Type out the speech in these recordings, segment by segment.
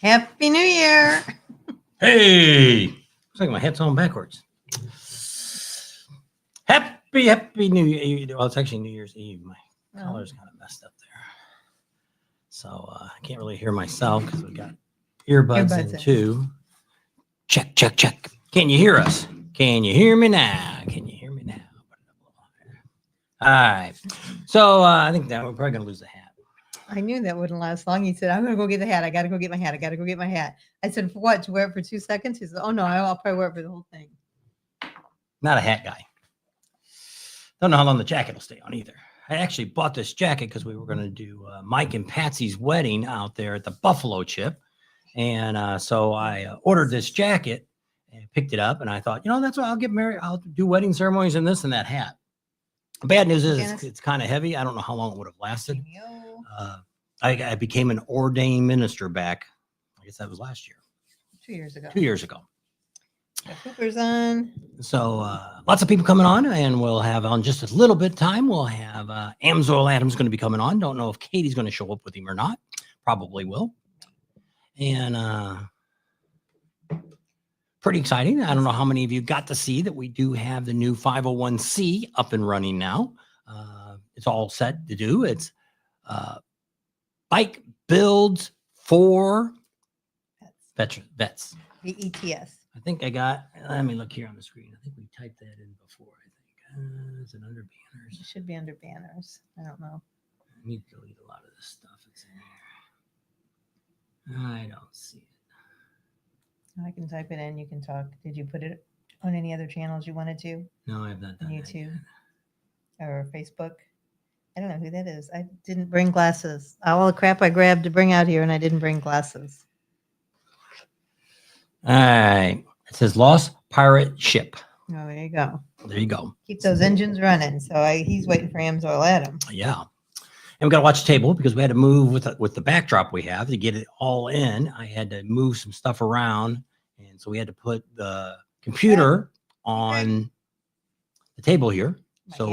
Happy New Year. Hey, looks like my hat's on backwards. Happy New Year. Well, it's actually New Year's Eve. My collar's kind of messed up there. So I can't really hear myself because we got earbuds in too. Check. Can you hear us? Can you hear me now? All right. So I think that we're probably going to lose the hat. I knew that wouldn't last long. He said, I'm going to go get the hat. I got to go get my hat. I said, for what? To wear it for 2 seconds? He said, oh, no, I'll probably wear it for the whole thing. Not a hat guy. Don't know how long the jacket will stay on either. I actually bought this jacket because we were going to do Mike and Patsy's wedding out there at the Buffalo Chip. And so I ordered this jacket and picked it up. And I thought, that's what I'll get married. I'll do wedding ceremonies in this and that hat. Bad news is it's kind of heavy. I don't know how long it would have lasted. I became an ordained minister back. I guess that was last year. 2 years ago. 2 years ago. Got Cooper's on. So lots of people coming on, and we'll have on just a little bit of time. We'll have Amsoil Adam's going to be coming on. Don't know if Katie's going to show up with him or not. Probably will. And pretty exciting. I don't know how many of you got to see that we do have the new 501c up and running now. It's all set to do. It's bike builds for vets. VETS. I think I got, let me look here on the screen. I think we typed that in before, I think. Is it under banners? It should be under banners. I don't know. I need to delete a lot of this stuff that's in here. I don't see it. I can type it in. You can talk. Did you put it on any other channels you wanted to? No, I have not done YouTube or Facebook. I don't know who that is. I didn't bring glasses. All the crap I grabbed to bring out here, and I didn't bring glasses. All right. It says Lost Pirate Ship. Oh, there you go. There you go. Keep those engines running. So he's waiting for Amsoil Adam. Yeah. And we got to watch the table because we had to move with the backdrop we have to get it all in. I had to move some stuff around. And so we had to put the computer on the table here so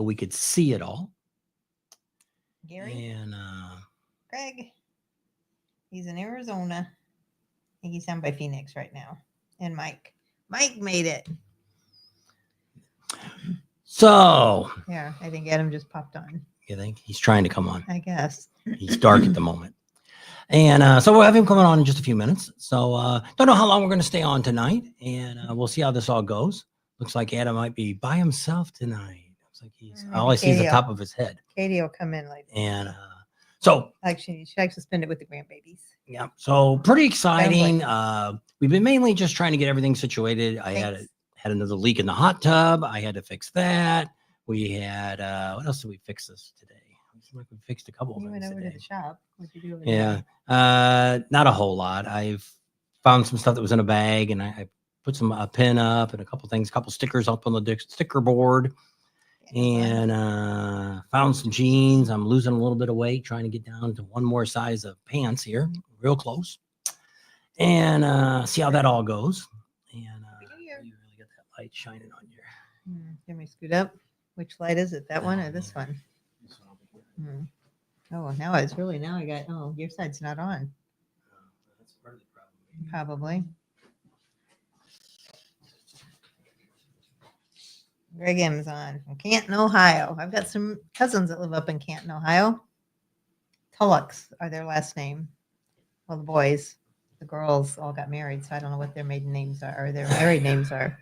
we could see it all. Gary and Greg. He's in Arizona. I think he's down by Phoenix right now. And Mike made it. So yeah, I think Adam just popped on. You think he's trying to come on? I guess he's dark at the moment. And so we'll have him coming on in just a few minutes. So don't know how long we're going to stay on tonight, and we'll see how this all goes. Looks like Adam might be by himself tonight. Looks like he's all I see is the top of his head. Katie will come in later. And so actually, she likes to spend it with the grandbabies. Yeah, so pretty exciting. We've been mainly just trying to get everything situated. I had another leak in the hot tub. I had to fix that. We had what else did we fix this today? Like we fixed a couple of things. You went over to the shop. What'd you do over there? Not a whole lot. I've found some stuff that was in a bag, and I put a pin up and a couple stickers up on the sticker board, and found some jeans. I'm losing a little bit of weight, trying to get down to one more size of pants here, real close, and see how that all goes. And you really got that light shining on you. Can we scoot up? Which light is it? That one or this one? Oh, now I got, your side's not on. That's part of the problem. Probably. Greg M's on from Canton, Ohio. I've got some cousins that live up in Canton, Ohio. Tullux are their last name. Well, the boys, the girls all got married, so I don't know what their maiden names are or their married names are.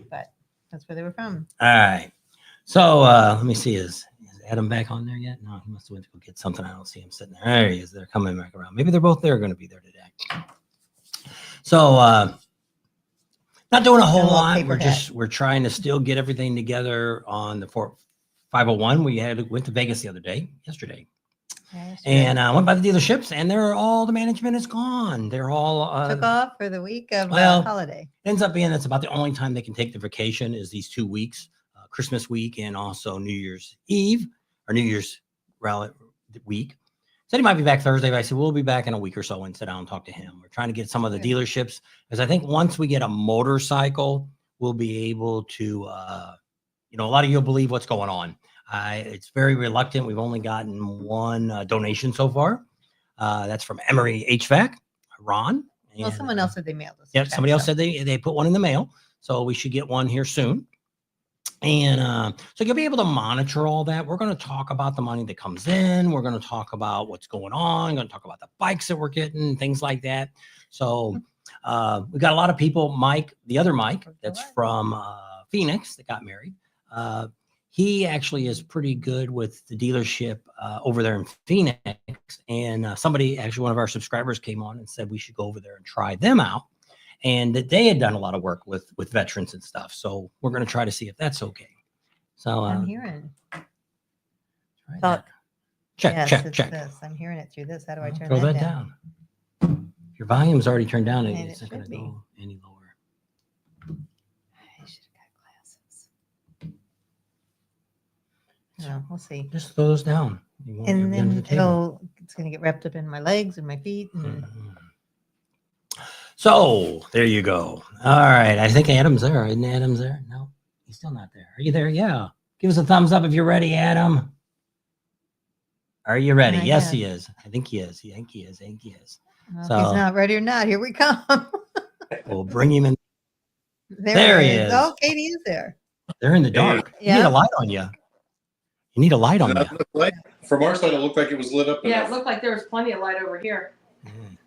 But that's where they were from. All right. So let me see. Is Adam back on there yet? No, he must have went to go get something. I don't see him sitting there. There he is. They're coming back around. Maybe they're both there going to be there today. So not doing a whole lot. We're trying to still get everything together on the 501. We went to Vegas yesterday. And went by the dealerships, and all the management is gone. They're all took off for the week of holiday. Ends up being that's about the only time they can take the vacation is these 2 weeks, Christmas week and also New Year's Eve or New Year's week. Said he might be back Thursday, but I said we'll be back in a week or so and sit down and talk to him. We're trying to get some of the dealerships because I think once we get a motorcycle, we'll be able to, a lot of you will believe what's going on. It's very reluctant. We've only gotten one donation so far. That's from Emery HVAC, Ron. Well, And, someone else said they mailed us. a Yeah, check, somebody else so. said they put one in the mail, so we should get one here soon. And so you'll be able to monitor all that. We're going to talk about the money that comes in. We're going to talk about what's going on. We're going to talk about the bikes that we're getting, things like that. So we got a lot of people. Mike, the other Mike, that's from Phoenix, that got married. He actually is pretty good with the dealership over there in Phoenix. And somebody, actually one of our subscribers, came on and said we should go over there and try them out. And that they had done a lot of work with veterans and stuff. So we're going to try to see if that's okay. So I'm hearing. right Talk. check, Yes, check, it's check. this. I'm hearing it through this. How do I turn Throw that that down? down. Your volume's already turned down. And It's it not going to should be. go any lower. I should have got glasses. No, we'll see. Just throw those down. You won't- you'll And be under then the table. it's going to get wrapped up in my legs and my feet. And Mhm. So there you go. All right. I think Adam's there. Isn't Adam's there? No, he's still not there. Are you there? Yeah. Give us a thumbs up if you're ready, Adam. Are you ready? Yes, he is. I think he is. I think he is. I think he is. well, if So- he's not ready or not, here we come. We'll bring him in. There he he is. Oh, Katie is there. They're in the dark. You need Yeah. a light on you. You need a light on you. Does that look like- From our side, it looked like it was lit up. Yeah, it enough. looked like there was plenty of light over here. Mm.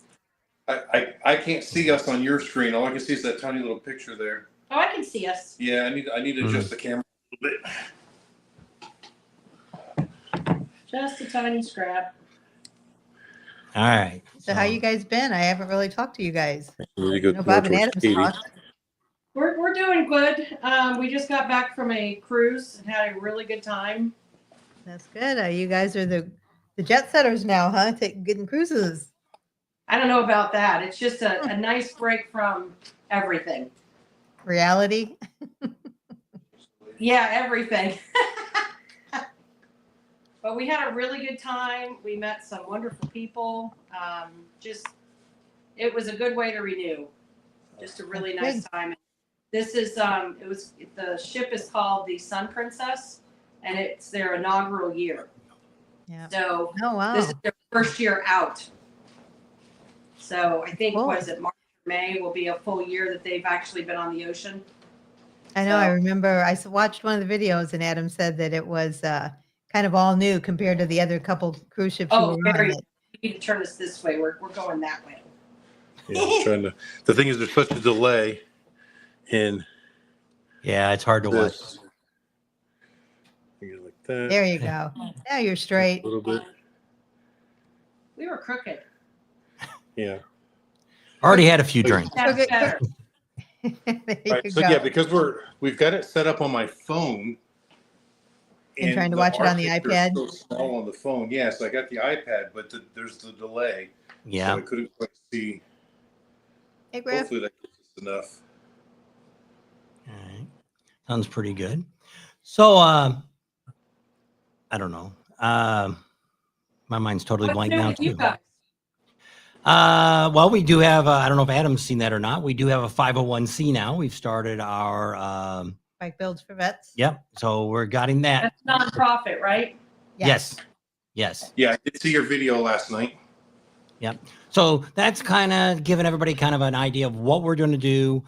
I can't see us on your screen. All I can see is that tiny little picture there. Oh, I can see us. Yeah, I need to adjust the camera a little bit. Just a tiny scrap. All right. So how you guys been? I haven't really talked to you guys. Really good. No, Bob and Adam's talked. We're doing good. We just got back from a cruise and had a really good time. That's good. You guys are the jet setters now, huh? Getting cruises. I don't know about that. It's just a nice break from everything. Reality. Yeah, everything. But we had a really good time. We met some wonderful people. It was a good way to renew. Just a really That's nice time. This is the ship is called the Sun Princess, and it's their inaugural year. Yeah. So Oh wow. this is their first year out. So I think Cool. was it March or May will be a full year that they've actually been on the ocean. I know. I So- remember. Watched one of the videos, and Adam said that it was kind of all new compared to the other couple cruise ships. Oh, you were on. very. You need to turn us this way. We're going that way. Yeah, I'm trying to. The thing is, there's such a delay in Yeah, it's hard to watch. this. You go like that. There you go. Now you're straight. A little bit. We were crooked. Yeah. Already had a few drinks. That's Crooked. better. There you Right, so go. yeah, because we've got it set up on my phone. And trying to the watch it on the art picture iPad? is So small on the phone. Yes, I got the iPad, but there's the delay. Yeah. So I couldn't quite see. Hey, Griff. Hopefully that gives us enough. All right. Sounds pretty good. So, I don't know. My mind's totally What's blank new now with you too. guys? Well, we do have, I don't know if Adam's seen that or not. We do have a 501c now. We've started our, Bike builds for vets. yep. So we're getting that. That's nonprofit, right? Yes. Yes. Yeah, I did see your video last night. So that's kind of giving everybody kind of an idea of what we're going to do.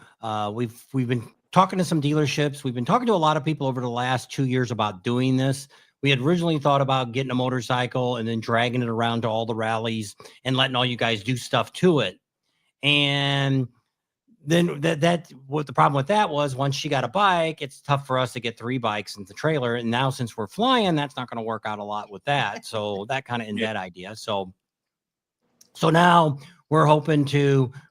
We've been talking to some dealerships. We've been talking to a lot of people over the last 2 years about doing this. We had originally thought about getting a motorcycle and then dragging it around to all the rallies and letting all you guys do stuff to it. And then what the problem with that was, once she got a bike, it's tough for us to get 3 bikes in the trailer. And now since we're flying, that's not going to work out a lot with that. So that kind of ended that idea. So now we're hoping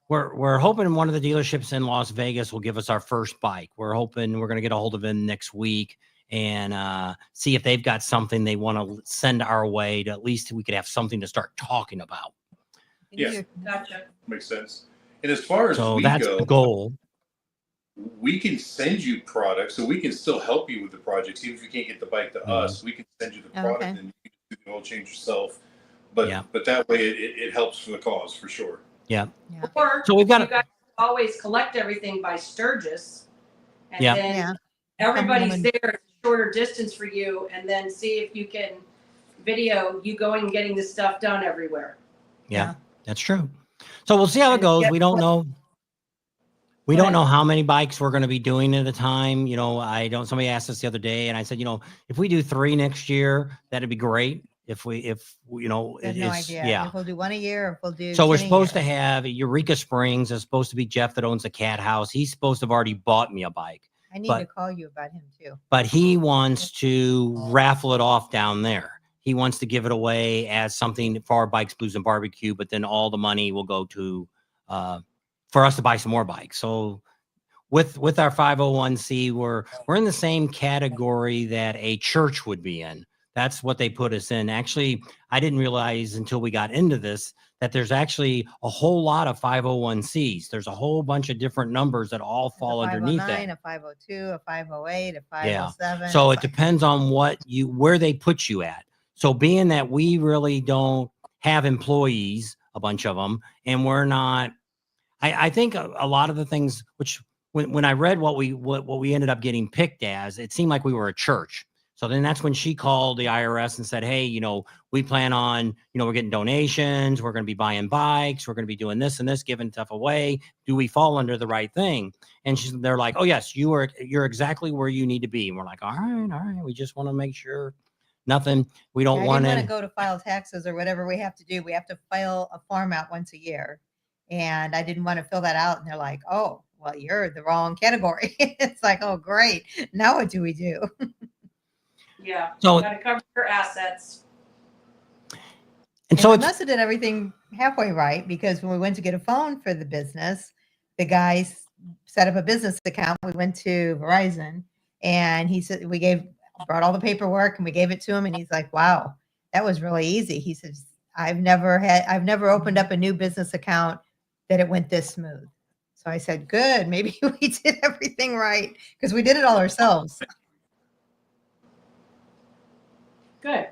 we're hoping one of the dealerships in Las Vegas will give us our first bike. We're hoping we're going to get a hold of them next week and see if they've got something they want to send our way, to at least we could have something to start talking about. Yeah. Gotcha. Makes sense. And as far as So we that's go, the goal. we can send you products, so we can still help you with the projects. Even if you can't get the bike to us, we can send you the Oh, product okay. and you can do the oil change yourself. But Yeah. but that way it helps for the cause for sure. Yeah. Yeah. Or So we've got you guys always collect everything by Sturgis. And Yeah. then Yeah. everybody's Come there, it's a shorter distance for you, and then see if you can video you going and getting this stuff done everywhere. Yeah, that's true. So we'll see how it goes. Yeah. We don't know. We don't know how many bikes we're going to be doing at a time. You know, somebody asked us the other day and I said, you know, if we do 3 next year, that'd be great. If you know, I have no idea. yeah. If we'll do 1 a year or if we'll do So we're 10 a supposed to year. have Eureka Springs is supposed to be Jeff that owns the cat house. He's supposed to have already bought me a bike. I need to call you about him too. But he wants to raffle it off down there. He wants to give it away as something for our Bikes, Blues, and Barbecue, but then all the money will go to for us to buy some more bikes. So with our 501c, we're in the same category that a church would be in. That's what they put us in. Actually, I didn't realize until we got into this that there's actually a whole lot of 501c's. There's a whole bunch of different numbers that all fall underneath that. A 502, a 508, a 507. So it depends on where they put you at. So being that we really don't have employees, a bunch of them, and we're not, I think a lot of the things which when I read what we ended up getting picked as, it seemed like we were a church. So then that's when she called the IRS and said, hey, you know, we plan on, you know, we're getting donations. We're going to be buying bikes. We're going to be doing this and this, giving stuff away. Do we fall under the right thing? And they're like, oh, yes, you're exactly where you need to be. And we're like, all right. We just want to make sure nothing. We don't want to go to file taxes or whatever we have to do. We have to file a form out once a year. And I didn't want to fill that out. And they're like, oh, well, you're the wrong category. It's like, oh, great. Now what do we do? Yeah. So you got to cover your assets. And so we must have did everything halfway right, because when we went to get a phone for the business, the guy set up a business account. We went to Verizon and he said, brought all the paperwork and we gave it to him. And he's like, wow, that was really easy. He says, I've never opened up a new business account that it went this smooth. So I said, good, maybe we did everything right, because we did it all ourselves. Good.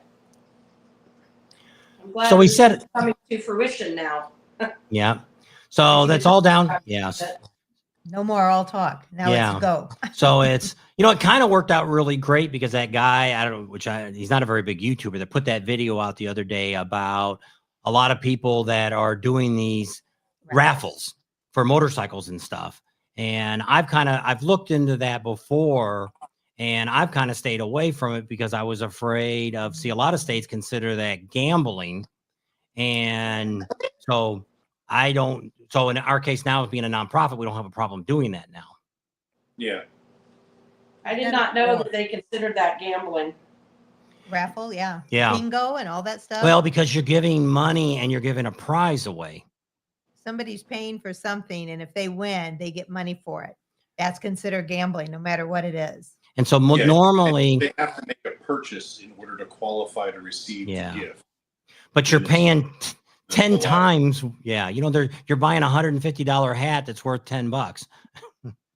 I'm glad so we said it's coming to fruition now. Yeah. So that's all down. Yes. No more all talk. Now let's go. So it's, you know, it kind of worked out really great because that guy, I don't know, he's not a very big YouTuber, that put that video out the other day about a lot of people that are doing these raffles for motorcycles and stuff. And I've looked into that before, and I've kind of stayed away from it because I was afraid of, a lot of states consider that gambling. And so so in our case now, being a nonprofit, we don't have a problem doing that now. Yeah. I did not know that they considered that gambling. Raffle, yeah. Yeah. Bingo and all that stuff. Well, because you're giving money and you're giving a prize away. Somebody's paying for something, and if they win, they get money for it. That's considered gambling, no matter what it is. And so normally they have to make a purchase in order to qualify to receive the gift. But you're paying 10 times. Yeah. You know, you're buying $150 hat that's worth $10.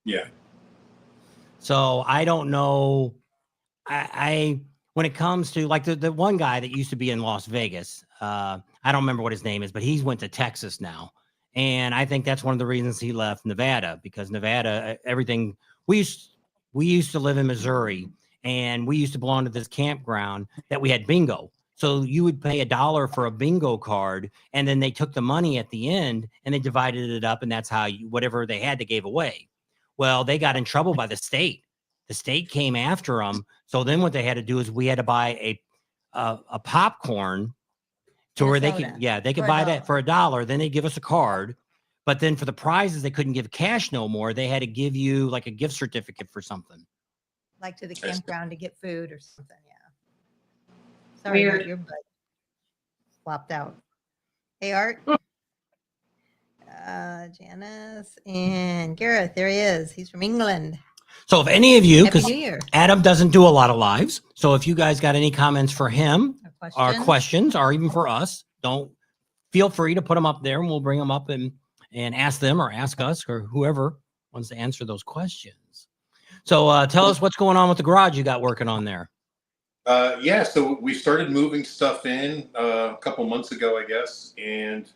Yeah. So I don't know. I when it comes to like the one guy that used to be in Las Vegas, I don't remember what his name is, but he's went to Texas now. And I think that's one of the reasons he left Nevada, because Nevada, everything we used to live in Missouri, and we used to belong to this campground that we had bingo. So you would pay $1 for a bingo card, and then they took the money at the end and they divided it up, and that's how whatever they had, they gave away. Well, they got in trouble by the state. The state came after them. So then what they had to do is we had to buy a popcorn to where they could buy that for $1. Then they give us a card. But then for the prizes, they couldn't give cash no more. They had to give you like a gift certificate for something. Like to the campground to get food or something. Yeah. Sorry, your butt flopped out. Hey, Art. Janice and Gareth, there he is. He's from England. So if any of you, because Happy New Year. Adam doesn't do a lot of lives, so if you guys got any comments for him or questions or even for us, don't feel free to put them up there and we'll bring them up and ask them or ask us or whoever wants to answer those questions. So tell us what's going on with the garage you got working on there. Yeah, so we started moving stuff in a couple months ago, I guess, and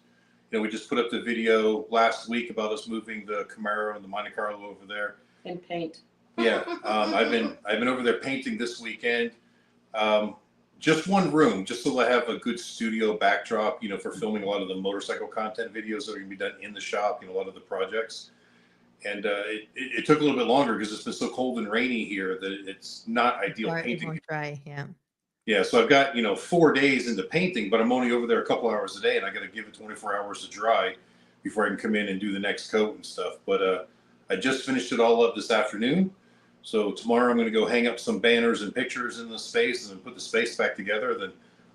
we just put up the video last week about us moving the Camaro and the Monte Carlo over there. And paint. Yeah, I've been over there painting this weekend. Just one room, just so I have a good studio backdrop, for filming a lot of the motorcycle content videos that are going to be done in the shop, a lot of the projects. And it took a little bit longer because it's been so cold and rainy here that it's not ideal Or it painting. won't dry, yeah. Yeah, so I've got 4 days into painting, but I'm only over there a couple hours a day, and I got to give it 24 hours to dry before I can come in and do the next coat and stuff. But I just finished it all up this afternoon. So tomorrow I'm going to go hang up some banners and pictures in the space and put the space back together. Then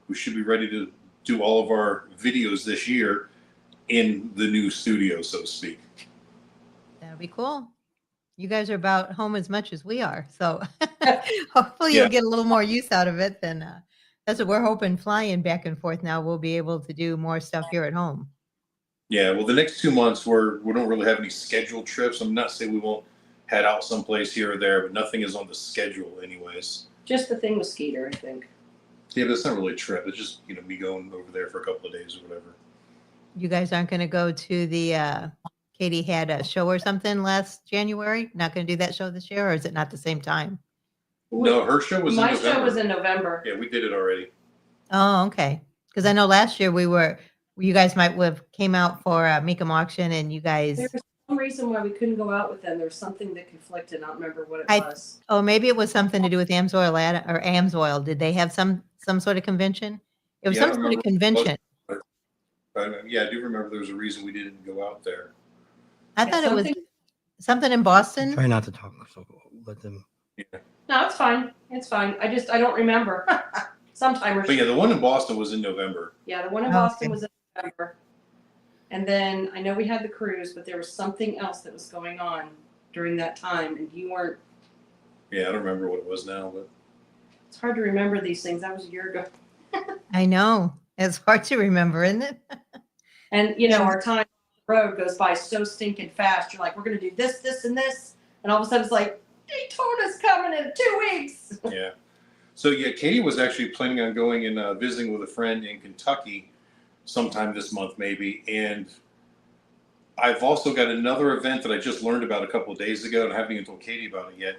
we should be ready to do all of our videos this year in the new studio, so to speak. That'd be cool. You guys are about home as much as we are. So hopefully Yeah. you'll get a little more use out of it than that's what we're hoping, flying back and forth now. We'll be able to do more stuff here at home. Yeah, well, the next 2 months we don't really have any scheduled trips. I'm not saying we won't head out someplace here or there, but nothing is on the schedule anyways. Just the thing with Skeeter, I think. Yeah, but it's not really a trip. It's just, me going over there for a couple of days or whatever. You guys aren't going to go to the Katie had a show or something last January. Not going to do that show this year, or is it not the same time? No, her show was in My November. show was in November. Yeah, we did it already. Oh, okay. Because I know last year you guys might have came out for a Meekum auction, and you guys. There was some reason why we couldn't go out with them. There was something that conflicted. I don't remember what it was. Oh, maybe it was something to do with Amsoil or Amsoil. Did they have some sort of convention? It was Yeah, I some sort of remember. convention. Yeah, I do remember there was a reason we didn't go out there. I thought it was something in Boston. Try not to talk. So let them. Yeah. No, it's fine. It's fine. I don't remember. Sometime. But yeah, the one in Boston was in November. Yeah, the one in Boston was in November. And then I know we had the cruise, but there was something else that was going on during that time, and you weren't. Yeah, I don't remember what it was now, but It's hard to remember these things. That was a year ago. I know. It's hard to remember, isn't it? And our time on the road goes by so stinking fast. You're like, we're gonna do this, this, and this, and all of a sudden it's like Daytona's coming in 2 weeks. yeah. So yeah, Katie was actually planning on going and visiting with a friend in Kentucky sometime this month, maybe. And I've also got another event that I just learned about a couple of days ago, and I haven't even told Katie about it yet.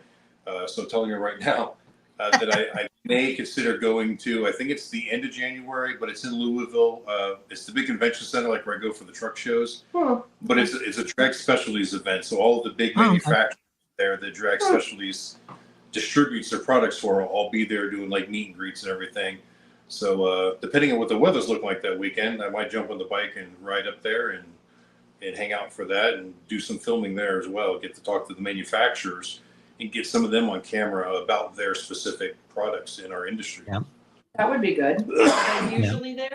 So I'm telling her right now that I may consider going to. I think it's the end of January, but it's in Louisville. It's the big convention center, like where I go for the truck shows. But it's a drag specialties event, so all of the big manufacturers there, the drag specialties distributes their products for, I'll be there doing like meet and greets and everything. So depending on what the weather's looking like that weekend, I might jump on the bike and ride up there and hang out for that and do some filming there as well. Get to talk to the manufacturers and get some of them on camera about their specific products in our industry. Yeah. That would be good. Are they usually there?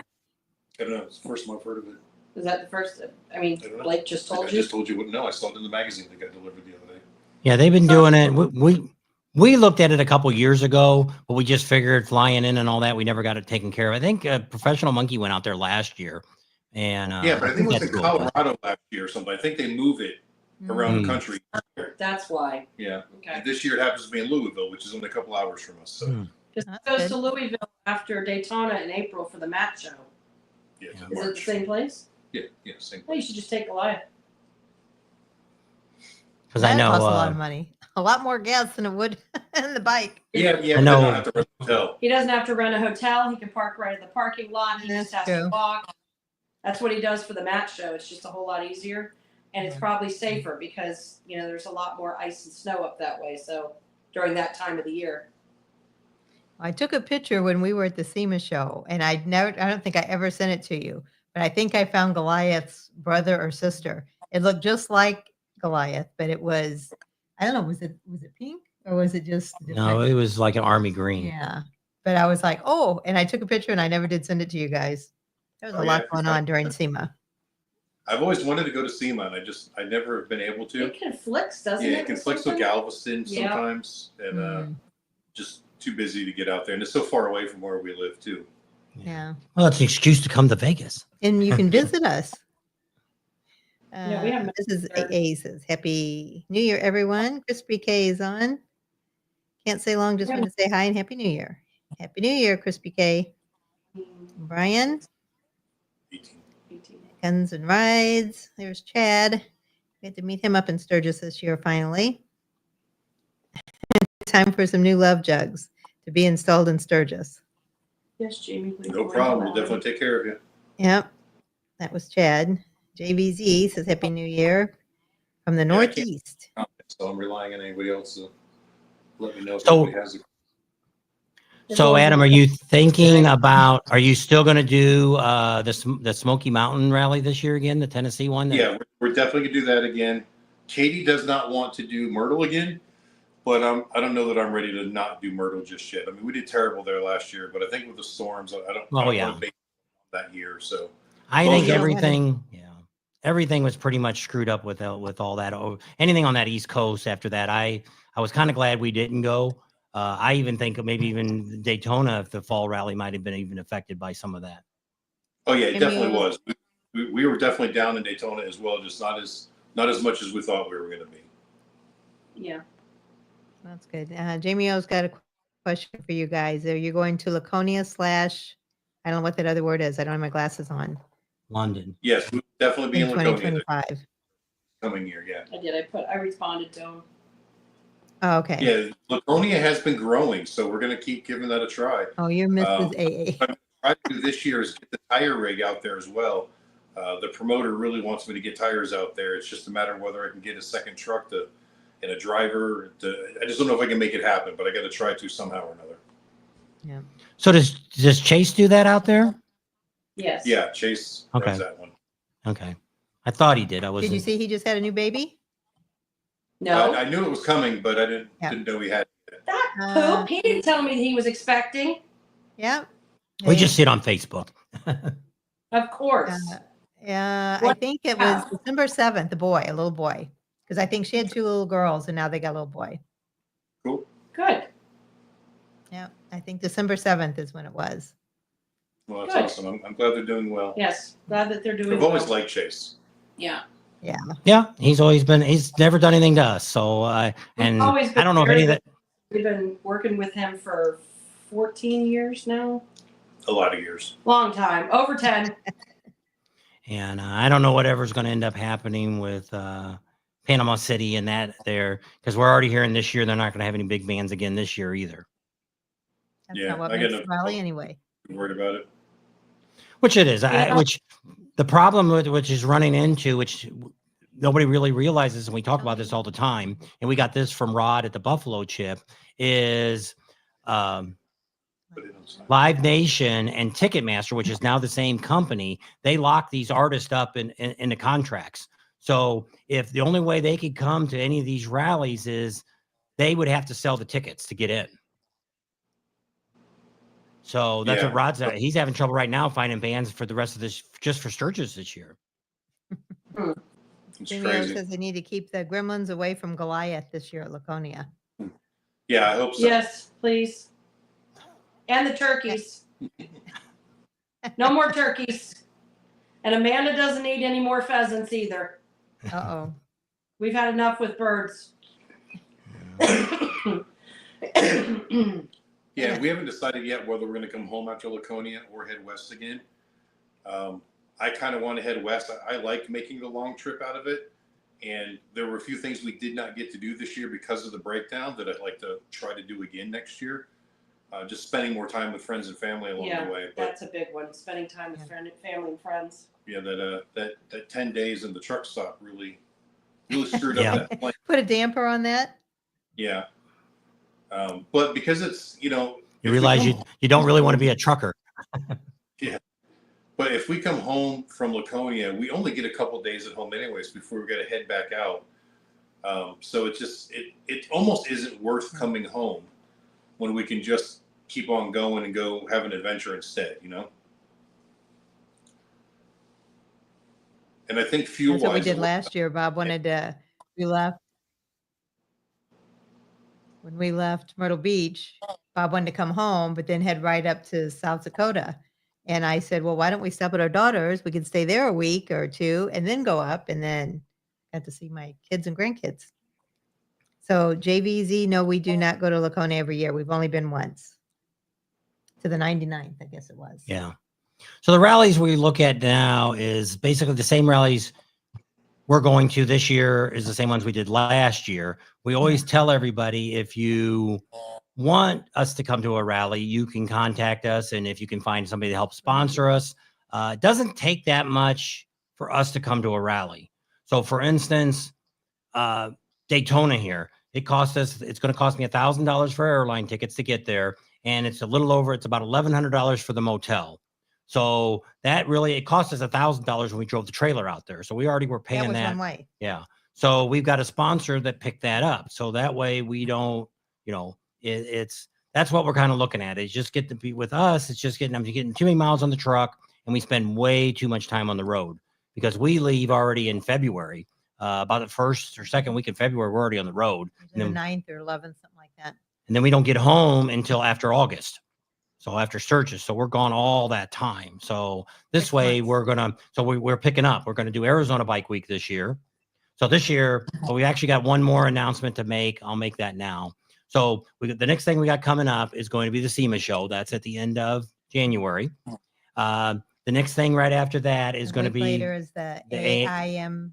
I don't know. It's the first time I've heard of it. Is that the first? I mean, I don't know. Blake just told I you. just told you what. No, I saw it in the magazine that got delivered the other day. Yeah, they've been doing it. We looked at it a couple years ago, but we just figured flying in and all that, we never got it taken care of. I think Professional Monkey went out there last year, and Yeah, but I think it was that's in cool. Colorado last year or something. I think they move it around the country. That's why. Yeah. Okay. And this year it happens to be in Louisville, which is only a couple hours from us. So Because That's it goes good. to Louisville after Daytona in April for the Matt show. yeah, it's in Is it the March. same place? Yeah, same. Well, you should just take Goliath. Because I That know costs a lot of money. A lot more gas than it would in the bike. Yeah, I but they know. don't have to rent a hotel. He doesn't have to rent a hotel. He can park right in the parking lot. He just has That's to true. walk. That's what he does for the Matt show. It's just a whole lot easier. And it's Yeah. probably safer because, there's a lot more ice and snow up that way. So during that time of the year. I took a picture when we were at the SEMA show, and I don't think I ever sent it to you, but I think I found Goliath's brother or sister. It looked just like Goliath, but it was, I don't know, was it pink or was it just No, it was like an army green. yeah. But I was like, oh, and I took a picture and I never did send it to you guys. There was Oh, a yeah, lot if you going find on during SEMA. I've always wanted to go to SEMA, and I never have been able to. It conflicts, doesn't it? Yeah, it conflicts with Galveston Yeah. sometimes, and Mm, just too busy to get out there. And it's so far away from where we live, too. yeah. Well, that's an excuse to come to Vegas. And you can visit us. Yeah, we have This is there. AA says, Happy New Year, everyone. Crispy K is on. Can't say long, just Yeah. want to say hi and Happy New Year. Happy New Year, Crispy K. Brian, 18. 18. Guns and Rides. There's Chad. We had to meet him up in Sturgis this year, finally. Time for some new love jugs to be installed in Sturgis. Yes, Jamie. please No go problem. into We'll that. definitely take care of you. Yep. That was Chad. JVZ says Happy New Year from the Yeah, I can't- Northeast. So I'm relying on anybody else to let me know if So- anybody has a. So Adam, are you thinking about, are you still going to do the Smoky Mountain Rally this year again, the Tennessee one? Yeah, we're definitely gonna do that again. Katie does not want to do Myrtle again, but I don't know that I'm ready to not do Myrtle just yet. I mean, we did terrible there last year, but I think with the storms, I don't yeah. want to bake that year. So I Well, think yeah. everything was pretty much screwed up with all that. Anything on that East Coast after that, I was kind of glad we didn't go. I even think maybe even Daytona, if the fall rally might have been even affected by some of that. oh yeah, it Jamie definitely was- was. We were definitely down in Daytona as well, just not as much as we thought we were going to be. Yeah. That's good. Jamie O's got a question for you guys. Are you going to Laconia / I don't know what that other word is. I don't have my glasses on. London. Yes, we'll definitely be In in Laconia this 2025. coming year. Yeah, I did. I responded to him. Oh, okay. yeah. Laconia has been growing, so we're going to keep giving that a try. Oh, you're Mrs. AA. What I'm trying to do this year is get the tire rig out there as well. The promoter really wants me to get tires out there. It's just a matter of whether I can get a second truck and a driver. I just don't know if I can make it happen, but I got to try to somehow or another. Yeah. So does Chase do that out there? Yes. Yeah, Chase Okay. runs that one. Okay. I thought he did. I was. Did you see he just had a new baby? No. I knew it was coming, but I didn't Yeah. know he had it. that Uh, poop. He didn't tell me that he was expecting. Yeah. We just sit on Facebook. Of course. I What- think it was December 7th, a little boy. Because I think she had 2 little girls and now they got a little boy. Cool. Good. Yeah. I think December 7th is when it was. Well, that's Good. awesome. I'm glad they're doing well. Yes. Glad that they're doing I've always well. liked Chase. Yeah. Yeah, he's never done anything to us. So and always been I don't know if very any of that. We've been working with him for 14 years now. A lot of years. Long time. Over 10. And I don't know whatever's going to end up happening with Panama City and that there, because we're already hearing this year they're not going to have any big bands again this year either. That's Yeah, not what I get makes no- rally anyway. I'm worried about it. Which it is. Yeah. Which the problem with which is running into, which nobody really realizes, and we talk about this all the time, and we got this from Rod at the Buffalo Chip, is Put it on side. Live Nation and Ticketmaster, which is now the same company, they lock these artists up in the contracts. So if the only way they could come to any of these rallies is they would have to sell the tickets to get in. So that's what Yeah. Rod's at. He's having trouble right now finding bands for the rest of this, just for Sturgis this year. It's Jamie O crazy. says they need to keep the gremlins away from Goliath this year at Laconia. Yeah, I hope so. Yes, please. And the turkeys. No more turkeys. And Amanda doesn't need any more pheasants either. Uh-oh. We've had enough with birds. Yeah, we haven't decided yet whether we're going to come home after Laconia or head west again. I kind of want to head west. I like making the long trip out of it. And there were a few things we did not get to do this year because of the breakdown that I'd like to try to do again next year. Just spending more time with friends and family along Yeah, the way. But that's a big one. Spending time with family and friends. yeah, that 10 days in the truck stop really screwed Yeah. up that plan. Put a damper on that? Yeah. But because it's, You if we realize come- you don't really want to be a trucker. But if we come home from Laconia, we only get a couple days at home anyways before we got to head back out. So it almost isn't worth coming home when we can just keep on going and go have an adventure instead, And I think fuel That's what we wise, did last year. Bob wanted to, when we left Myrtle Beach, Bob wanted to come home, but then head right up to South Dakota. And I said, well, why don't we stop at our daughter's? We could stay there a week or 2 and then go up, and then got to see my kids and grandkids. So JVZ, no, we do not go to Laconia every year. We've only been once to the 99th, I guess it was. Yeah. So the rallies we look at now is basically the same rallies we're going to this year is the same ones we did last year. We always tell everybody if you want us to come to a rally, you can contact us. And if you can find somebody to help sponsor us, it doesn't take that much for us to come to a rally. So for instance, Daytona here, it's going to cost me $1,000 for airline tickets to get there. And it's about $1,100 for the motel. So that really, it cost us $1,000 when we drove the trailer out there. So we already were paying That was that. one way. Yeah. So we've got a sponsor that picked that up. So that way we don't, that's what we're kind of looking at. Is just get to be with us. It's just getting too many miles on the truck, and we spend way too much time on the road because we leave already in February. About the first or second week in February, we're already on the road. The 9th or 11th, something like that. And then we don't get home until after August. So after Sturgis. So we're gone all that time. So this 6 way months. we're picking up. We're going to do Arizona Bike Week this year. So this year, we actually got one more announcement to make. I'll make that now. So the next thing we got coming up is going to be the SEMA show. That's at the end of January. The next thing right after that is going to be later is the AIM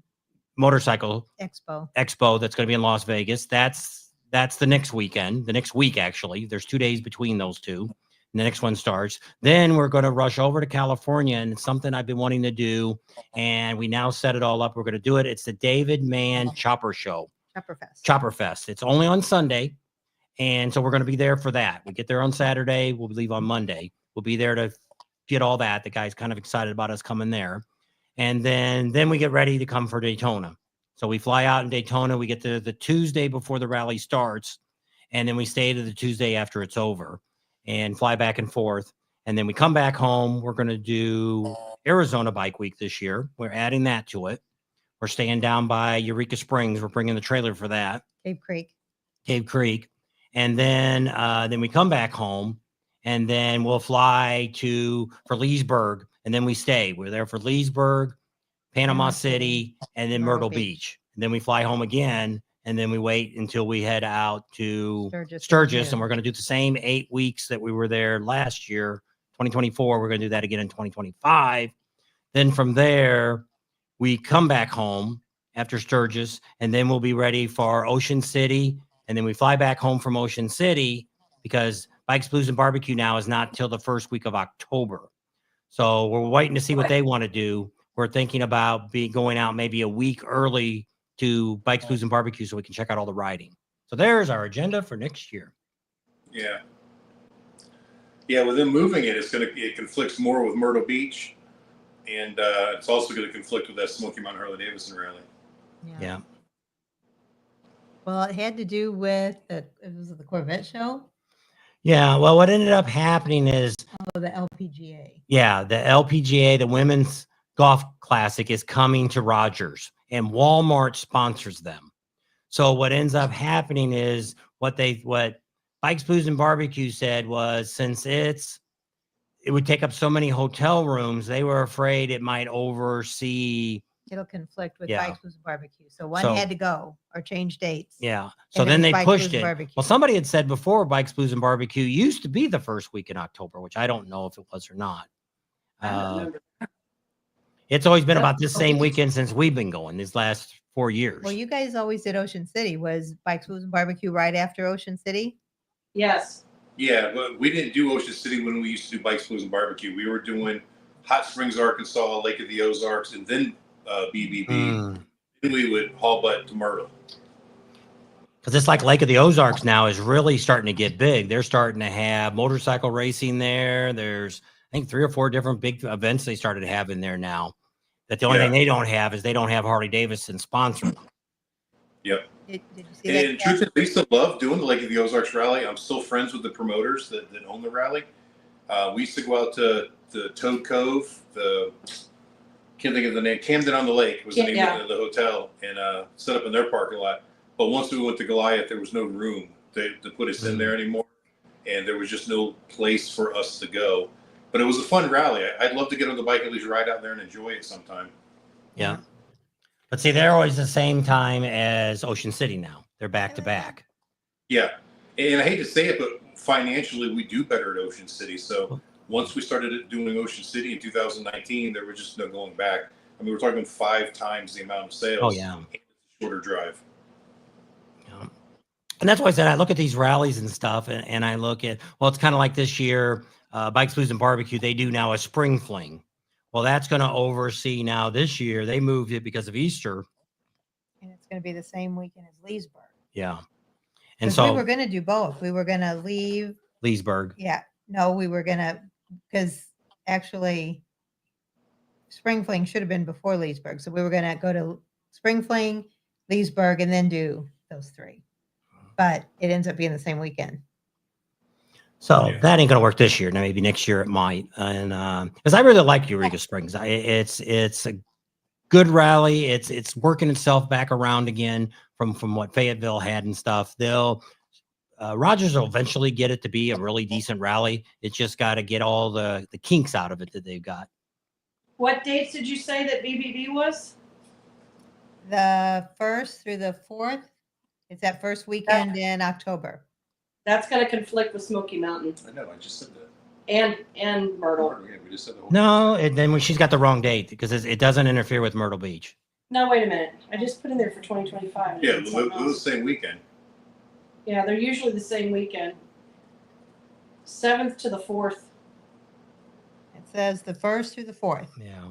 Motorcycle Expo. That's going to be in Las Vegas. That's the next weekend, the next week, actually. There's 2 days between those two. And the next one starts. Then we're going to rush over to California, and it's something I've been wanting to do. And we now set it all up. We're going to do it. It's the David Mann Chopper Show. Chopper Fest. It's only on Sunday. And so we're going to be there for that. We get there on Saturday. We'll leave on Monday. We'll be there to get all that. The guy's kind of excited about us coming there. And then we get ready to come for Daytona. So we fly out in Daytona. We get there the Tuesday before the rally starts. And then we stay to the Tuesday after it's over and fly back and forth. And then we come back home. We're going to do Arizona Bike Week this year. We're adding that to it. We're staying down by Eureka Springs. We're bringing the trailer for that. Cave Creek. And then we come back home, and then we'll fly for Leesburg, and then we stay. We're there for Leesburg, Panama City, and then Myrtle Beach. And then we fly home again, and then we wait until we head out to Sturgis, and we're going to do the same 8 weeks that we were there last year, 2024. We're going to do that again in 2025. Then from there, we come back home after Sturgis, and then we'll be ready for Ocean City. And then we fly back home from Ocean City because Bikes, Blues, and Barbecue now is not till the first week of October. So we're waiting to see what they want to do. We're thinking about going out maybe a week early to Bikes, Blues, and Barbecue so we can check out all the riding. So there's our agenda for next year. Yeah. Yeah, with them moving it conflicts more with Myrtle Beach. And it's also going to conflict with that Smoky Mountain Harley-Davidson rally. Yeah. Well, it had to do with the Corvette show. Yeah. Well, what ended up happening is the LPGA. Yeah, the LPGA, the Women's Golf Classic, is coming to Rogers, and Walmart sponsors them. So what ends up happening is what Bikes, Blues, and Barbecue said was, since it would take up so many hotel rooms, they were afraid it might oversee. It'll conflict with Bikes, Blues, and Barbecue. So one had to go or change dates. Yeah. So then they pushed it. Well, somebody had said before Bikes, Blues, and Barbecue used to be the first week in October, which I don't know if it was or not. It's always been about this same weekend since we've been going these last 4 years. Well, you guys always did Ocean City. Was Bikes, Blues, and Barbecue right after Ocean City? Yes. Yeah, but we didn't do Ocean City when we used to do Bikes, Blues, and Barbecue. We were doing Hot Springs, Arkansas, Lake of the Ozarks, and then BBB. Then we would haul butt to Myrtle. Because it's like Lake of the Ozarks now is really starting to get big. They're starting to have motorcycle racing there. There's, I think, 3 or 4 different big events they started having there now. That the only thing they don't have is they don't have Harley Davidson sponsoring them. Yep. Did you see that? And truth, we still love doing the Lake of the Ozarks rally. I'm still friends with the promoters that own the rally. We used to go out to Toad Cove, can't think of the name, Camden on the Lake was the name of the hotel, and set up in their parking lot. But once we went to Goliath, there was no room to put us in there anymore, and there was just no place for us to go. But it was a fun rally. I'd love to get on the bike, at least ride out there and enjoy it sometime. Yeah. But see, they're always the same time as Ocean City now. They're back to back. Yeah. And I hate to say it, but financially, we do better at Ocean City. So once we started doing Ocean City in 2019, there was just no going back. I mean, we're talking 5 times the amount of sales. Oh, yeah. And it's a shorter drive. Yeah. And that's why I said I look at these rallies and stuff, and I look at, well, it's kind of like this year, Bikes, Blues, and Barbecue. They do now a spring fling. Well, that's going to oversee now this year. They moved it because of Easter. And it's going to be the same weekend as Leesburg. Yeah. And 'Cause we so were going to do both. We were going to leave. Leesburg. Yeah. No, we were going to, because actually Spring Fling should have been before Leesburg. So we were going to go to Spring Fling, Leesburg, and then do those three. But it ends up being the same weekend. So Yeah. that ain't going to work this year. Now, maybe next year it might. And because I really like Eureka Springs. It's a good rally. It's working itself back around again from what Fayetteville had and stuff. They'll Rogers will eventually get it to be a really decent rally. It's just got to get all the kinks out of it that they've got. What dates did you say that BBB was? The 1st through the 4th. It's that first weekend in October. That's going to conflict with Smoky Mountain I know. I just said that. and Myrtle. Yeah, we just said the whole. No, and then when she's got the wrong date because it doesn't interfere with Myrtle Beach. No, wait a minute. I just put in there for 2025. Yeah, it was the same weekend. Yeah, they're usually the same weekend. 7th to the 4th. It says the 1st through the 4th. Yeah.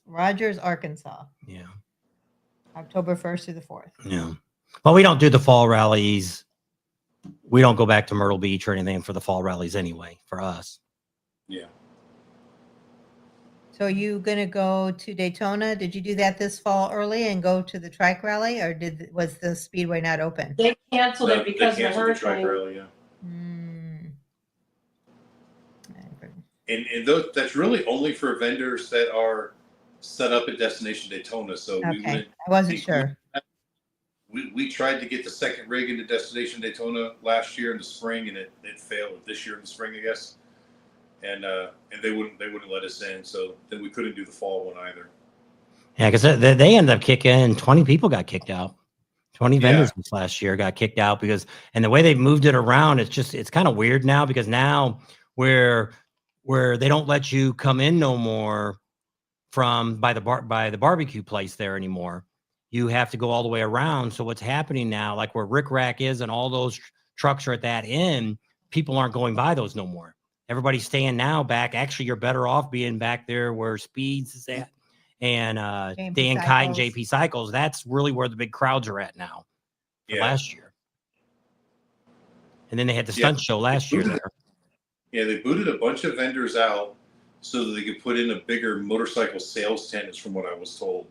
Rogers, Arkansas. Yeah. October 1st through the 4th. Yeah. Well, we don't do the fall rallies. We don't go back to Myrtle Beach or anything for the fall rallies anyway, for us. Yeah. So you going to go to Daytona? Did you do that this fall early and go to the trike rally, or was the speedway not open? They canceled No, it because they of the canceled the track hurricane. rally, yeah. Mm. And that's really only for vendors that are set up at Destination Daytona. So we Okay, wouldn't. I wasn't sure. We tried to get the second rig into Destination Daytona last year in the spring, and it failed this year in the spring, I guess. And they wouldn't let us in, so then we couldn't do the fall one either. Yeah, because they ended up kicking 20 people got kicked out. 20 vendors Yeah. this last year got kicked out because, and the way they've moved it around, it's kind of weird now because now where they don't let you come in no more from by the barbecue place there anymore. You have to go all the way around. So what's happening now, like where Rick Rack is and all those trucks are at that end, people aren't going by those no more. Everybody's staying now back. Actually, you're better off being back there where Speeds is at and Dan Kite and JP Cycles. That's really where the big crowds are at now for last year. And then they had the stunt show last year there. Yeah, they booted a bunch of vendors out so that they could put in a bigger motorcycle sales tent, is from what I was told.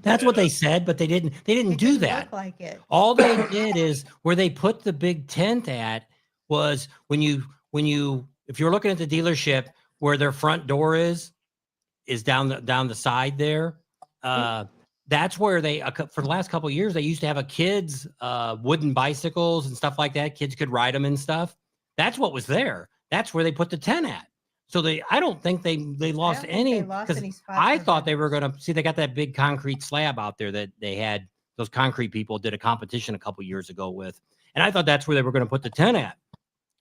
That's what they said, but they didn't do that. Look like it. All they did is where they put the big tent at was when you if you're looking at the dealership where their front door is down the side there. That's where they for the last couple of years they used to have a kids wooden bicycles and stuff like that. Kids could ride them and stuff. That's what was there. That's where they put the tent at. So I don't think they lost any, because I thought they were going to see, they got that big concrete slab out there that they had, those concrete people did a competition a couple years ago with. And I thought that's where they were going to put the tent at,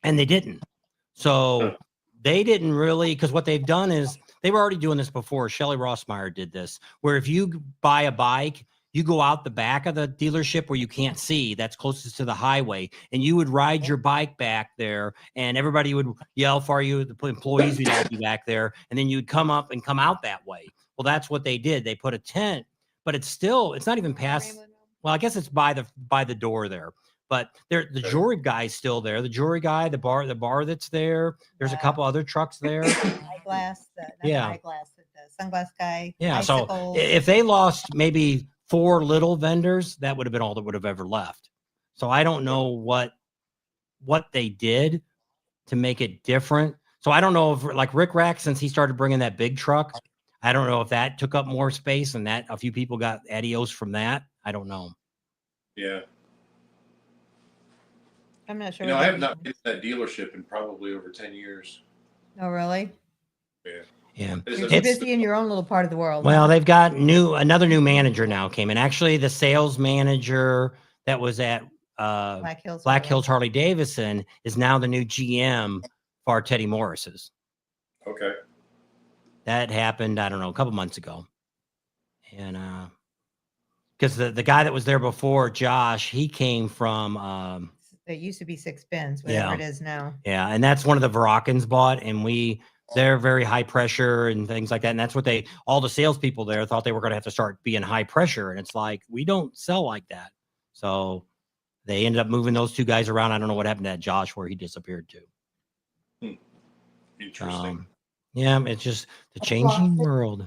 and they didn't. So they didn't really, because what they've done is they were already doing this before. Shelley Rossmeyer did this, where if you buy a bike, you go out the back of the dealership where you can't see, that's closest to the highway, and you would ride your bike back there, and everybody would yell for you. The employees would all be back there, and then you'd come up and come out that way. Well, that's what they did. They put a tent, but it's not even past. Well, I guess it's by the door there, but the jewelry guy's still there. The jewelry guy, the bar that's there. There's a couple other trucks there. Eyeglass, the sunglass guy. Yeah. Bicycles. So if they lost maybe 4 little vendors, that would have been all that would have ever left. So I don't know what they did to make it different. So I don't know if, like Rick Rack, since he started bringing that big truck, I don't know if that took up more space and that a few people got adios from that. I don't know. Yeah. I'm not sure. I have not been to that dealership in probably over 10 years. Oh, really? Yeah. Yeah. You're too busy in your own little part of the world. Well, they've got another new manager now came in. Actually, the sales manager that was at Black Hills Harley Davidson is now the new GM for Teddy Morris's. Okay. That happened, I don't know, a couple months ago. And because the guy that was there before, Josh, he came from It used to be 6 bins, whatever Yeah. it is now. yeah, and that's one of the Veraccans bought, and they're very high pressure and things like that. And that's what all the salespeople there thought they were going to have to start being high pressure. And it's like, we don't sell like that. So they ended up moving those 2 guys around. I don't know what happened to that Josh, where he disappeared to. Interesting. Yeah, it's just the changing world.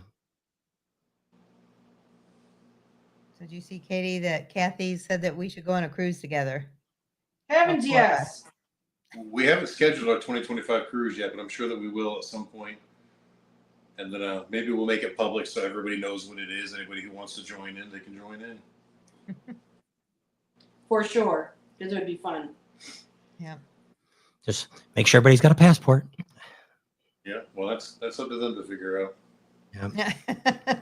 So did you see, Katie, that Kathy said that we should go on a cruise together? Heavens, Oh, yes. We haven't scheduled our 2025 cruise yet, but I'm sure that we will at some point. And then maybe we'll make it public so everybody knows what it is. Anybody who wants to join in, they can join in. For sure. Because it would be fun. Yeah. Just make sure everybody's got a passport. Yeah, well, that's up to them to figure out. Yeah.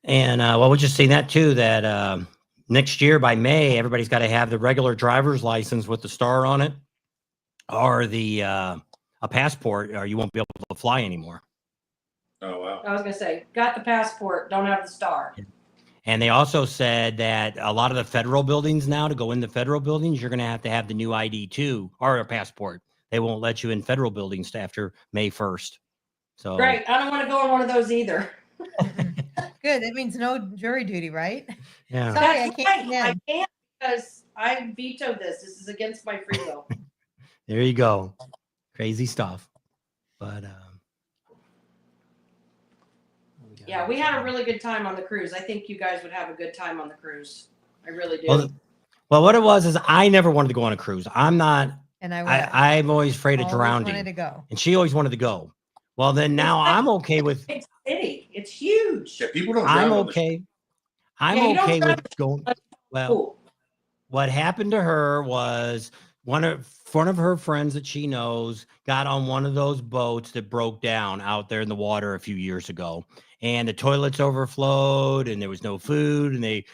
And we're just seeing that too, that next year by May, everybody's got to have the regular driver's license with the star on it, or a passport, or you won't be able to fly anymore. Oh, wow. I was going to say, got the passport, don't have the star. And they also said that a lot of the federal buildings now, to go in the federal buildings, you're going to have the new ID too, or a passport. They won't let you in federal buildings after May 1st. So Great. I don't want to go on one of those either. Good. That means no jury duty, right? yeah. Sorry, I That's can't. right. I can't because I vetoed this. This is against my free will. There you go. Crazy stuff. But Yeah, we had a really good time on the cruise. I think you guys would have a good time on the cruise. I really do. Well, what it was is I never wanted to go on a cruise. I'm not. And I'm always afraid of always drowning. wanted to go. And she always wanted to go. Well, then now I'm okay with. It's city. It's huge. Yeah, people don't I'm drown on the okay. I'm Yeah, you don't okay drown with going. Well, Cool. what happened to her was one of her friends that she knows got on one of those boats that broke down out there in the water a few years ago, and the toilets overflowed, and there was no food, and they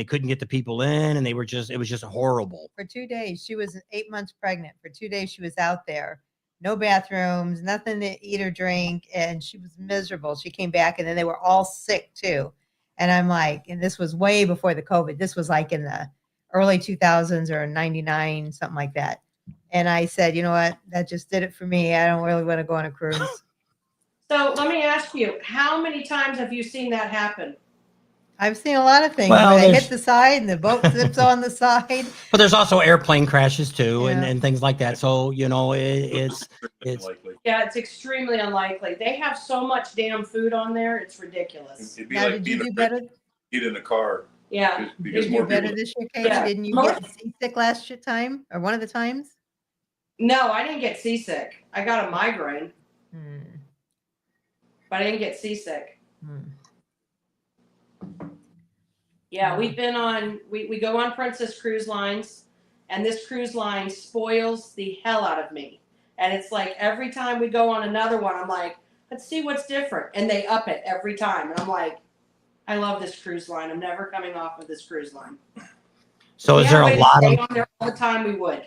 couldn't get the people in, and it was just horrible. For 2 days, she was 8 months pregnant. For 2 days, she was out there. No bathrooms, nothing to eat or drink, and she was miserable. She came back, and then they were all sick too. And I'm like, and this was way before the COVID. This was like in the early 2000s or 99, something like that. And I said, you know what? That just did it for me. I don't really want to go on a cruise. So let me ask you, how many times have you seen that happen? I've seen a lot of things. Well, When I hit the side and the boat zips on the side. But there's also airplane crashes too, Yeah. and things like that. So it's likely. Yeah, it's extremely unlikely. They have so much damn food on there. It's ridiculous. It'd be Now, like did you being do better? Get in a car Yeah. because Did you more do better people. this year, Katie? Yeah. Didn't you Most- get seasick last time or one of the times? No, I didn't get seasick. I got a migraine, Hmm. but I didn't get seasick. Hmm. Yeah, we've been on, we go on Princess Cruise Lines, and this cruise line spoils the hell out of me. And it's like every time we go on another one, I'm like, let's see what's different. And they up it every time. And I'm like, I love this cruise line. I'm never coming off of this cruise line. so. If Is we there had a way to lot stay of on there all the time, we would.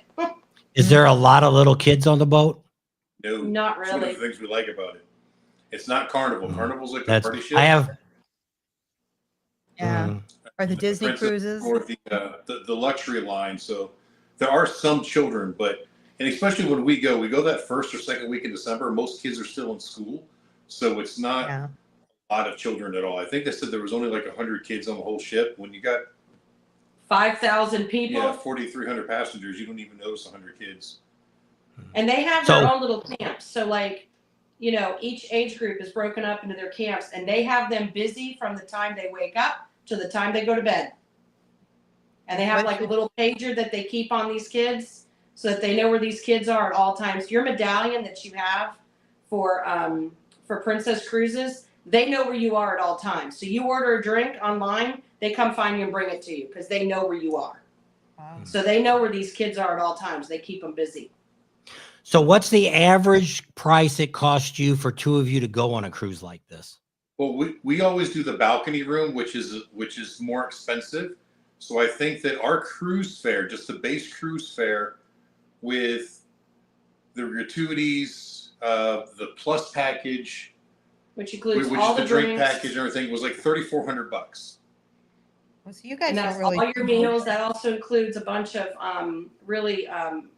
is there a lot of little kids on the boat? No, Not that's one of really. the things we like about it. It's not Carnival. Carnival's like the That's party ship. I have. Yeah. Mm, Or the Disney Princess cruises. or the luxury line. So there are some children, and especially when we go that first or second week in December, most kids are still in school. So it's not Yeah. a lot of children at all. I think they said there was only like 100 kids on the whole ship. When you got 5,000 people. 4,300 passengers, you don't even notice 100 kids. And they have So- their own little camps. So like, each age group is broken up into their camps, and they have them busy from the time they wake up to the time they go to bed. And they have like a little pager that they keep on these kids so that they know where these kids are at all times. Your medallion that you have for Princess Cruises, they know where you are at all times. So you order a drink online, they come find you and bring it to you because they know where you are. Wow. So they know where these kids are at all times. They keep them busy. So what's the average price it cost you for 2 of you to go on a cruise like this? Well, we always do the balcony room, which is more expensive. So I think that our cruise fare, just the base cruise fare, with the gratuities, the plus package, Which includes which all is the the drink drinks. package and everything, was like $3,400. Well, so you guys And don't that's really all your do meals. That also includes a bunch of really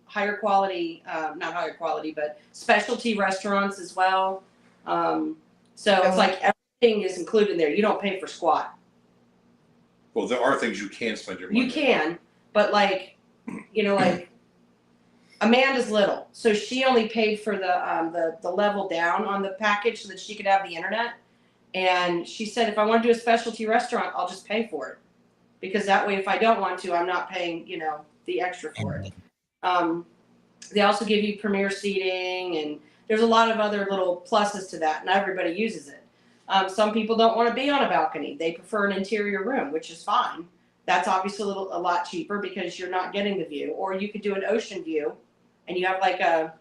higher quality, not higher quality, but specialty restaurants as well. So it's Oh. like everything is included in there. You don't pay for squat. Well, there are things you can spend your money You can, but like, you know, like Amanda's little, so she only paid for the level down on the package so that she could have the internet. And she said, if I want to do a specialty restaurant, I'll just pay for it, because that way, if I don't want to, I'm not paying, you know, the extra for it. They also give you premier seating, and there's a lot of other little pluses to that. Not everybody uses it. Some people don't want to be on a balcony; they prefer an interior room, which is fine. That's obviously a lot cheaper because you're not getting the view. Or you could do an ocean view, and you have like a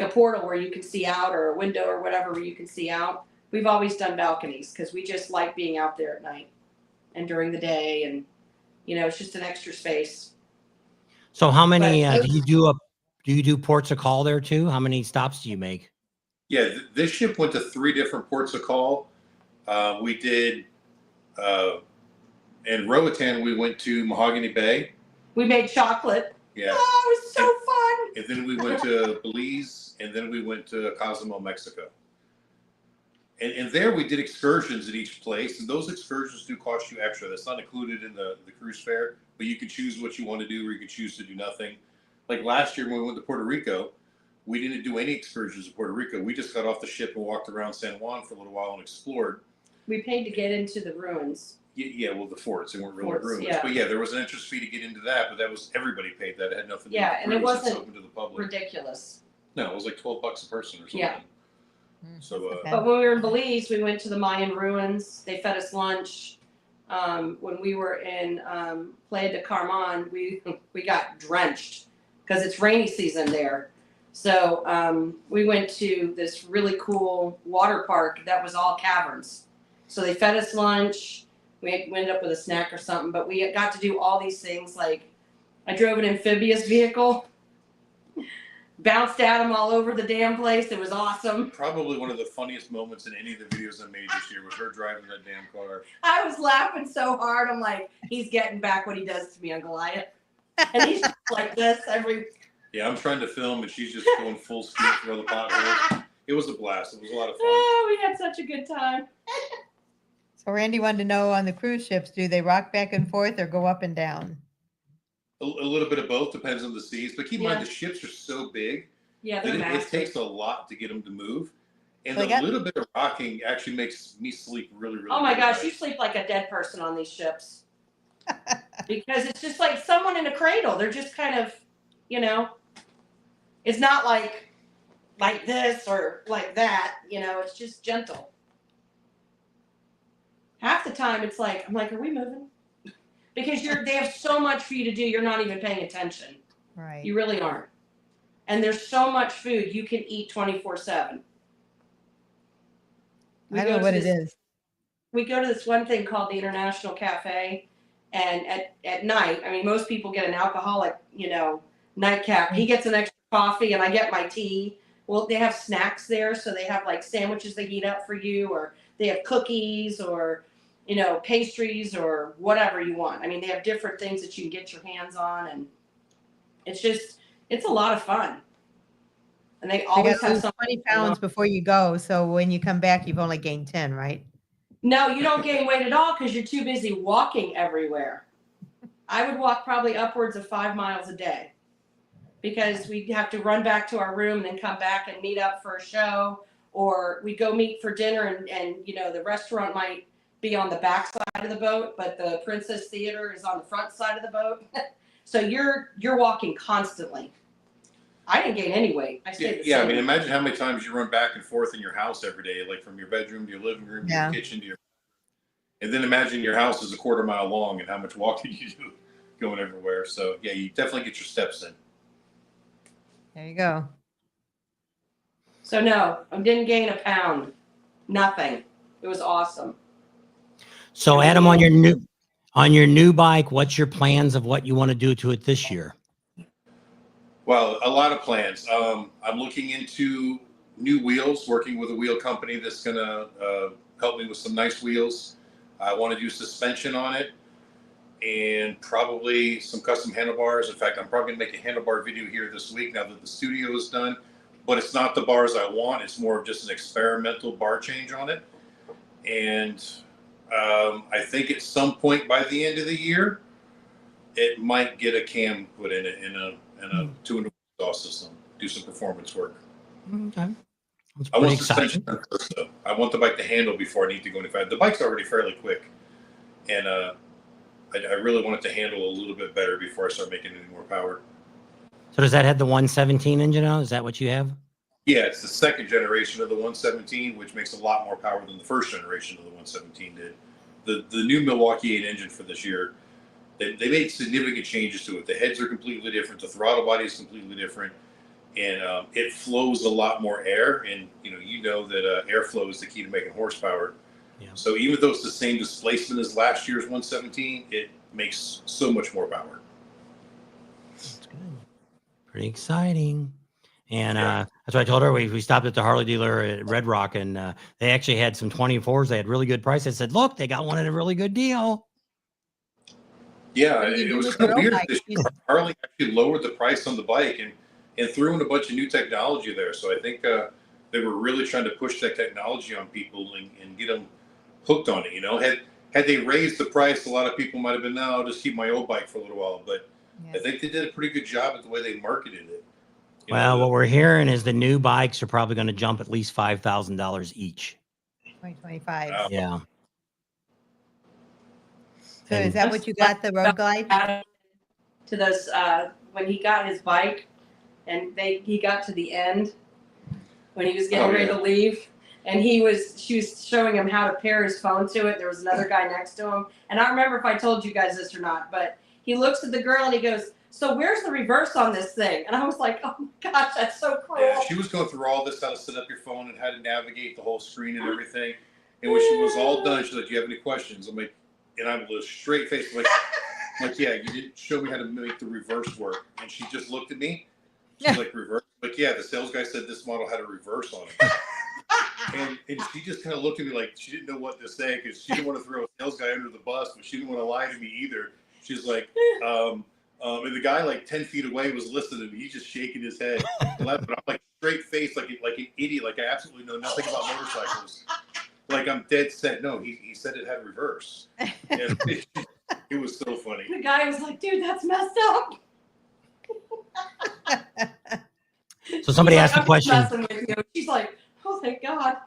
portal where you can see out, or a window or whatever where you can see out. We've always done balconies because we just like being out there at night and during the day, and you know, it's just an extra space. So how many But- do you do ports of call there too? How many stops do you make? Yeah, this ship went to 3 different ports of call. We did in Roatan, we went to Mahogany Bay. We made chocolate. Yeah. Oh, it was so fun. And then we went to Belize, and then we went to Cozumel, Mexico. And there we did excursions at each place, and those excursions do cost you extra. That's not included in the cruise fare, but you can choose what you want to do, or you can choose to do nothing. Like last year when we went to Puerto Rico, we didn't do any excursions in Puerto Rico. We just got off the ship and walked around San Juan for a little while and explored. We paid to get into the ruins. Yeah, well, the forts, they weren't really Forts, ruins. yeah. But yeah, there was an entrance fee to get into that, but that was, everybody paid that. It had nothing to do Yeah, with and it cruise. It's wasn't open to the public. Ridiculous. No, it was like $12 a person or something. Yeah. So, Okay. But when we were in Belize, we went to the Mayan ruins. They fed us lunch. When we were in Playa de Carmen, we got drenched because it's rainy season there. So we went to this really cool water park that was all caverns. So they fed us lunch. We ended up with a snack or something, but we got to do all these things. Like I drove an amphibious vehicle, bounced at them all over the damn place. It was awesome. probably one of the funniest moments in any of the videos I made this year was her driving that damn car. I was laughing so hard. I'm like, he's getting back what he does to me on Goliath. And he's just like this every. Yeah, I'm trying to film, and she's just going full speed through the potholes. It was a blast. It was a lot of fun. Oh, we had such a good time. So Randy wanted to know, on the cruise ships, do they rock back and forth or go up and down? A little bit of both, depends on the seas. But keep in mind, Yeah. the ships are so big Yeah, that they're it massive. takes a lot to get them to move. And They a got- little bit of rocking actually makes me sleep really, really Oh my really gosh, nice. you sleep like a dead person on these ships. Because it's just like someone in a cradle. They're just kind of, you know, it's not like this or like that, you know, it's just gentle. Half the time it's like, I'm like, are we moving? Because they have so much for you to do, you're not even paying attention. Right. You really aren't. And there's so much food you can eat 24/7. I don't know what it is. We go to this one thing called the International Cafe, and at night, I mean, most people get an alcoholic, you know, nightcap. He gets an extra coffee, and I get my tea. Well, they have snacks there, so they have like sandwiches they heat up for you, or they have cookies, or you know, pastries, or whatever you want. I mean, they have different things that you can get your hands on, and it's a lot of fun. And they You always got to have lose something. 20 pounds before you go. So when you come back, you've only gained 10, right? No, you don't gain weight at all because you're too busy walking everywhere. I would walk probably upwards of 5 miles a day because we have to run back to our room and then come back and meet up for a show, or we go meet for dinner, and you know, the restaurant might be on the back side of the boat, but the Princess Theater is on the front side of the boat. So you're walking constantly. I didn't gain any weight. I stayed the Yeah, I same. mean, imagine how many times you run back and forth in your house every day, like from your bedroom to your living room to Yeah. your kitchen to your. And then imagine your house is a quarter mile long, and how much walking you do going everywhere. So yeah, you definitely get your steps in. There you go. So no, I didn't gain a pound. Nothing. It was awesome. So Adam, on your new bike, what's your plans of what you want to do to it this year? Well, a lot of plans. I'm looking into new wheels, working with a wheel company that's gonna help me with some nice wheels. I want to do suspension on it and probably some custom handlebars. In fact, I'm probably going to make a handlebar video here this week now that the studio is done. But it's not the bars I want. It's more of just an experimental bar change on it. And I think at some point by the end of the year, it might get a cam put in it in a 2-in-1 exhaust system. Do some performance work. Okay. That's I want pretty suspension exciting. first, though. I want the bike to handle before I need to go any faster. The bike's already fairly quick, and I really want it to handle a little bit better before I start making any more power. So does that have the 117 engine on? Is that what you have? Yeah, it's the second generation of the 117, which makes a lot more power than the first generation of the 117 did. The new Milwaukee 8 engine for this year, they made significant changes to it. The heads are completely different. The throttle body is completely different. And it flows a lot more air. And, you know that airflow is the key to making horsepower. Yeah. So even though it's the same displacement as last year's 117, it makes so much more power. That's good. Pretty exciting. And that's what I told her. We stopped at the Harley dealer at Red Rock, and they actually had some 24s. They had really good price. I said, look, they got one at a really good deal. Yeah, What do you it do was with kind your of own weird. bike? This year. Harley actually lowered the price on the bike and threw in a bunch of new technology there. So I think they were really trying to push that technology on people and get them hooked on it. Had they raised the price, a lot of people might have been, no, I'll just keep my old bike for a little while. But Yeah. I think they did a pretty good job at the way they marketed it. Well, what we're hearing is the new bikes are probably going to jump at least $5,000 each. 2025. Yeah. So And- is that what you got, the Road Glide? To those when he got his bike and he got to the end when he was getting ready to leave, and she was showing him how to pair his phone to it. There was another guy next to him, and I don't remember if I told you guys this or not, but he looks at the girl and he goes, so where's the reverse on this thing? And I was like, oh my gosh, that's so cruel. Yeah, she was going through all this, how to set up your phone and how to navigate the whole screen and everything. And when she was all done, she's like, do you have any questions? I'm like, and I'm with a straight face, like, yeah, you didn't show me how to make the reverse work. And she just looked at me. She's like, reverse? Like, yeah, the sales guy said this model had a reverse on it. and she just kind of looked at me like she didn't know what to say because she didn't want to throw a sales guy under the bus, but she didn't want to lie to me either. She's like, and the guy like 10 feet away was listening to me. He's just shaking his head. But I'm like straight face, like an idiot, like I absolutely know nothing about motorcycles. Like I'm dead set. No, he said it had reverse. And it was so funny. The guy was like, dude, that's messed up. So somebody asked He's a like, question. I'm just messing with you. She's like, oh, thank God.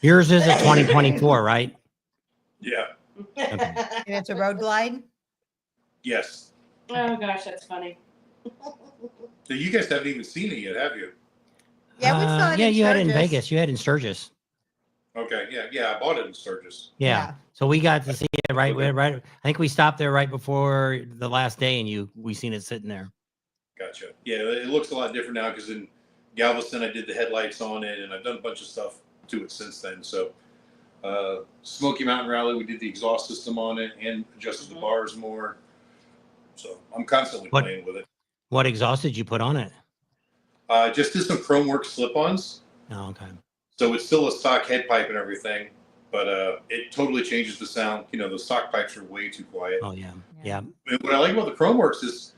Yours is a 2024, right? Yeah. Okay. And it's a Road Glide? Yes. Oh gosh, that's funny. So you guys haven't even seen it yet, have you? Yeah, we saw it Yeah, in you had it in Sturgis. Vegas. You had it in Sturgis. Okay. Yeah. I bought it in Sturgis. Yeah. So we got to see it right. I think we stopped there right before the last day, and we seen it sitting there. Gotcha. Yeah, it looks a lot different now because in Galveston I did the headlights on it, and I've done a bunch of stuff to it since then. So, Smoky Mountain Rally, we did the exhaust system on it and adjusted the bars more. So I'm constantly playing with it. What exhaust did you put on it? Just did some Chromework slip-ons. Oh, okay. So it's still a stock head pipe and everything, but it totally changes the sound. The stock pipes are way too quiet. Oh, yeah. Yeah. And what I like about the Chromeworks is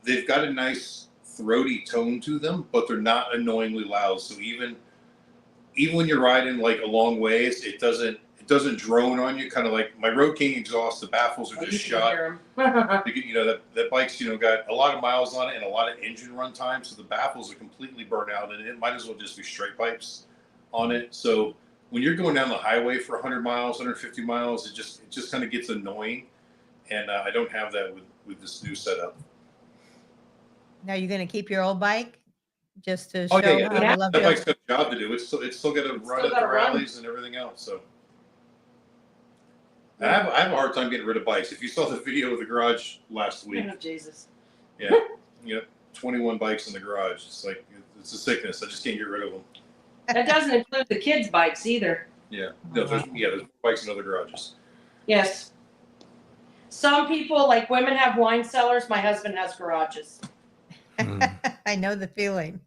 they've got a nice throaty tone to them, but they're not annoyingly loud. So even when you're riding like a long ways, it doesn't drone on you. Kind of like my Road King exhaust, the baffles are just shot. Because, that bike's got a lot of miles on it and a lot of engine run time, so the baffles are completely burnt out, and it might as well just be straight pipes on it. So when you're going down the highway for 100 miles, 150 miles, it just kind of gets annoying, and I don't have that with this new setup. Now you're going to keep your old bike just to Oh show yeah, how to love that your bike's got a job to do. It's still got to run at the rallies and everything else. So I have a hard time getting rid of bikes. If you saw the video of the garage last week, Oh, Jesus. yeah, 21 bikes in the garage. It's like it's a sickness. I just can't get rid of them. That doesn't include the kids' bikes either. Yeah, no, there's bikes in other garages. Yes. Some people, like women, have wine cellars. My husband has garages. I know the feeling.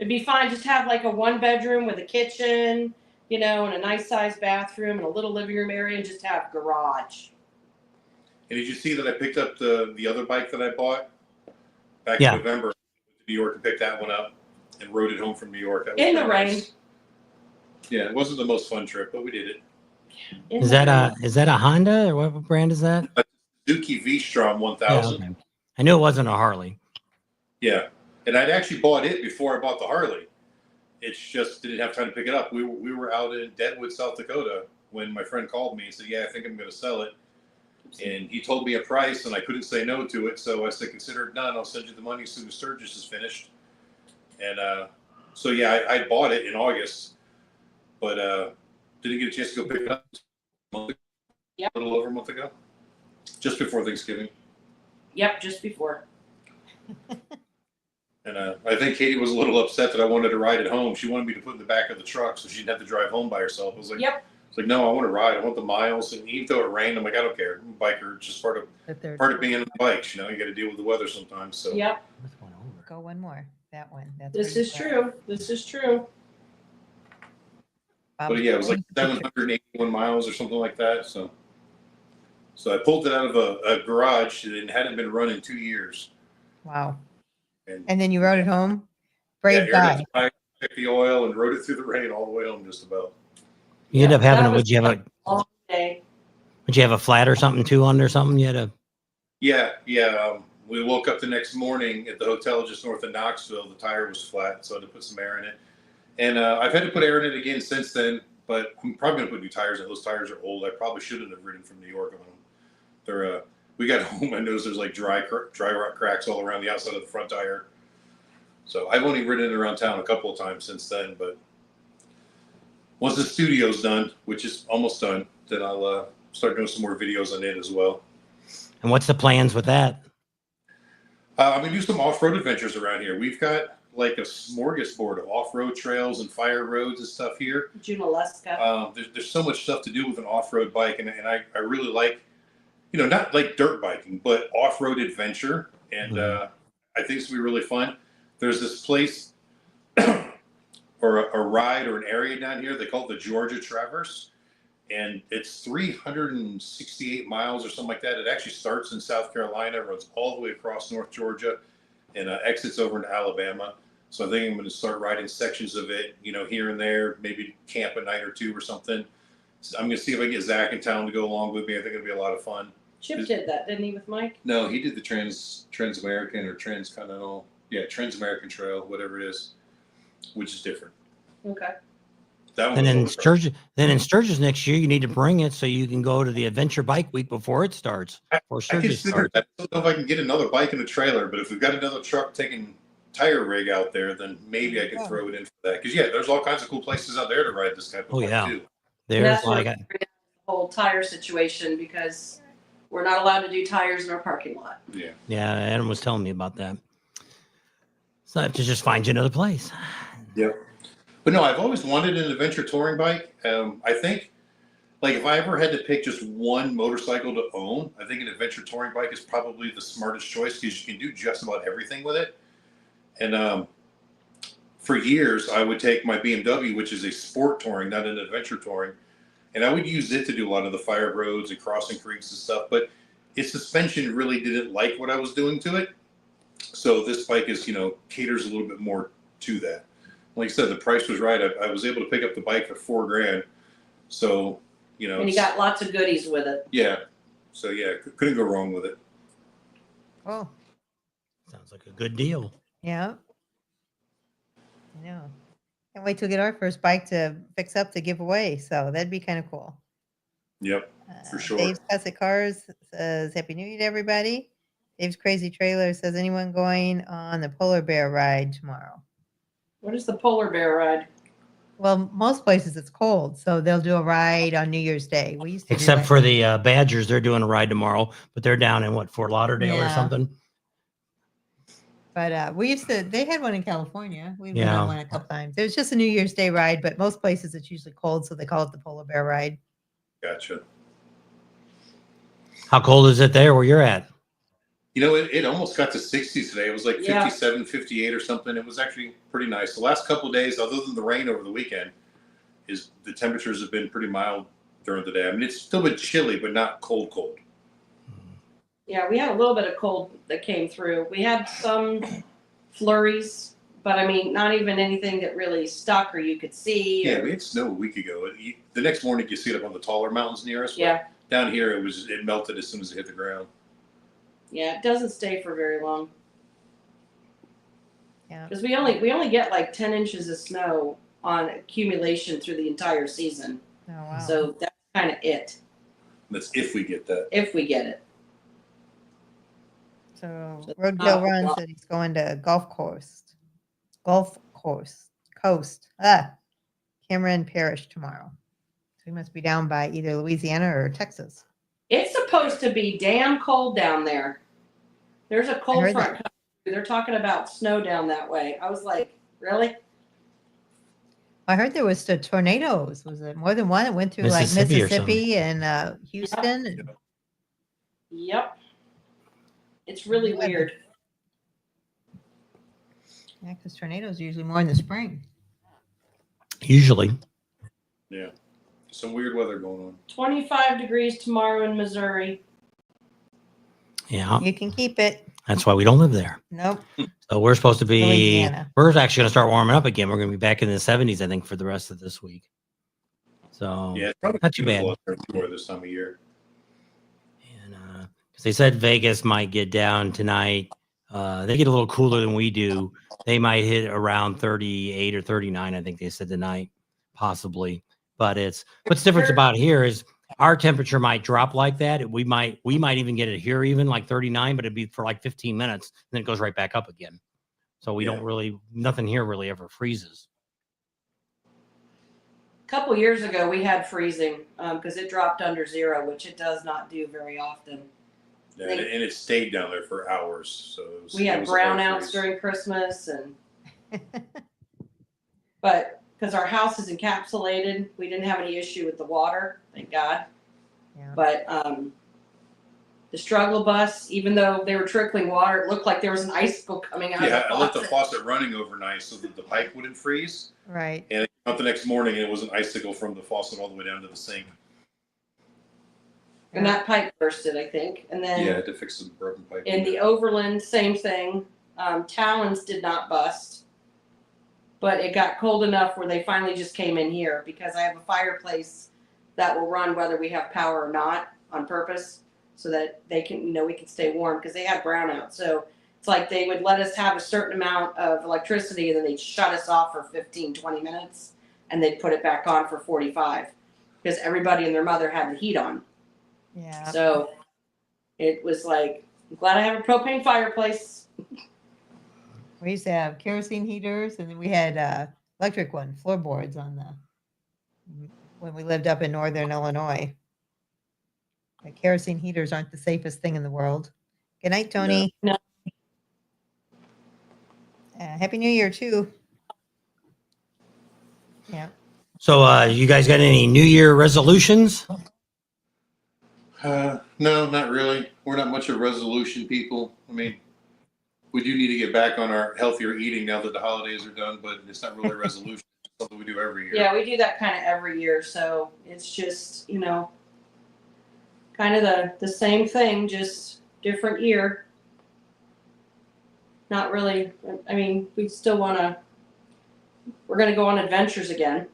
It'd be fine. Just have like a 1-bedroom with a kitchen, you know, and a nice sized bathroom and a little living room area, and just have garage. And did you see that I picked up the other bike that I bought back Yeah. in November? Went to New York and picked that one up and rode it home from New York. That was In the pretty rain. nice. Yeah, it wasn't the most fun trip, but we did it. In Is the that a Honda or what brand is that? Suzuki V-Strom 1000. Yeah, okay. I knew it wasn't a Harley. Yeah, and I'd actually bought it before I bought the Harley. It's just didn't have time to pick it up. We were out in Deadwood, South Dakota, when my friend called me and said, "Yeah, I think I'm going to sell it." And he told me a price, and I couldn't say no to it. So I said, "Consider it done. I'll send you the money as soon as Sturgis is finished." And so yeah, I bought it in August, but didn't get a chance to go pick it up Yep. a little over a month ago, just before Thanksgiving. Yep, just before. And I think Katie was a little upset that I wanted to ride it home. She wanted me to put it in the back of the truck so she didn't have to drive home by herself. I was like, Yep. It's like, no, I want to ride. I want the miles. And even though it rained, I'm like, I don't care. I'm a biker. It's just part of being on bikes. You know, you got to deal with the weather sometimes. So Yep. What's going on? Go one more. That one. That's This where is you true. This is true. Bob's but yeah, it was like going to 781 miles or something like that. So I pulled it out of a garage and it hadn't been run in 2 years. Wow. And And then you rode it home? Brave aired up guy. the bike, checked the oil, and rode it through the rain all the way home just about. You end up having that would you have All day. a flat or something too on or something? You had a Yeah. We woke up the next morning at the hotel just north of Knoxville. The tire was flat, so I had to put some air in it. And I've had to put air in it again since then, but I'm probably going to put new tires in. Those tires are old. I probably shouldn't have ridden from New York on them. They're we got home. I noticed there's like dry rot cracks all around the outside of the front tire. So I've only ridden it around town a couple of times since then. But once the studio's done, which is almost done, then I'll start doing some more videos on it as well. and what's the plans with that? I'm going to do some off-road adventures around here. We've got like a smorgasbord of off-road trails and fire roads and stuff here. Junaluska. There's so much stuff to do with an off-road bike, and I really like, you know, not like dirt biking, but off-road adventure, and I think it's going to be really fun. There's this place or a ride or an area down here. They call it the Georgia Traverse, and it's 368 miles or something like that. It actually starts in South Carolina, runs all the way across North Georgia, and exits over into Alabama. So I think I'm going to start riding sections of it, you know, here and there, maybe camp a night or two or something. So I'm going to see if I can get Zach in town to go along with me. I think it'll be a lot of fun. Chip did that, didn't he, with Mike? No, he did the Trans-American or Transcontinental, Trans-American Trail, whatever it is, which is different. Okay. That one And was then over- in Sturgis next year, you need to bring it so you can go to the Adventure Bike Week before it starts. Or I Sturgis consider starts. that. I don't know if I can get another bike and a trailer, but if we've got another truck taking tire rig out there, then maybe I can throw it in for that. Because there's all kinds of cool places out there to ride this type of bike too. There's That's like what the whole tire situation, because we're not allowed to do tires in our parking lot. Yeah. Adam was telling me about that. So I have to just find you another place. Yep. But no, I've always wanted an adventure touring bike. I think, like, if I ever had to pick just one motorcycle to own, I think an adventure touring bike is probably the smartest choice because you can do just about everything with it. And for years, I would take my BMW, which is a sport touring, not an adventure touring, and I would use it to do a lot of the fire roads and crossing creeks and stuff. But its suspension really didn't like what I was doing to it. So this bike is, caters a little bit more to that. Like I said, the price was right. I was able to pick up the bike for $4,000. So, And you got lots of goodies with it. yeah. So couldn't go wrong with it. Oh, Sounds like a good deal. yeah. I know. Can't wait to get our first bike to fix up to give away. So that'd be kind of cool. Yep. For sure. Dave's Classic Cars says, Happy New Year to everybody. Dave's Crazy Trailer says, anyone going on the polar bear ride tomorrow? What is the polar bear ride? Well, most places it's cold, so they'll do a ride on New Year's Day. We used to do Except that. for the Badgers, they're doing a ride tomorrow, but they're down in Fort Lauderdale or Yeah. something. But they had one in California. We've been Yeah. on one a couple times. It was just a New Year's Day ride, but most places it's usually cold, so they call it the polar bear ride. Gotcha. How cold is it there where you're at? It almost got to 60 today. It was like Yeah. 57, 58 or something. It was actually pretty nice. The last couple of days, other than the rain over the weekend, the temperatures have been pretty mild during the day. I mean, it's still been chilly, but not cold. Yeah, we had a little bit of cold that came through. We had some flurries, but I mean, not even anything that really stuck or you could see. Yeah, or, we had snow a week ago. The next morning, you see it up on the taller mountains near us. But yeah, down here, it melted as soon as it hit the ground. yeah, it doesn't stay for very long. Yeah. Because we only get like 10 inches of snow on accumulation through the entire season. Oh, wow. So that's kind of it, That's if we get that. if we get it. So So- Roadkill Oh, Run wow. said he's going to Coast. Cameron Parish tomorrow. So he must be down by either Louisiana or Texas. It's supposed to be damn cold down there. There's a cold heard front coming through. They're talking about snow down that way. I was like, really? I heard there was the tornadoes. Was it more than one? It went through like Mississippi or Mississippi and Houston. And Yep. It's really Yeah. weird. yeah, because tornadoes are usually more in the spring. Usually. Yeah. Some weird weather going on. 25 degrees tomorrow in Missouri. Yeah. You can keep it. That's why we don't live there. Nope. So we're supposed to be, Louisiana. we're actually going to start warming up again. We're going to be back in the 70s, I think, for the rest of this week. So, Yeah, it's probably not too beautiful bad. out there for this time of year. And because they said Vegas might get down tonight. They get a little cooler than we do. They might hit around 38 or 39, I think they said tonight, possibly. But what's different about here is our temperature might drop like that. We might even get it here even like 39, but it'd be for like 15 minutes, and then it goes right back up again. So we Yeah. don't really, nothing here really ever freezes. A couple years ago, we had freezing because it dropped under zero, which it does not do very often. Yeah, and it stayed down there for hours. So it was, We it had was a hard brownouts freeze. during Christmas, but because our house is encapsulated, we didn't have any issue with the water, thank God. Yeah. But the struggle bus, even though they were trickling water, it looked like there was an icicle coming out Yeah, of the I left the faucet. faucet running overnight so that the pipe wouldn't freeze. Right. And out the next morning, it was an icicle from the faucet all the way down to the sink. And that pipe bursted, I think. And then Yeah, to fix the broken pipe. in the Overland, same thing. Talons did not bust, but it got cold enough where they finally just came in here because I have a fireplace that will run whether we have power or not on purpose so that they can, we can stay warm because they have brownouts. So it's like they would let us have a certain amount of electricity and then they'd shut us off for 15, 20 minutes and they'd put it back on for 45 because everybody and their mother had the heat on. Yeah. So it was like, I'm glad I have a propane fireplace. We used to have kerosene heaters, and then we had electric floorboards on when we lived up in northern Illinois. The kerosene heaters aren't the safest thing in the world. Good night, Tony. No. Happy New Year too. Yeah. So you guys got any New Year resolutions? No, not really. We're not much of resolution people. I mean, we do need to get back on our healthier eating now that the holidays are done, but it's not really a resolution. It's something we do every year. Yeah, we do that kind of every year. So it's just, kind of the same thing, just different year. Not really. I mean, we still we're going to go on adventures again.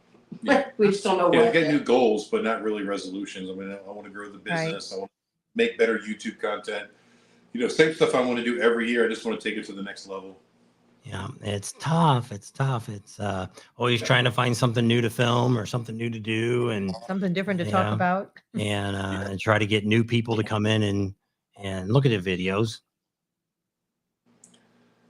Yeah. We just don't know Yeah, I what. got yet. new goals, but not really resolutions. I mean, I want to grow the business. I want to make better YouTube content. Same stuff I want to do every year. I just want to take it to the next level. Yeah, it's tough. It's always trying to find something new to film or something new to do, and Something different to talk Yeah. about. and try to get new people to come in and look at the videos.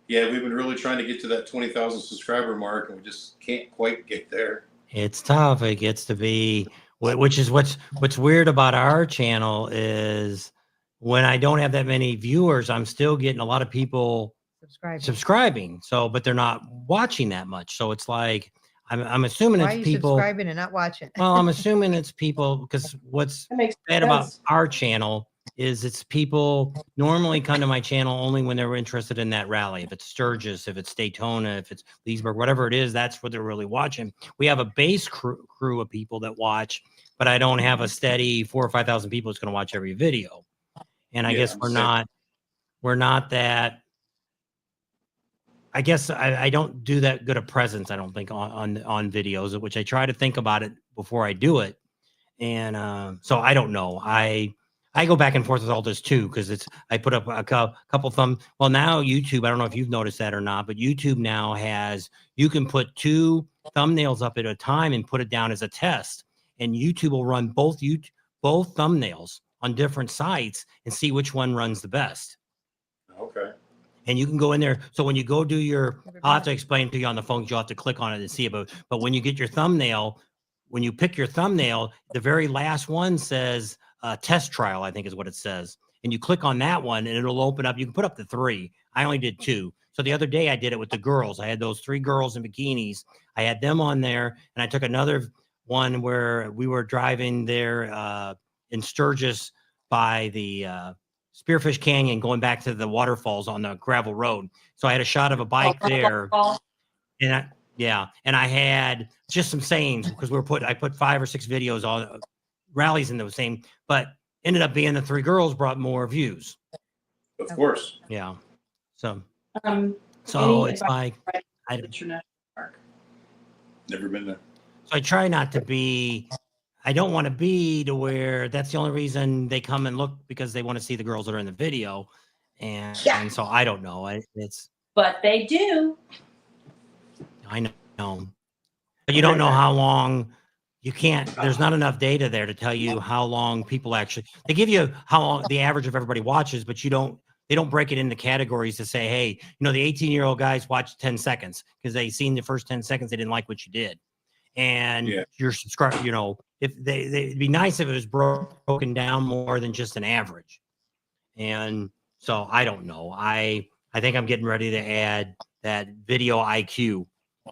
Yeah, we've been really trying to get to that 20,000 subscriber mark, and we just can't quite get there. It's tough. It gets to be, which is what's weird about our channel is when I don't have that many viewers, I'm still getting a lot of people subscribing. So, but they're not watching that much. So it's like I'm assuming Why are it's you people. subscribing and not watching? Well, I'm assuming it's people because what's That makes bad sense. about our channel is it's people normally come to my channel only when they're interested in that rally. If it's Sturgis, if it's Daytona, if it's Leesburg, whatever it is, that's what they're really watching. We have a base crew of people that watch, but I don't have a steady 4,000 or 5,000 people that's going to watch every video. And I guess we're not that. I guess I don't do that good a presence, I don't think, on videos, which I try to think about it before I do it. And so I don't know. I go back and forth with all this too, because I put up a couple well, now YouTube, I don't know if you've noticed that or not, but YouTube now you can put 2 thumbnails up at a time and put it down as a test. And YouTube will run both thumbnails on different sites and see which one runs the best. Okay. And you can go in there. So when you go do I'll have to explain it to you on the phone. You'll have to click on it and see it. But when you get your thumbnail, when you pick your thumbnail, the very last one says test trial, I think is what it says. And you click on that one and it'll open up. You can put up to 3. I only did 2. So the other day I did it with the girls. I had those 3 girls in bikinis. I had them on there. And I took another one where we were driving there in Sturgis by the Spearfish Canyon, going back to the waterfalls on the gravel road. So I had a shot of a bike there. And I had just some sayings because I put 5 or 6 videos on rallies in those same, but ended up being the 3 girls brought more views. Of course. Yeah. So Any it's like International Park. Never been there. So I try not to be. I don't want to be to where that's the only reason they come and look, because they want to see the girls that are in the video, and so I don't know. But they do. I know, but you don't know how long. You can't. There's not enough data there to tell you how long people actually. They give you how long the average of everybody watches, but you don't. They don't break it into categories to say, hey, the 18-year-old guys watched 10 seconds because they seen the first 10 seconds, they didn't like what you did, and you're subscribed. If it'd be nice if it was broken down more than just an average. And so I don't know. I think I'm getting ready to add that video IQ.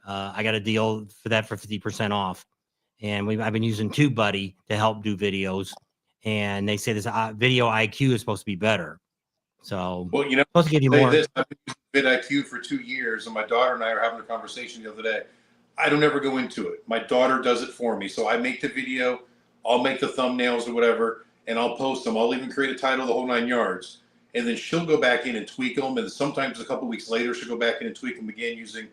I got a deal for that for 50% off. And I've been using TubeBuddy to help do videos. And they say this video IQ is supposed to be better. So well, supposed to give you more. This, I've been using vidIQ for 2 years, and my daughter and I are having a conversation the other day. I don't ever go into it. My daughter does it for me. So I make the video, I'll make the thumbnails or whatever, and I'll post them. I'll even create a title, the whole 9 yards. And then she'll go back in and tweak them. And sometimes a couple weeks later, she'll go back in and tweak them again using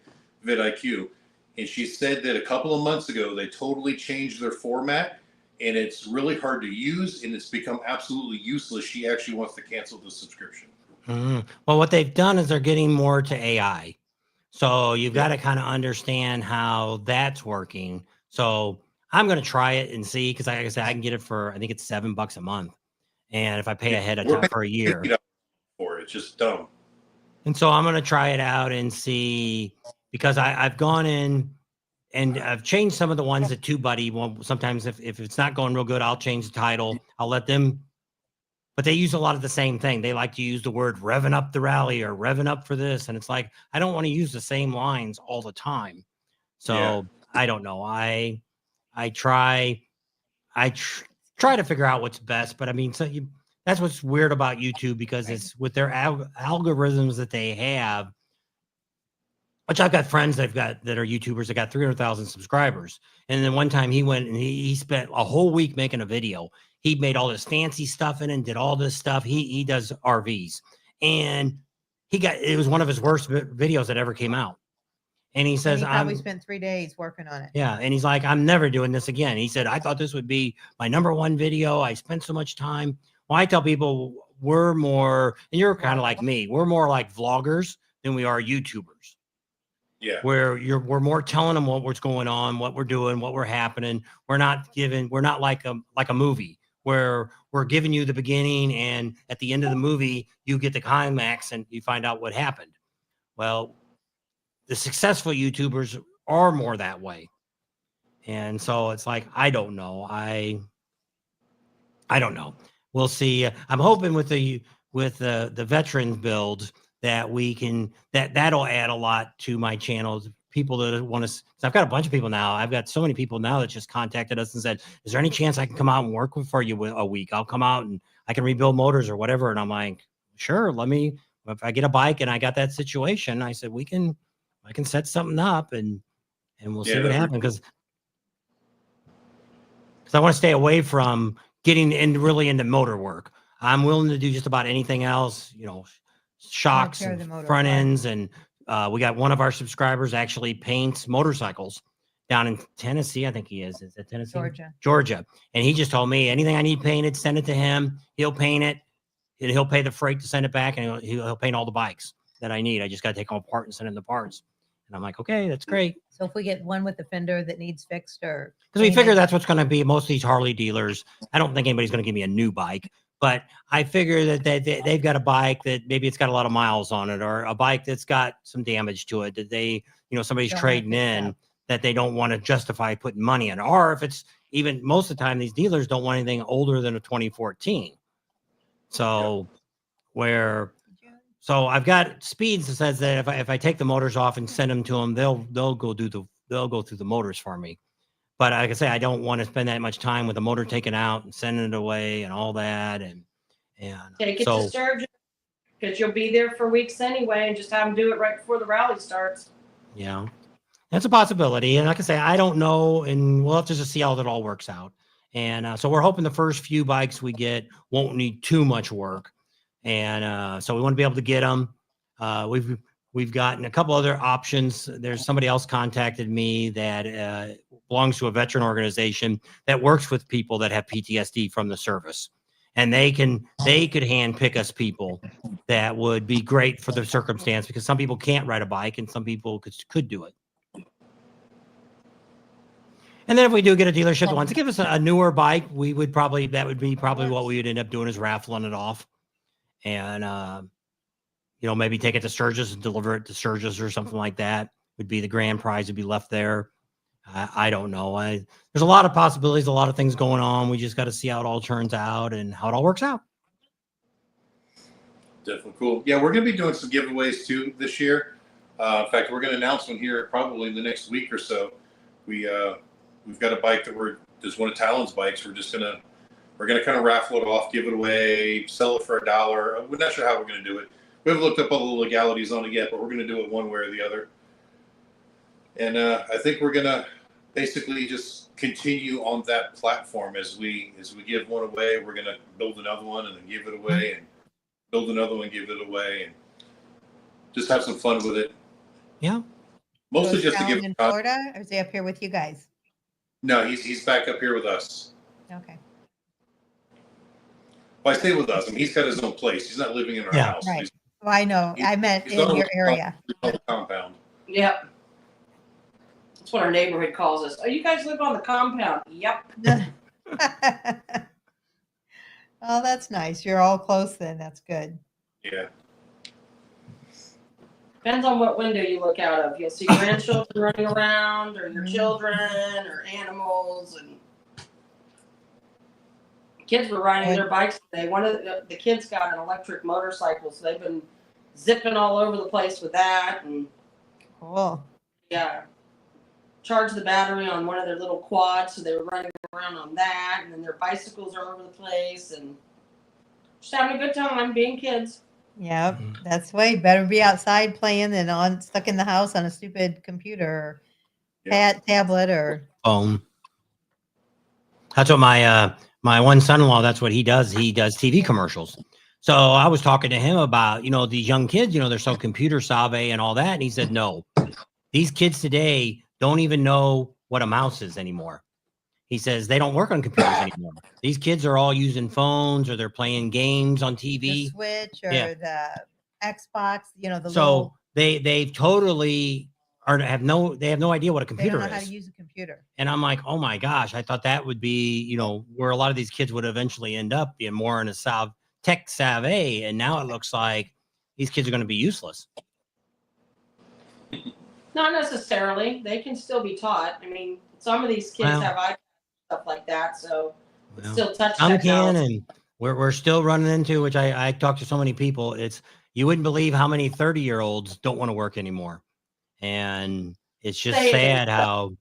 vidIQ. And she said that a couple of months ago, they totally changed their format, and it's really hard to use, and it's become absolutely useless. She actually wants to cancel the subscription. Mm-hmm. Well, what they've done is they're getting more to AI. So you've got to kind of understand how that's working. So I'm going to try it and see, because like I said, I can get it for, I think it's $7 a month. And if I pay ahead of time for a year, for it's just dumb. And so I'm going to try it out and see, because I've gone in and I've changed some of the ones that TubeBuddy won't. Sometimes if it's not going real good, I'll change the title. I'll let them, but they use a lot of the same thing. They like to use the word revving up the rally or revving up for this. And it's like, I don't want to use the same lines all the time. So I don't know. I try to figure out what's best, but I mean, that's what's weird about YouTube, because it's with their algorithms that they have, which I've got friends that are YouTubers that got 300,000 subscribers. And then one time he went and he spent a whole week making a video. He made all this fancy stuff in and did all this stuff. He does RVs, and it was one of his worst videos that ever came out. And he says, he probably spent 3 days working on it. Yeah. And he's like, I'm never doing this again. He said, I thought this would be my #1 video. I spent so much time. Well, I tell people we're more, and you're kind of like me, we're more like vloggers than we are YouTubers. Yeah. Where we're more telling them what's going on, what we're doing, what we're happening. We're not like a movie where we're giving you the beginning, and at the end of the movie, you get the climax and you find out what happened. Well, the successful YouTubers are more that way. And so it's like, I don't know. I don't know. We'll see. I'm hoping with the veterans build that that'll add a lot to my channel. people that want to. So I've got a bunch of people now. I've got so many people now that just contacted us and said, "Is there any chance I can come out and work for you a week? I'll come out and I can rebuild motors or whatever." And I'm like, "Sure, let me. If I get a bike and I got that situation, I said I can set something up and we'll see what happens because I want to stay away from getting really into motor work. I'm willing to do just about anything else, shocks Repair and the motor front part. ends. And we got one of our subscribers actually paints motorcycles down in Tennessee. I think he is. Is it Tennessee? Georgia. And he just told me anything I need painted, send it to him. He'll paint it. And he'll pay the freight to send it back, and he'll paint all the bikes that I need. I just got to take them apart and send in the parts. And I'm like, okay, that's great. So if we get one with the fender that needs fixed or Because we figure painted- that's what's going to be most of these Harley dealers. I don't think anybody's going to give me a new bike, but I figure that they've got a bike that maybe it's got a lot of miles on it, or a bike that's got some damage to it that somebody's Don't wanna trading fix in up. that they don't want to justify putting money in. Or if it's even most of the time, these dealers don't want anything older than a 2014. So So I've got speeds that says that if I take the motors off and send them to them, they'll go through the motors for me. But like I say, I don't want to spend that much time with the motor taken out and sending it away and all that. And Take it to Sturgis, because you'll be there for weeks anyway, and just have them do it right before the rally starts. Yeah, that's a possibility. And like I say, I don't know, and we'll have to just see how that all works out. And so we're hoping the first few bikes we get won't need too much work. And so we want to be able to get them. We've gotten a couple other options. There's somebody else contacted me that belongs to a veteran organization that works with people that have PTSD from the service, and they could hand pick us people that would be great for the circumstance, because some people can't ride a bike and some people could do it. And then if we do get a dealership that wants to give us a newer bike, that would be what we would end up doing, is raffling it off. And maybe take it to Sturgis and deliver it to Sturgis or something like that. Would be the grand prize would be left there. I don't know. There's a lot of possibilities, a lot of things going on. We just got to see how it all turns out and how it all works out. Definitely cool. Yeah, we're going to be doing some giveaways too this year. In fact, we're going to announce one here probably in the next week or so. We've got a bike that just one of Talon's bikes. We're going to kind of raffle it off, give it away, sell it for $1. We're not sure how we're going to do it. We haven't looked up all the legalities on it yet, but we're going to do it one way or the other. And I think we're going to basically just continue on that platform as we give one away. We're going to build another one and then give it away, and build another one, give it away, and just have some fun with it. Yeah. Mostly So just to give. in Florida, or is he up here with you guys? No, he's back up here with us. Okay. Well, I say with us. I mean, he's got his own place. He's not living in our house. Right. He's Well, I know. I meant he's in on your the area. compound. Yep. That's what our neighborhood calls us. Oh, you guys live on the compound? Yep. Oh, that's nice. You're all close then. That's good. Yeah. Depends on what window you look out of. You'll see grandchildren running around, or your children, or animals, and kids were riding their bikes today. One of the kids got an electric motorcycle, so they've been zipping all over the place with that. And Cool. yeah, charged the battery on one of their little quads, so they were running around on that. And then their bicycles are over the place, and just having a good time being kids. Yep. That's the way. Better be outside playing than stuck in the house on a stupid computer or tablet or Phone. That's what my one son-in-law, that's what he does. He does TV commercials. So I was talking to him about, these young kids, they're so computer savvy and all that. And he said, no, these kids today don't even know what a mouse is anymore. He says they don't work on computers anymore. These kids are all using phones, or they're playing games on TV. the Switch or the Xbox, the So little, they totally have no idea what a they computer don't know how is. to use a computer. And I'm like, oh my gosh, I thought that would be, where a lot of these kids would eventually end up being more in a tech savvy. And now it looks like these kids are going to be useless. Not necessarily. They can still be taught. I mean, some of these kids have iPads, stuff like that, so it's still touch Some can, technology. and we're still running into, which I talk to so many people. You wouldn't believe how many 30-year-olds don't want to work anymore. And It's just Say it. sad how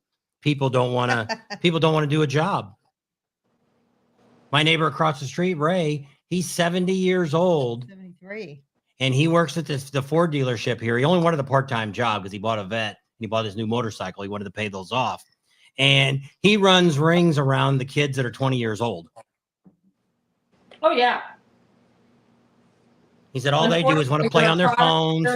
people don't want to do a job. My neighbor across the street, Ray, he's 70 years old 73. and he works at the Ford dealership here. He only wanted a part-time job because he bought a vet and he bought his new motorcycle. He wanted to pay those off. And he runs rings around the kids that are 20 years old. Oh yeah. He said all they do is want to play on their phones.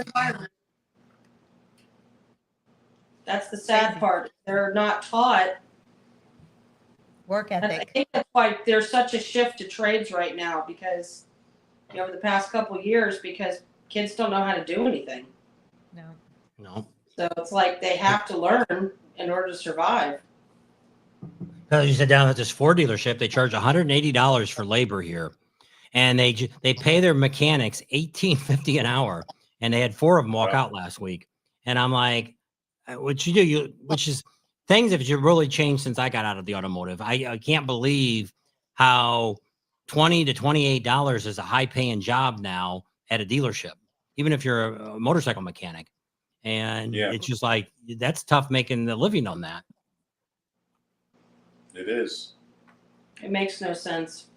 That's the sad part. They're not taught. Work I ethic. think that's why there's such a shift to trades right now because, over the past couple of years, because kids don't know how to do anything. No. So it's like they have to learn in order to survive. You said down at this Ford dealership, they charge $180 for labor here, and they pay their mechanics $18.50 an hour, and they had 4 of them walk out last week. And I'm like, what you do, which is things have really changed since I got out of the automotive. I can't believe how $20 to $28 is a high paying job now at a dealership, even if you're a motorcycle mechanic. And it's just like, that's tough making a living on that. It is. It makes no sense.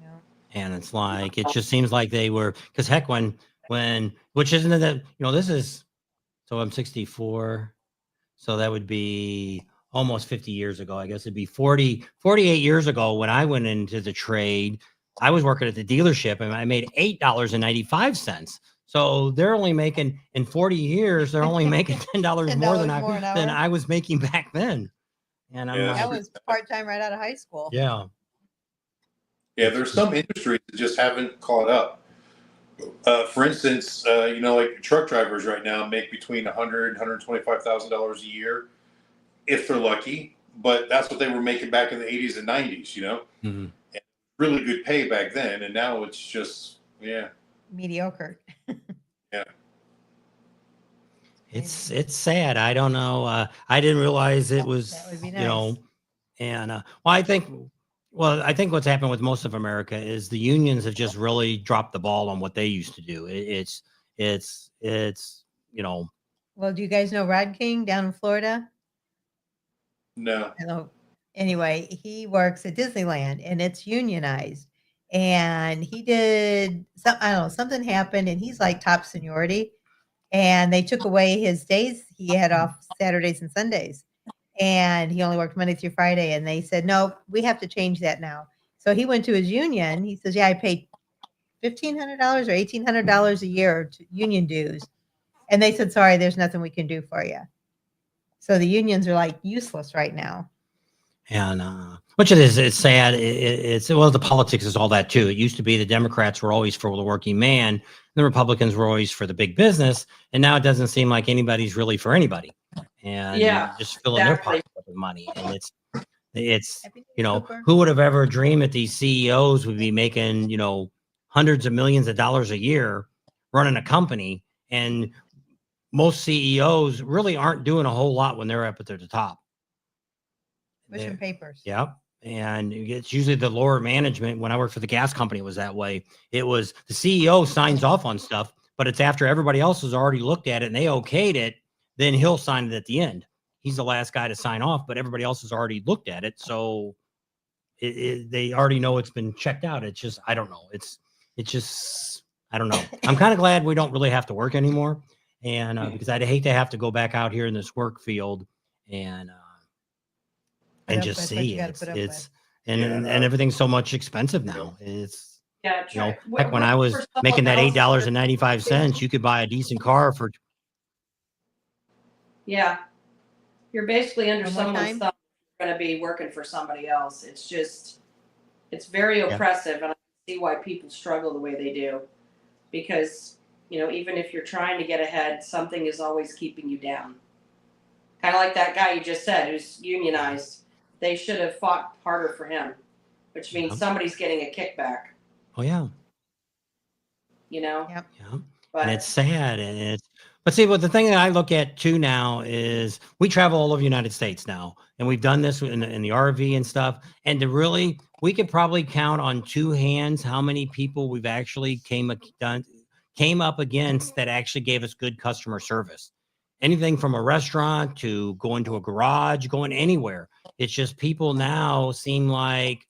No. And it's like, it just seems like they were, because heck, when, which isn't that, this is, so I'm 64. So that would be almost 50 years ago. I guess it'd be 48 years ago when I went into the trade. I was working at the dealership and I made $8.95. So they're only making, in 40 years, they're only making $10 more than I was making back then. And I'm like, that was part-time right out of high school. Yeah. Yeah, there's some industries that just haven't caught up. For instance, like truck drivers right now make between $100,000 and $125,000 a year, if they're lucky. But that's what they were making back in the 80s and 90s, Mm-hmm. And really good pay back then. And now it's just, Mediocre. Yeah. It's sad. I don't know. I didn't realize it was, That would be nice. and I think what's happened with most of America is the unions have just really dropped the ball on what they used to do. It's Well, do you guys know Rod King down in Florida? No. Hello. Anyway, he works at Disneyland and it's unionized. And he did something happened and he's like top seniority. And they took away his days. He had off Saturdays and Sundays. And he only worked Monday through Friday. And they said, no, we have to change that now. So he went to his union. He says, yeah, I paid $1,500 or $1,800 a year to union dues. And they said, sorry, there's nothing we can do for you. So the unions are like useless right now. And which it is, it's sad. The politics is all that too. It used to be the Democrats were always for the working man. The Republicans were always for the big business. And now it doesn't seem like anybody's really for anybody. And just filling their pockets up with money. And it's who would have ever dreamed that these CEOs would be making, hundreds of millions of dollars a year running a company. And most CEOs really aren't doing a whole lot when they're up at the top. Pushing papers. Yep. And it's usually the lower management. When I worked for the gas company, it was that way. It was the CEO signs off on stuff, but it's after everybody else has already looked at it and they okayed it, then he'll sign it at the end. He's the last guy to sign off, but everybody else has already looked at it. So they already know it's been checked out. It's just, I don't know. I don't know. I'm kind of glad we don't really have to work anymore. And because I'd hate to have to go back out here in this work field and just see and everything's so much expensive now. It's heck, when I was making that $8.95, you could buy a decent car for. Yeah, you're basically under someone's thumb. You're going to be working for somebody else. It's very oppressive, and I see why people struggle the way they do, because even if you're trying to get ahead, something is always keeping you down. Kind of like that guy you just said who's unionized. They should have fought harder for him, which means somebody's getting a kickback. Oh yeah. Yep. Yeah. And it's sad. But see, what the thing that I look at too now is we travel all over the United States now, and we've done this in the RV and stuff. And we could probably count on 2 hands how many people we've actually came up against that actually gave us good customer service. anything from a restaurant to going to a garage, going anywhere. It's just people now seem like,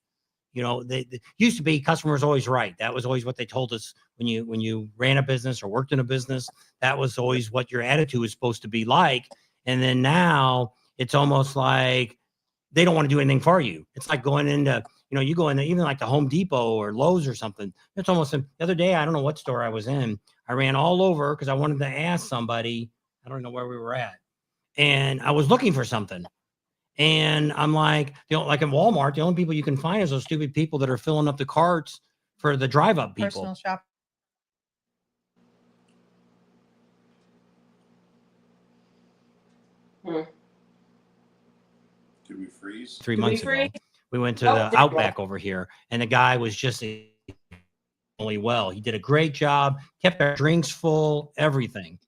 they used to be customers always right. That was always what they told us when you ran a business or worked in a business. That was always what your attitude was supposed to be like. And then now it's almost like they don't want to do anything for you. It's like going into, you go into even like the Home Depot or Lowe's or something. It's almost the other day, I don't know what store I was in. I ran all over because I wanted to ask somebody, I don't know where we were at. And I was looking for something. And I'm like, like in Walmart, the only people you can find is those stupid people that are filling up the carts for the drive-up people. Personal shop. Did we freeze? 3 Did we months ago, freeze? we went to Oh, the there we go. Outback over here, and the guy was just only well. He did a great job, kept our drinks full, everything.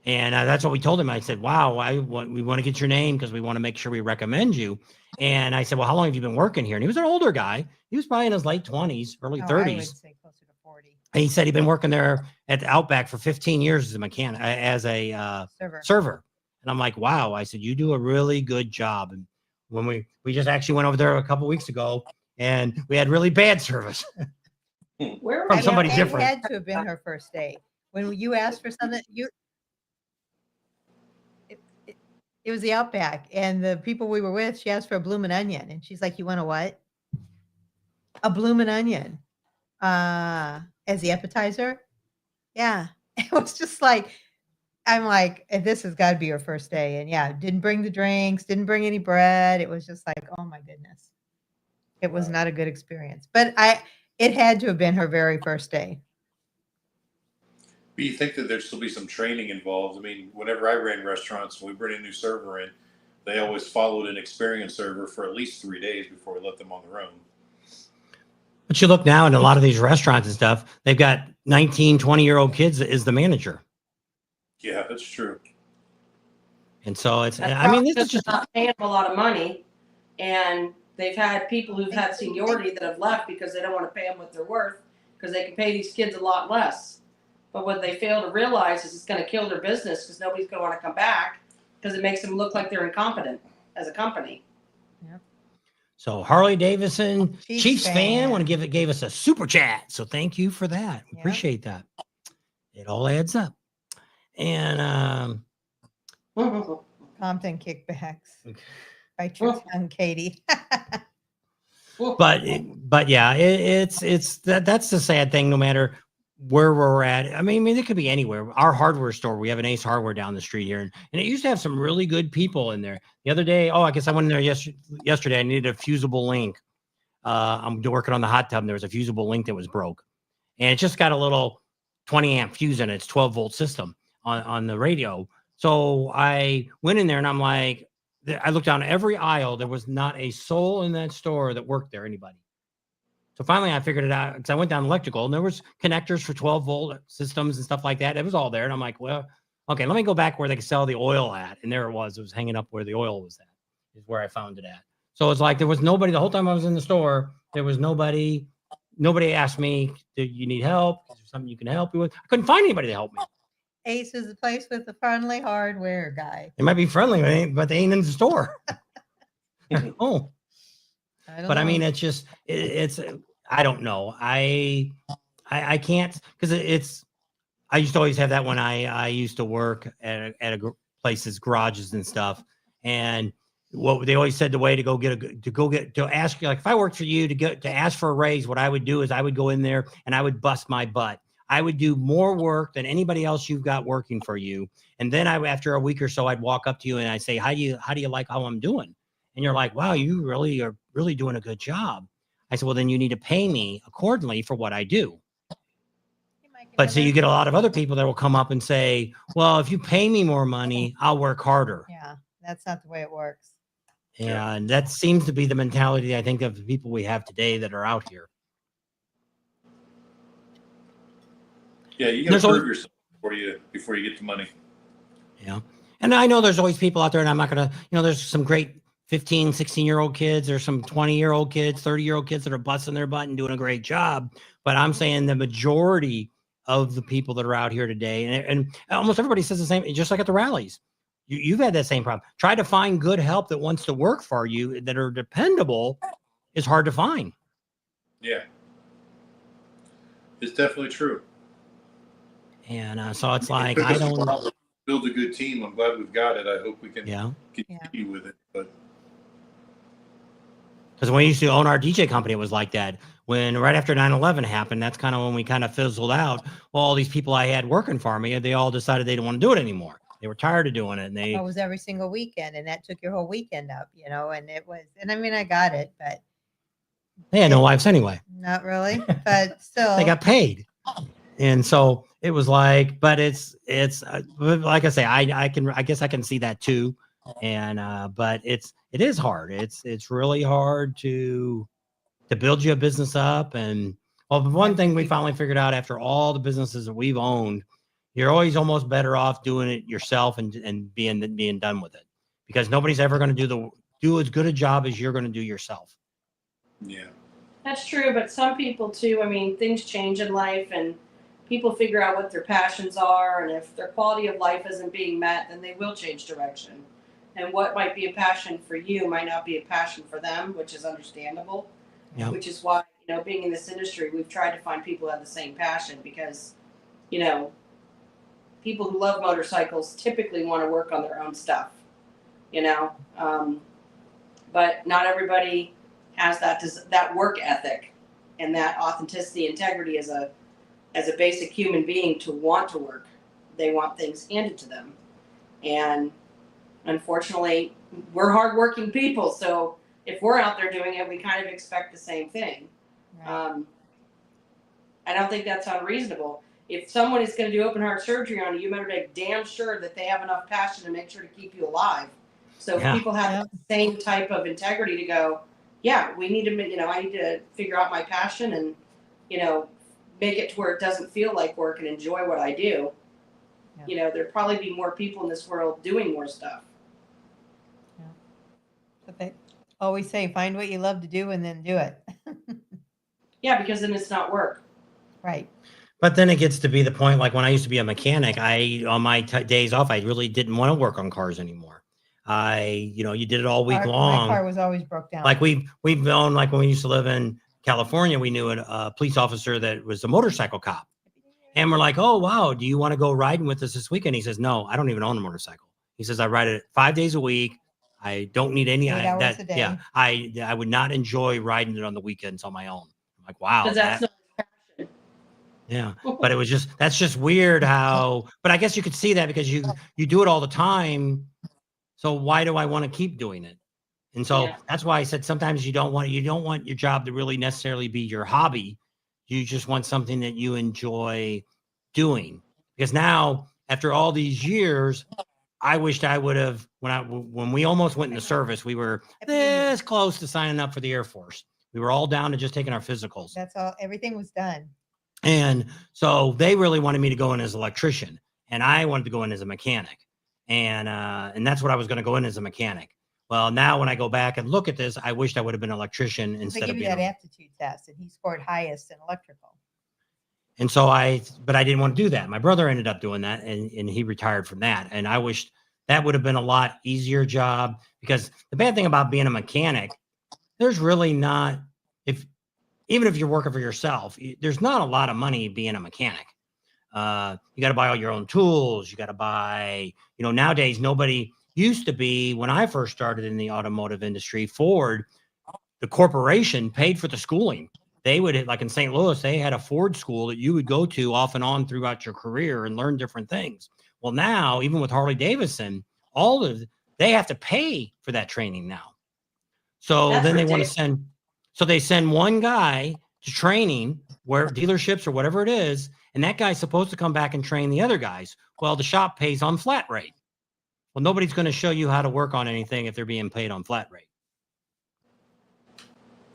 And that's what we told him. I said, wow, we want to get your name because we want to make sure we recommend you. And I said, well, how long have you been working here? And he was an older guy. He was probably in his late 20s, early 30s. I would say closer to 40. And he said he'd been working there at the Outback for 15 years as a mechanic, as a server. And I'm like, wow. I said, you do a really good job. And when we just actually went over there a couple of weeks ago, and we had really bad service. Where From was somebody It different. had to have been her first day. When you asked for something, it was the Outback, and the people we were with, she asked for a bloomin' onion, and she's like, "You want a what?" A bloomin' onion, as the appetizer. Yeah, it was just like, I'm like, this has got to be her first day, and yeah, didn't bring the drinks, didn't bring any bread. It was just like, oh my goodness, it was not a good experience. But it had to have been her very first day. But you think that there'd still be some training involved? I mean, whenever I ran restaurants, when we bring a new server in, they always followed an experienced server for at least 3 days before we let them on their own. But you look now in a lot of these restaurants and stuff, they've got 19, 20-year-old kids as the manager. Yeah, that's true. And so it's, That's I mean, this probably is just, not paying them a lot of money, and they've had people who've had seniority that have left because they don't want to pay them what they're worth because they can pay these kids a lot less. But what they fail to realize is it's going to kill their business because nobody's going to want to come back because it makes them look like they're incompetent as a company. so Harley Davidson, Chiefs Chiefs fan, fan. gave us a super chat. So thank you for that. We Yeah. appreciate that. It all adds up. And Compton kickbacks. Bite your tongue, Katie. but yeah, it's that's the sad thing. No matter where we're at, I mean, it could be anywhere. Our hardware store, we have an Ace Hardware down the street here, and it used to have some really good people in there. The other day, I guess I went in there yesterday. I needed a fusible link. I'm working on the hot tub, and there was a fusible link that was broke, and it just got a little 20 amp fuse in it. It's 12-volt system on the radio. So I went in there, and I'm like, I looked down every aisle. There was not a soul in that store that worked there, anybody. So finally I figured it out because I went down electrical and there was connectors for 12-volt systems and stuff like that. It was all there. And I'm like, well, okay, let me go back where they could sell the oil at. And there it was. It was hanging up where the oil was at, is where I found it at. So it's like there was nobody the whole time I was in the store. There was nobody. Nobody asked me, do you need help? Is there something you can help me with? I couldn't find anybody to help me. Ace is the place with the friendly hardware guy. They might be friendly, but they ain't in the store. Oh. But I mean, it's just, it's, I don't know. I can't, because I used to always have that when I used to work at places, garages and stuff. And what they always said, the way to ask, like, if I worked for you to ask for a raise, what I would do is I would go in there and I would bust my butt. I would do more work than anybody else you've got working for you. And then after a week or so, I'd walk up to you and I'd say, how do you like how I'm doing? And you're like, wow, you really are really doing a good job. I said, well, then you need to pay me accordingly for what I do. But so you get a lot of other people that will come up and say, well, if you pay me more money, I'll work harder. Yeah, that's not the way it works. And that seems to be the mentality, I think, of the people we have today that are out here. Yeah, you got to prove yourself before you get the money. Yeah. And I know there's always people out there, and I'm not going to, there's some great 15, 16-year-old kids, or some 20-year-old kids, 30-year-old kids that are busting their butt and doing a great job. But I'm saying the majority of the people that are out here today. And almost everybody says the same, just like at the rallies. You've had that same problem. Try to find good help that wants to work for you, that are dependable, is hard to find. Yeah. It's definitely true. And so it's like, It took I us a don't, while to build a good team. I'm glad we've got it. I hope we can yeah. continue with it. But Because when we used to own our DJ company, it was like that. When right after 9/11 happened, that's kind of when we kind of fizzled out. Well, all these people I had working for me, they all decided they didn't want to do it anymore. They were tired of doing it. And It was every single weekend, and that took your whole weekend up, you know, and it was, and I mean, I got it, but they had no wives anyway. not really, but still. They got paid. And so it was like, but it's like I say, I guess I can see that too. And but it is hard. It's really hard to build you a business up. And well, the one thing we finally figured out after all the businesses that we've owned, you're always almost better off doing it yourself and being done with it, because nobody's ever going to do as good a job as you're going to do yourself. yeah. That's true, but some people too, I mean, things change in life and people figure out what their passions are, and if their quality of life isn't being met, then they will change direction. And what might be a passion for you might not be a passion for them, which is understandable. Yeah. Which is why, being in this industry, we've tried to find people who have the same passion, because, people who love motorcycles typically want to work on their own stuff, but not everybody has that work ethic and that authenticity, integrity as a basic human being to want to work. They want things handed to them. And unfortunately, we're hardworking people. So if we're out there doing it, we kind of expect the same thing. Right. I don't think that's unreasonable. If someone is going to do open heart surgery on you, you better make damn sure that they have enough passion to make sure to keep you alive. So if people have the same type of integrity to go, yeah, we need to, I need to figure out my passion and, make it to where it doesn't feel like work and enjoy what I do. Yeah. There'd probably be more people in this world doing more stuff. Yeah. But they always say, find what you love to do and then do it. Yeah, because then it's not work. Right. But then it gets to be the point, like when I used to be a mechanic, on my days off, I really didn't want to work on cars anymore. You did it all week long. My car was always broke down. Like we've known, like when we used to live in California, we knew a police officer that was a motorcycle cop. And we're like, oh, wow, do you want to go riding with us this weekend? He says, no, I don't even own a motorcycle. He says, I ride it 5 days a week. I don't need any. 8 hours a day. Yeah, I would not enjoy riding it on the weekends on my own. I'm like, wow. That's not passion. Yeah, but that's just weird how, but I guess you could see that because you do it all the time. So why do I want to keep doing it? And so that's why I said sometimes you don't want your job to really necessarily be your hobby. You just want something that you enjoy doing. Because now, after all these years, I wished I would have, when we almost went into service, we were this close to signing up for the Air Force. We were all down to just taking our physicals. That's all. Everything was done. And so they really wanted me to go in as an electrician, and I wanted to go in as a mechanic. And that's what I was going to go in as a mechanic. Well, now when I go back and look at this, I wished I would have been an electrician instead of being that aptitude test, and he scored highest in electrical. And so but I didn't want to do that. My brother ended up doing that, and he retired from that. And I wished that would have been a lot easier job, because the bad thing about being a mechanic, there's really not, even if you're working for yourself, there's not a lot of money being a mechanic. You got to buy all your own tools. You got to buy, nowadays, nobody used to be, when I first started in the automotive industry, Ford, the corporation paid for the schooling. They would, like in St. Louis, they had a Ford school that you would go to off and on throughout your career and learn different things. Well, now, even with Harley Davidson, they have to pay for that training now. So then they want to send, they send one guy to training where dealerships or whatever it is, and that guy's supposed to come back and train the other guys. Well, the shop pays on flat rate. Well, nobody's going to show you how to work on anything if they're being paid on flat rate.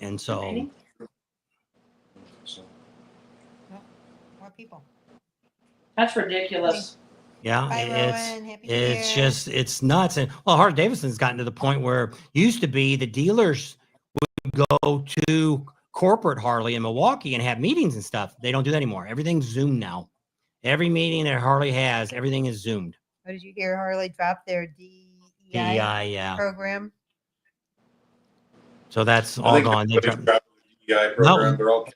And so, more people. That's ridiculous. yeah, Bye, Rowan. Happy New it's Year. just, it's nuts. And well, Harley Davidson's gotten to the point where used to be the dealers would go to corporate Harley in Milwaukee and have meetings and stuff. They don't do that anymore. Everything's Zoom now. Every meeting that Harley has, everything is Zoomed. What did you hear? Harley dropped their DEI DEI, yeah. program. So that's I all think gone. They everybody's dropped, got the DEI program. No. They're all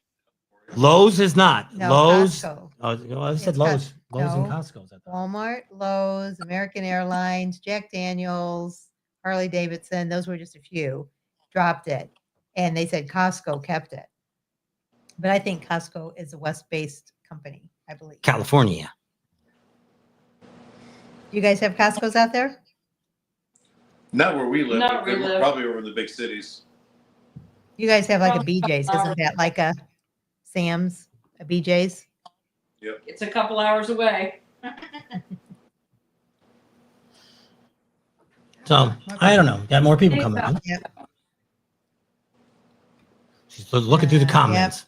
Lowe's is not. No, Lowe's. Costco. Oh, well, I said It's Lowe's. Costco. Lowe's and No. Costco's. I thought. Walmart, Lowe's, American Airlines, Jack Daniels, Harley Davidson. Those were just a few. Dropped it. And they said Costco kept it. But I think Costco is a West-based company, I believe. California. You guys have Costco's out there? not where we live. Not But where we they're live. probably over in the big cities. You guys have like a Probably BJ's. couple Isn't that like a Sam's, a BJ's? It's a couple hours away. So I don't know. Got more people coming in. Yep. She's looking through the Yep. comments.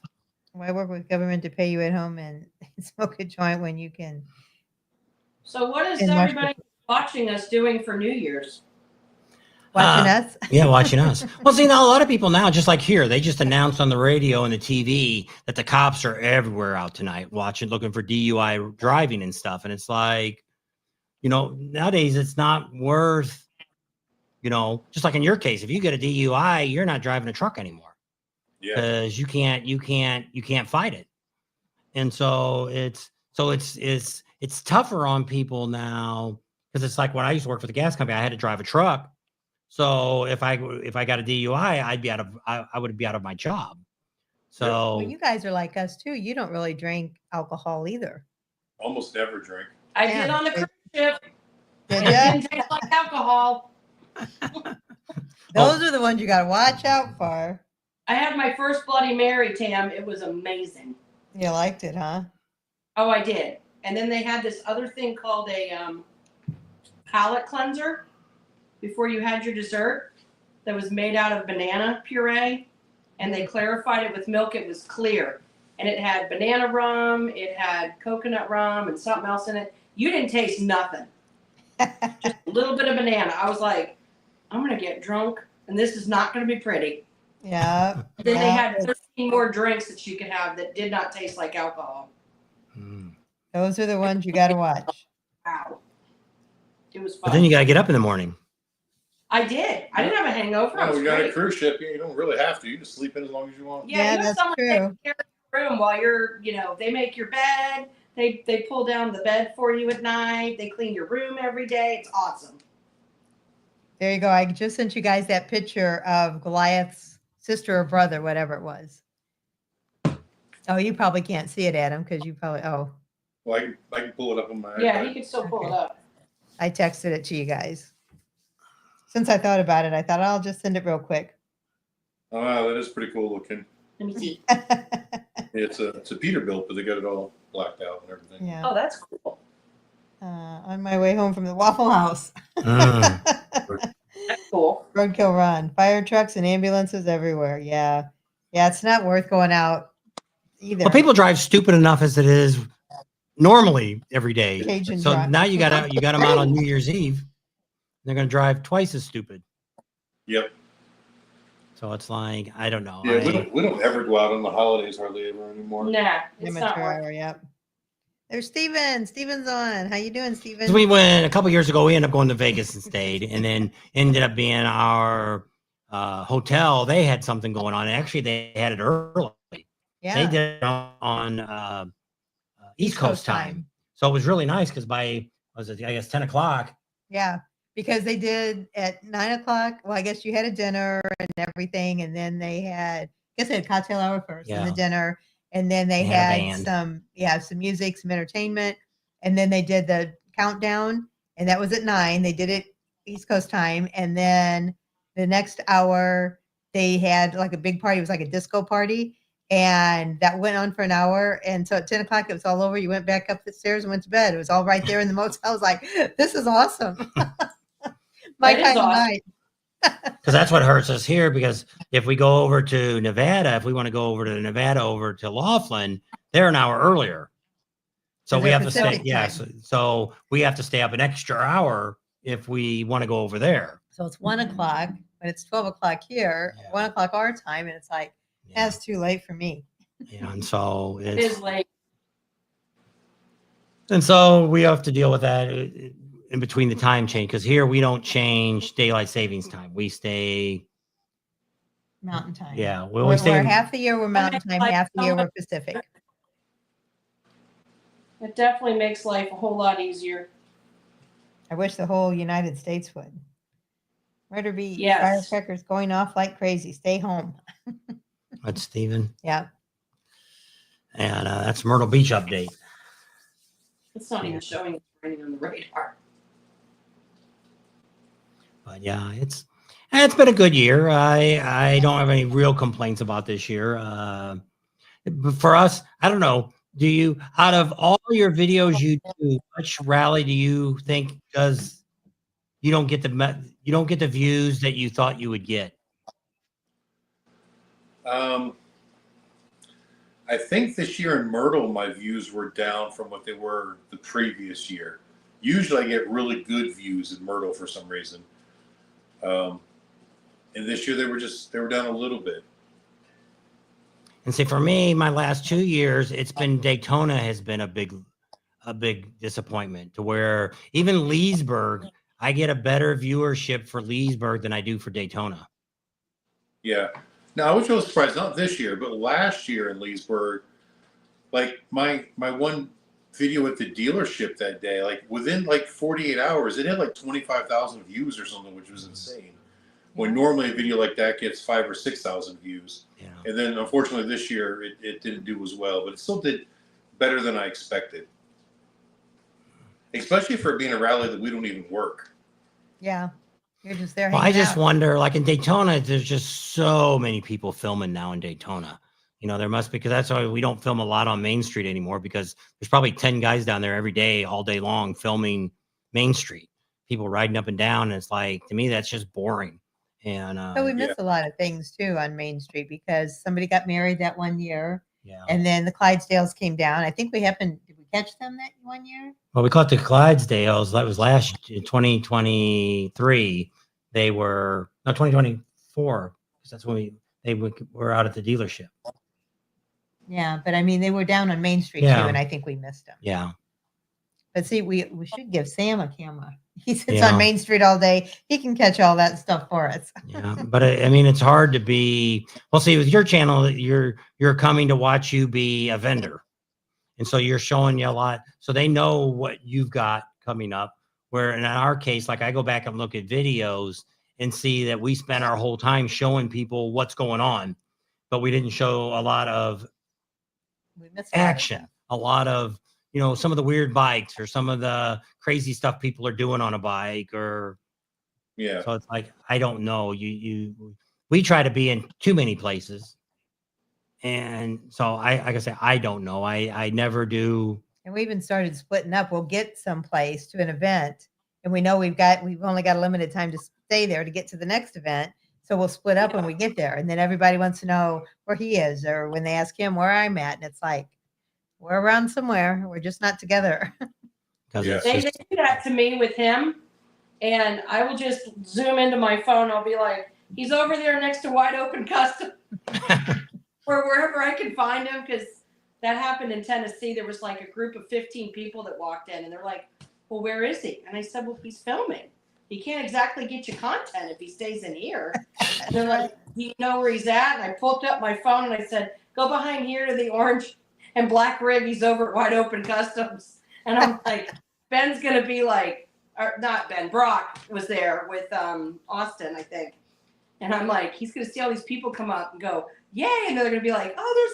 Why work with government to pay you at home and smoke a joint when you can? So what is And watch everybody watching us doing for New Year's? Watching us? Yeah, watching us. Well, see, now a lot of people now, just like here, they just announced on the radio and the TV that the cops are everywhere out tonight, looking for DUI driving and stuff. And it's like, nowadays it's not worth, just like in your case, if you get a DUI, you're not driving a truck anymore Yeah. because you can't fight it. And so it's tougher on people now because it's like when I used to work for the gas company, I had to drive a truck. So if I got a DUI, I would be out of my job. So Well, you guys are like us too. You don't really drink alcohol either. Almost never drink. I Yeah. did on the cruise ship. Did It ya? didn't taste like alcohol. Those are the ones you got to watch out for. I had my first Bloody Mary, Tam. It was amazing. You liked it, huh? Oh, I did. And then they had this other thing called a palate cleanser before you had your dessert that was made out of banana puree. And they clarified it with milk. It was clear. And it had banana rum, it had coconut rum, and something else in it. You didn't taste nothing. Just a little bit of banana. I was like, I'm going to get drunk, and this is not going to be pretty. Yeah. Then they Yeah. had 13 more drinks that you could have that did not taste like alcohol. Those are the ones you got to watch. Wow. It was but fun. then you got to get up in the morning. I did. I didn't have a hangover. I No, was we got a great. cruise ship. You don't really have to. You just sleep in as long as you want. Yeah, Yeah, you have that's someone true. taking care of your room while you're, they make your bed. They pull down the bed for you at night. They clean your room every day. It's awesome. There you go. I just sent you guys that picture of Goliath's sister or brother, whatever it was. Oh, you probably can't see it, Adam, because you probably, Well, I can pull it up on my Yeah, iPad. he could still pull Okay. it up. I texted it to you guys. Since I thought about it, I thought I'll just send it real quick. Oh, wow, that is pretty cool looking. Let me see. It's a Peterbilt, but they got it all blacked out and everything. Yeah. Oh, that's cool. On my way home from the Waffle House. That's cool. Roadkill Run. Fire trucks and ambulances everywhere. Yeah. Yeah, it's not worth going out either. Well, people drive stupid enough as it is normally every day. Cajun So drive. now you got them out on New Year's Eve. They're going to drive twice as stupid. Yep. So it's like, I don't know. Yeah, we don't ever go out on the holidays hardly ever anymore. Nah, it's Amateur not worth hour, yep. There's Steven. Steven's on. How you doing, Steven? 'Cause we went a couple years ago. We ended up going to Vegas and stayed, and then ended up being our hotel. They had something going on. Actually, they had it early. Yeah. They did it on East Coast time. So it was really nice because by, I guess 10 o'clock. Yeah, because they did at 9:00. Well, I guess you had a dinner and everything, and then they had, I guess they had cocktail hour first and the Yeah. dinner, and then they They had a had band. some music, some entertainment, and then they did the countdown, and that was at 9. They did it East Coast time, and then the next hour they had like a big party. It was like a disco party. And that went on for an hour. And so at 10 o'clock, it was all over. You went back up the stairs and went to bed. It was all right there in the motel. I was like, this is awesome. My That is kind of awesome. night. Because that's what hurts us here. Because if we go over to Nevada, if we want to go over to Nevada, over to Laughlin, they're an hour earlier. So Is we it have to stay. Pacific Yeah. time? So we have to stay up an extra hour if we want to go over there. So it's 1:00, but it's 12:00 here, Yeah. 1:00 our time. And it's like, Yeah. that's too late for me. And so It is it's, late. And so we have to deal with that in between the time change, because here we don't change daylight savings time. We stay, Mountain time. yeah, we We're, always stay. we're half the year we're mountain time, like half the so year we're much- Pacific. It definitely makes life a whole lot easier. I wish the whole United States would. Murder beat Yes. firecrackers going off like crazy. Stay home. That's Steven. Yeah. And that's Myrtle Beach update. It's not even showing it's raining on the radar. But yeah, it's been a good year. I don't have any real complaints about this year. But for us, I don't know. Do you, out of all your videos you do, which rally do you think does you don't get the views that you thought you would get? I think this year in Myrtle, my views were down from what they were the previous year. Usually I get really good views in Myrtle for some reason. And this year they were down a little bit. And say for me, my last 2 years, it's been Daytona has been a big disappointment, to where even Leesburg, I get a better viewership for Leesburg than I do for Daytona. Yeah. Now I was really surprised, not this year, but last year in Leesburg, like my one video at the dealership that day, like within like 48 hours, it had like 25,000 views or something, which was insane. When normally a video like that gets 5,000 or 6,000 views. Yeah. And then unfortunately this year it didn't do as well, but it still did better than I expected. Especially for it being a rally that we don't even work. Yeah. You're just there. Well, I hanging just out. wonder, like in Daytona, there's just so many people filming now in Daytona. You know, there must be, because that's why we don't film a lot on Main Street anymore, because there's probably 10 guys down there every day, all day long, filming Main Street. People riding up and down. And it's like, to me, that's just boring. And So we miss a lot of things too on Main Street, because somebody got married that one year, yeah. and then the Clydesdales came down. I think did we catch them that one year? Well, we caught the Clydesdales. That was last 2023. They were, no, 2024, because that's when they were out at the dealership. Yeah, but I mean, they were down on Main Street Yeah. too, and I think we missed them. Yeah. But see, we should give Sam a camera. He sits Yeah. on Main Street all day. He can catch all that stuff for us. Yeah, but I mean, it's hard to be. Well, see, with your channel, you're coming to watch you be a vendor, and so you're showing you a lot, so they know what you've got coming up. Where in our case, like I go back and look at videos and see that we spent our whole time showing people what's going on, but we didn't show a lot of We missed a lot of action, stuff. a lot of, you know, some of the weird bikes or some of the crazy stuff people are doing on a bike, or Yeah. so it's like, I don't know. We try to be in too many places. And so like I say, I don't know. I never do. And we even started splitting up. We'll get someplace to an event, and we know we've only got a limited time to stay there to get to the next event. So we'll split up when we get there. And then everybody wants to know where he is, or when they ask him where I'm at. And it's like, we're around somewhere. We're just not together. Because Yeah. it's They just, do that to me with him, and I will just zoom into my phone. I'll be like, he's over there next to Wide Open Custom, or wherever I can find him, because that happened in Tennessee. There was like a group of 15 people that walked in, and they're like, well, where is he? And I said, well, he's filming. He can't exactly get you content if he stays in here. And they're like, do you know where he's at? And I pulled up my phone and I said, go behind here to the orange and black rig. He's over at Wide Open Customs. And I'm like, Ben's going to be like, or not Ben, Brock was there with Austin, I think. And I'm like, he's going to see all these people come up and go, yay. And they're going to be like, oh,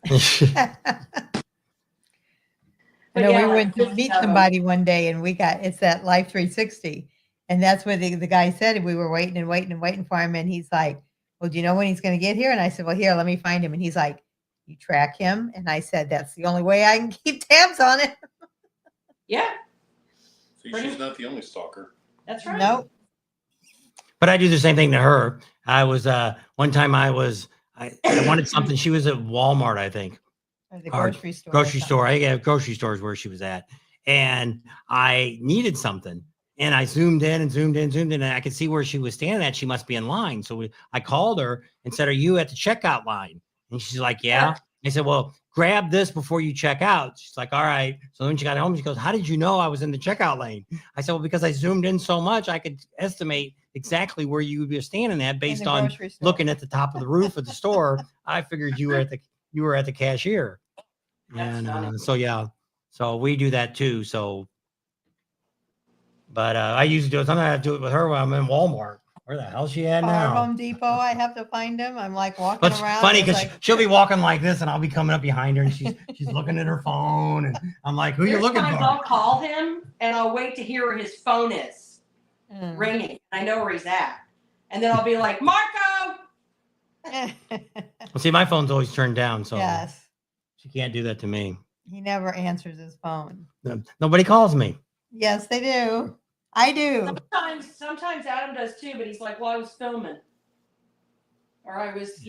there's Amsoil. I But know yeah, we like, went to just, meet somebody one day, and it's that Life 360. And that's what the guy said. We were waiting and waiting and waiting for him. And he's like, well, do you know when he's going to get here? And I said, well, here, let me find him. And he's like, you track him? And I said, that's the only way I can keep tabs on it. Yeah, See, she's not the only stalker. that's right. Nope. but I do the same thing to her. I was, one time I wanted something. She was at Walmart, I think. Or the Or grocery store. or Grocery something. store. I got grocery stores where she was at. And I needed something. And I zoomed in and zoomed in, and I could see where she was standing at. She must be in line. So I called her and said, are you at the checkout line? And she's like, yeah. I said, well, grab this before you check out. She's like, all right. So when she got home, she goes, how did you know I was in the checkout lane? I said, well, because I zoomed in so much, I could estimate exactly where you would be standing at based on looking at the top of the roof of the store. I figured you were at the cashier. That's funny. And so, yeah, so we do that too. So, but I usually do it. Sometimes I have to do it with her when I'm in Walmart. Where the hell's she at Or now? Home Depot, I have to find him. I'm like walking But it's around. funny it's because like, she'll be walking like this, and I'll be coming up behind her, and she's looking at her phone, and I'm like, "Who you There's looking times for?" I'll call him and I'll wait to hear where his phone is ringing. I know where he's at, and then I'll be like, Marco. Well, see, my phone's always turned down, so Yes, she can't do that to me. he never answers his phone. Nobody calls me. Yes, they do. I do. Sometimes Adam does too, but he's like, well, I was filming. Or I was,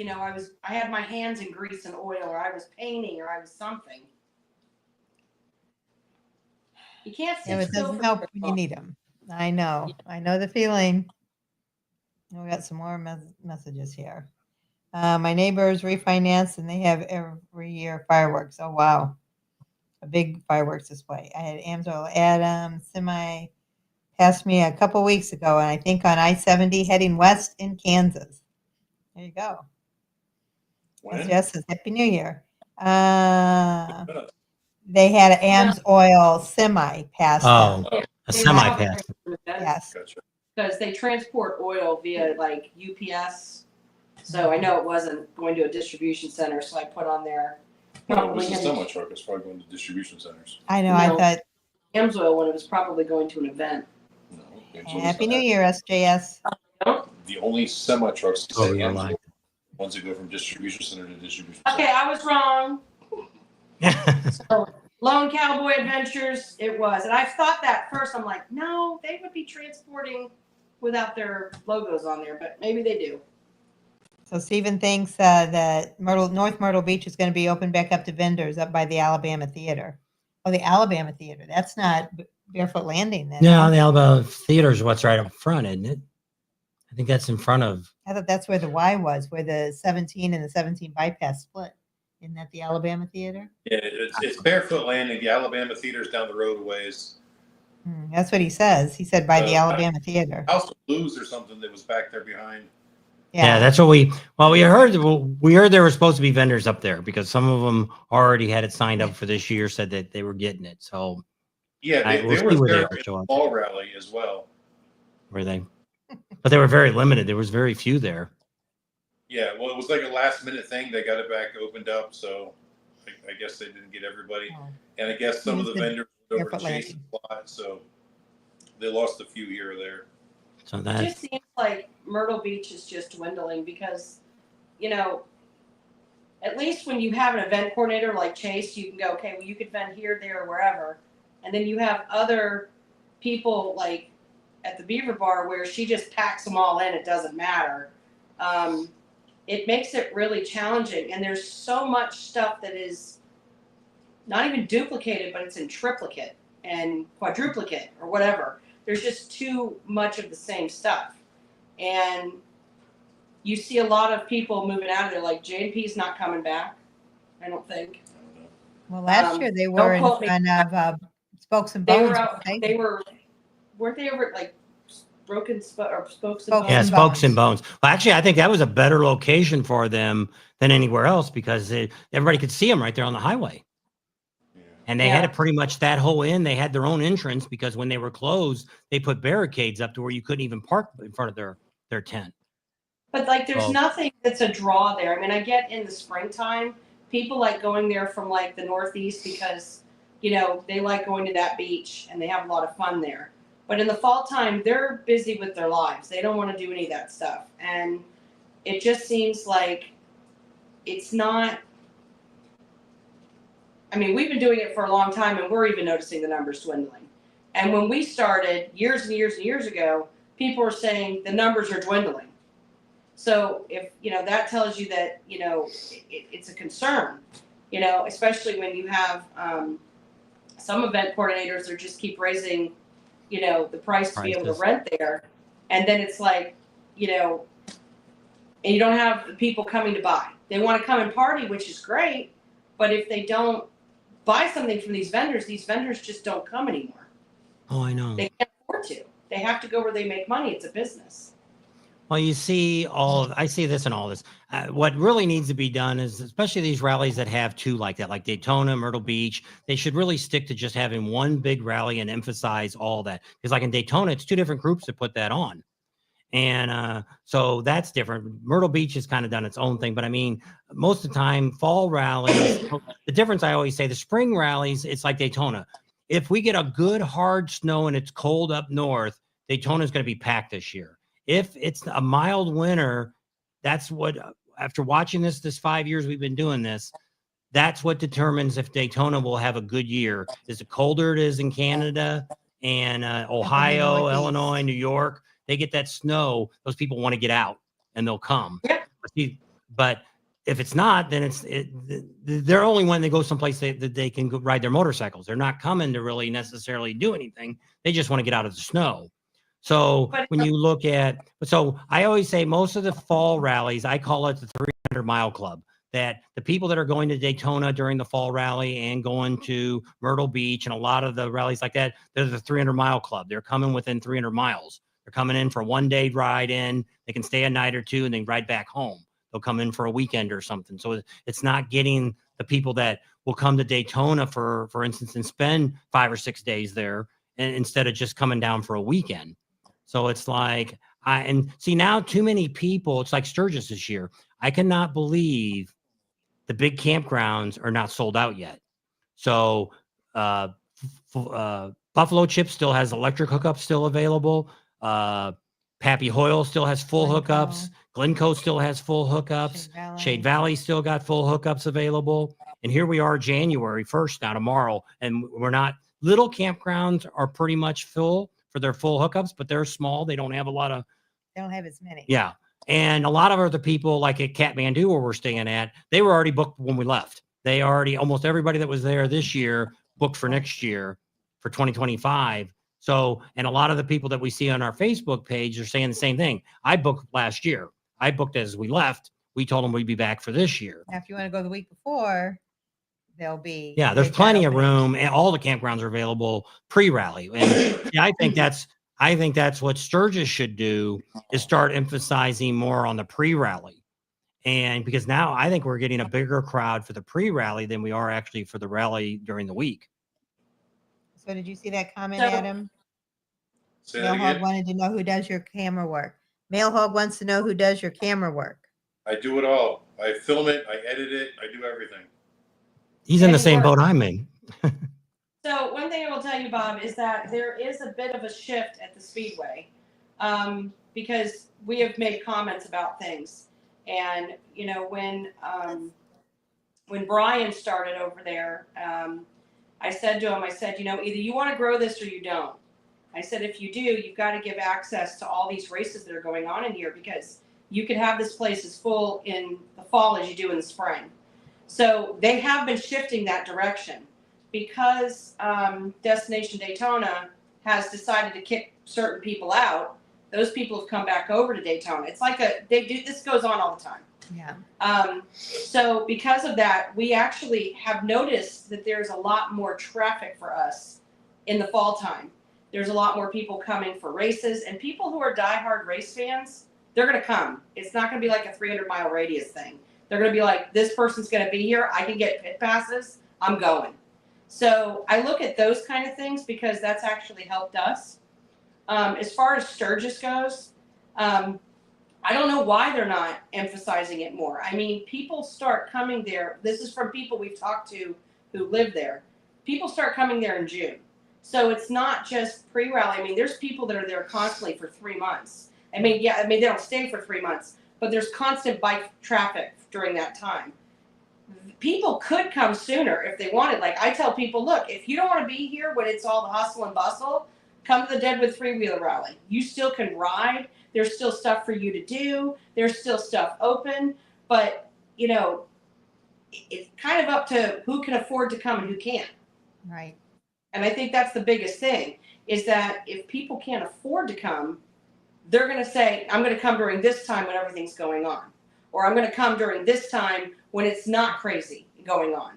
I had my hands in grease and oil, or I was painting, or I was something. You can't sit Yeah, it still doesn't for help very when you long. need them. I know the feeling. We got some more messages here. My neighbors refinanced and they have every year fireworks. Oh, wow. A big fireworks display. I had Amsoil Adam semi passed me a couple weeks ago, and I think on I-70 heading west in Kansas. There you go. When? Jess says Happy New Year. They had an Amsoil semi pass Oh, them. a semi pass. Yes. Gotcha. Because they transport oil via like UPS. So I know it wasn't going to a distribution center, so I put on there. No, it was a semi truck. It's probably going to distribution centers. I know. I No. thought Amsoil when it was probably going to an event. No, Happy New Year, SJS. The only semi trucks Oh, you're lying. ones that go from distribution center to distribution Okay, I was wrong. So, Lone Cowboy Adventures, it was. And I thought that first. I'm like, no, they would be transporting without their logos on there, but maybe they do. So Stephen thinks that North Myrtle Beach is going to be open back up to vendors up by the Alabama Theater. Oh, the Alabama Theater. That's not Barefoot Landing then. Yeah, huh? the Alabama Theater is what's right up front, isn't it? I think that's in front of. I thought that's where the Y was, where the 17 and the 17 bypass split. Isn't that the Alabama Theater? Yeah, it's Barefoot Landing. The Alabama Theater's down the road a ways. That's what he says. He said by the Alabama Theater. House of Blues or something that was back there behind. Yeah, that's what we heard. We heard there were supposed to be vendors up there because some of them already had it signed up for this year, said that they were getting it. So yeah, they we'll were see where there they at are the showing. fall rally as well. Were they? But they were very limited. There was very few there. Yeah, well, it was like a last minute thing. They got it back opened up, so I guess they didn't get everybody. Oh. And I guess some of the vendors were over Barefoot chasing a lot, so they lost a few here or there. So It that just seems like Myrtle Beach is just dwindling because, at least when you have an event coordinator like Chase, you can go, okay, well, you could vent here, there, or wherever. And then you have other people like at the Beaver Bar where she just packs them all in. It doesn't matter. It makes it really challenging. And there's so much stuff that is not even duplicated, but it's in triplicate and quadruplicate or whatever. There's just too much of the same stuff. And you see a lot of people moving out of there, like J&P's not coming back, I don't think. I don't know. Well, last year they were in quote me. front of Spokes and They Bones. were out, right? weren't they over at like Spokes and Spokes Bones? yeah, and Spokes Bones. and Bones. Well, actually, I think that was a better location for them than anywhere else because everybody could see them right there on the highway. Yeah. And they had it pretty much that whole end. They had their own entrance because when they were closed, they put barricades up to where you couldn't even park in front of their tent. But like, there's Oh. nothing that's a draw there. I mean, I get in the springtime, people like going there from like the Northeast because, they like going to that beach and they have a lot of fun there. But in the fall time, they're busy with their lives. They don't want to do any of that stuff. And it just seems like it's not. I mean, we've been doing it for a long time and we're even noticing the numbers dwindling. And when we started years and years and years ago, people were saying the numbers are dwindling. So if, that tells you that, it's a concern, especially when you have some event coordinators that just keep raising, the price to be able to rent there. And then it's like, and you don't have the people coming to buy. They want to come and party, which is great, But if they don't buy something from these vendors just don't come anymore. Oh, I know. They can't afford to. They have to go where they make money. It's a business. Well, you see I see this and all this. What really needs to be done is, especially these rallies that have two like that, like Daytona, Myrtle Beach, they should really stick to just having one big rally and emphasize all that. Because like in Daytona, it's two different groups that put that on. And so that's different. Myrtle Beach has kind of done its own thing, but I mean, most of the time, fall rallies, the difference I always say, the spring rallies, it's like Daytona. If we get a good hard snow and it's cold up north, Daytona is going to be packed this year. If it's a mild winter, that's what, after watching this 5 years we've been doing this, that's what determines if Daytona will have a good year. Is it colder it is in Canada and Ohio, Northeast. Illinois, New York? They get that snow, those people want to get out and they'll come. Yep. But if it's not, then they're only when they go someplace that they can go ride their motorcycles. They're not coming to really necessarily do anything. They just want to get out of the snow. So when you look at, so I always say most of the fall rallies, I call it the 300-mile club, that the people that are going to Daytona during the fall rally and going to Myrtle Beach and a lot of the rallies like that, they're the 300-mile club. They're coming within 300 miles. They're coming in for a one-day ride in. They can stay a night or two and then ride back home. They'll come in for a weekend or something. So it's not getting the people that will come to Daytona, for instance, and spend 5 or 6 days there, and instead of just coming down for a weekend. So it's like, and see now too many people, it's like Sturgis this year. I cannot believe the big campgrounds are not sold out yet. So Buffalo Chip still has electric hookups still available. Pappy Hoyle still has full hookups. Glencoe still has full hookups. Shade Valley still got full hookups available. And here we are January 1st now tomorrow. And we're not, little campgrounds are pretty much full for their full hookups, but they're small. They don't have a lot of. They don't have as many. Yeah. And a lot of other people like at Kathmandu where we're staying at, they were already booked when we left. They already, almost everybody that was there this year booked for next year for 2025. So, and a lot of the people that we see on our Facebook page are saying the same thing. I booked last year. I booked as we left. We told them we'd be back for this year. Now, if you want to go the week before, there'll be. Yeah, there's plenty of room, and all the campgrounds are available pre-rally. And yeah, I think that's what Sturgis should do, is start emphasizing more on the pre-rally. And because now I think we're getting a bigger crowd for the pre-rally than we are actually for the rally during the week. So did you see that comment, So- Adam? Say that Mailhog again. wanted to know who does your camera work. Mailhog wants to know who does your camera work. I do it all. I film it. I edit it. I do everything. He's in the same Anymore. boat I'm in. So one thing I will tell you, Bob, is that there is a bit of a shift at the Speedway, because we have made comments about things. And, you know, when Brian started over there, I said to him, you know, either you want to grow this or you don't. I said, if you do, you've got to give access to all these races that are going on in here, because you can have this place as full in the fall as you do in the spring. So they have been shifting that direction, because Destination Daytona has decided to kick certain people out. Those people have come back over to Daytona. It's like this goes on all the time. Yeah. So because of that, we actually have noticed that there's a lot more traffic for us in the fall time. There's a lot more people coming for races, and people who are diehard race fans, they're going to come. It's not going to be like a 300-mile radius thing. They're going to be like, this person's going to be here. I can get pit passes. I'm going. So I look at those kind of things because that's actually helped us. As far as Sturgis goes, I don't know why they're not emphasizing it more. I mean, people start coming there. This is from people we've talked to who live there. People start coming there in June. So it's not just pre-rally. I mean, there's people that are there constantly for 3 months. I mean, they don't stay for 3 months, but there's constant bike traffic during that time. People could come sooner if they wanted. Like I tell people, look, if you don't want to be here when it's all the hustle and bustle, come to the Deadwood Three-Wheeler Rally. You still can ride. There's still stuff for you to do. There's still stuff open. But, you know, it's kind of up to who can afford to come and who can't. Right. And I think that's the biggest thing, is that if people can't afford to come, they're going to say, I'm going to come during this time when everything's going on. Or I'm going to come during this time when it's not crazy going on.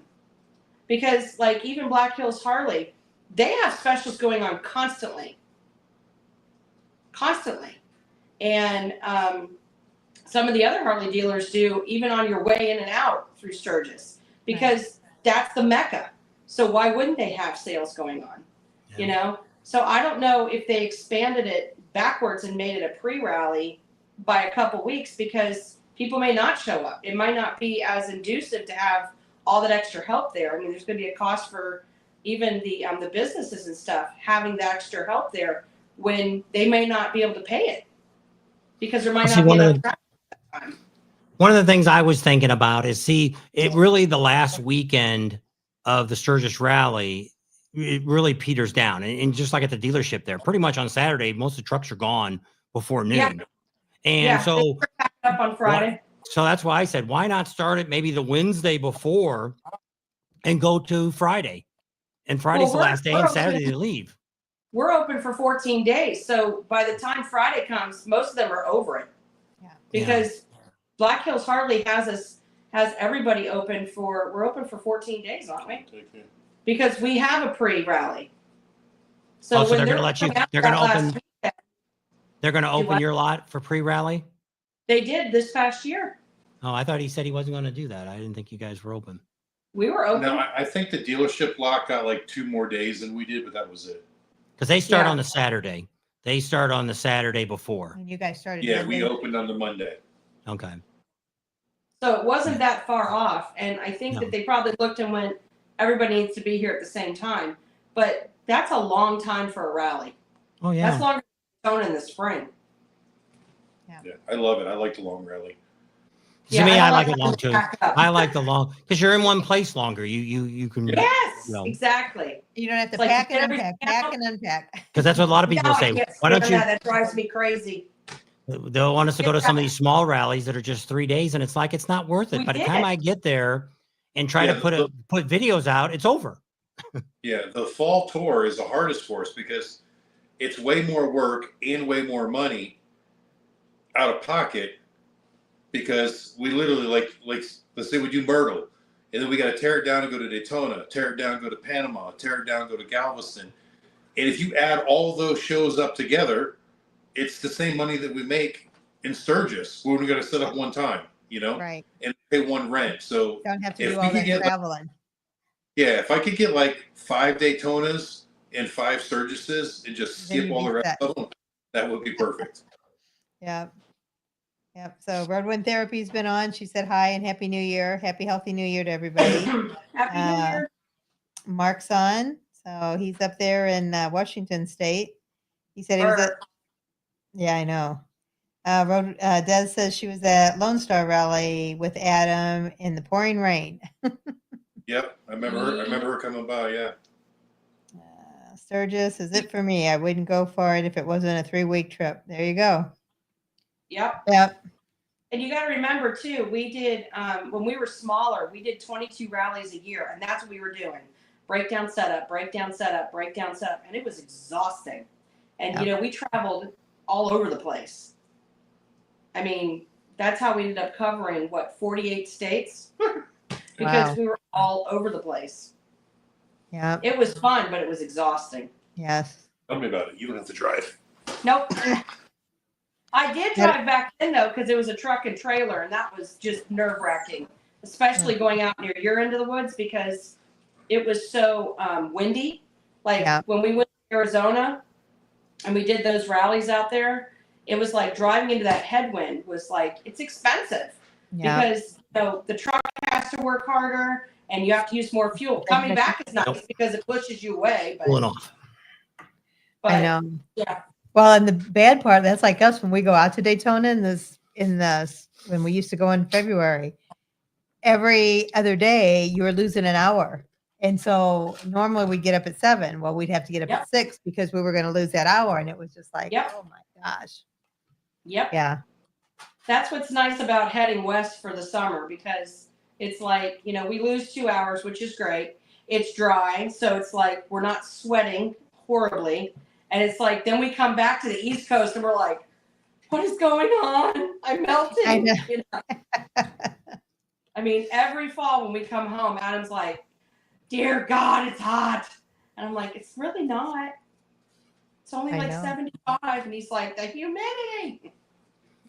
because like even Black Hills Harley, they have specials going on constantly. And some of the other Harley dealers do even on your way in and out through Sturgis, because that's the Mecca. So why wouldn't they have sales going on? Yeah. You know? So I don't know if they expanded it backwards and made it a pre-rally by a couple weeks, because people may not show up. It might not be as inducive to have all that extra help there. I mean, there's going to be a cost for even the businesses and stuff having the extra help there when they may not be able to pay it, because there might not be enough traffic at that time. One of the things I was thinking about is, it really, the last weekend of the Sturgis rally, it really peters down. And just like at the dealership there, pretty much on Saturday, most of the trucks are gone before noon. Yeah. And so Up on Friday. So that's why I said, why not start it maybe the Wednesday before and go to Friday? And Friday's the last day, and Saturday they leave. We're open for 14 days. So by the time Friday comes, most of them are over it. Yeah. Because Black Hills Harley has everybody open we're open for 14 days, aren't we? Because we have a pre-rally. So when they're going to let you, they're going to open, they're going to open your lot for pre-rally? They did this past year. Oh, I thought he said he wasn't going to do that. I didn't think you guys were open. We were open. No, I think the dealership lot got like 2 more days than we did, but that was it. Because they start on the Saturday. They start on the Saturday before. And you guys started. Yeah, Monday. we opened on the Monday. Okay. So it wasn't that far off. And I think that they probably looked and went, everybody needs to be here at the same time. But that's a long time for a rally. Oh, yeah. That's longer than Daytona in the spring. Yeah, I love it. I like the long rally. To me, I like it long too. I like the long, because you're in one place longer. You can. Yes, you know, exactly. You don't have to It's like pack you and get unpack, everything pack and unpack. because that's what a lot of people No, I say. can't Why don't stand you? that drives me crazy. They'll want us to go to some of these small rallies that are just 3 days, and it's like it's not worth it. By the time I get there and try to put videos out, it's over. Yeah, the fall tour is the hardest for us because it's way more work and way more money out of pocket, because we literally like let's say we do Myrtle, and then we got to tear it down and go to Daytona, tear it down, go to Panama, tear it down, go to Galveston. And if you add all those shows up together, it's the same money that we make in Sturgis when we got to set up one time, Right. and pay one rent. So Don't have to if do we all could that get traveling. if I could get like 5 Daytonas and 5 Sturgises and just Then skip you'd all be the rest set. of them, that would be perfect. Yep. Yep. So Roadwind Therapy's been on. She said hi and happy new year. Happy healthy new year to everybody. Happy New Year. Mark's on. So he's up there in Washington State. He said he was at, yeah, I know. Des says she was at Lone Star Rally with Adam in the pouring rain. Yep, I remember her coming by. Yeah. Sturgis is it for me. I wouldn't go for it if it wasn't a 3-week trip. There you go. Yep. Yep. And you got to remember too, we did, when we were smaller, we did 22 rallies a year, and that's what we were doing. Breakdown setup, breakdown setup, breakdown setup. And it was exhausting. And, we traveled all over the place. I mean, that's how we ended up covering, 48 states? Because we were all over the place. Yeah. It was fun, but it was exhausting. Yes. Tell me about it. You don't have to drive. Nope. I did drive back then, though, because it was a truck and trailer, and that was just nerve-wracking, especially going out near your end of the woods, because it was so windy. Like when we went to Arizona and we did those rallies out there, it was like driving into that headwind was like, it's expensive because the truck has to work harder and you have to use more fuel. Coming back is nice because it pushes you away. Pulling off. But, I know. Yeah. Well, and the bad part, that's like us when we go out to Daytona when we used to go in February, every other day you were losing an hour. And so normally we'd get up at 7. Well, we'd have to get up at 6 because we were going to lose that hour. And it was just like, oh my gosh. Yep. Yeah. That's what's nice about heading west for the summer, because it's like, we lose 2 hours, which is great. It's dry. So it's like, we're not sweating horribly. And it's like, then we come back to the East Coast and we're like, what is going on? I'm melting. I know. I mean, every fall when we come home, Adam's like, dear God, it's hot. And I'm like, it's really not. It's only I like know. 75. And he's like, the humidity.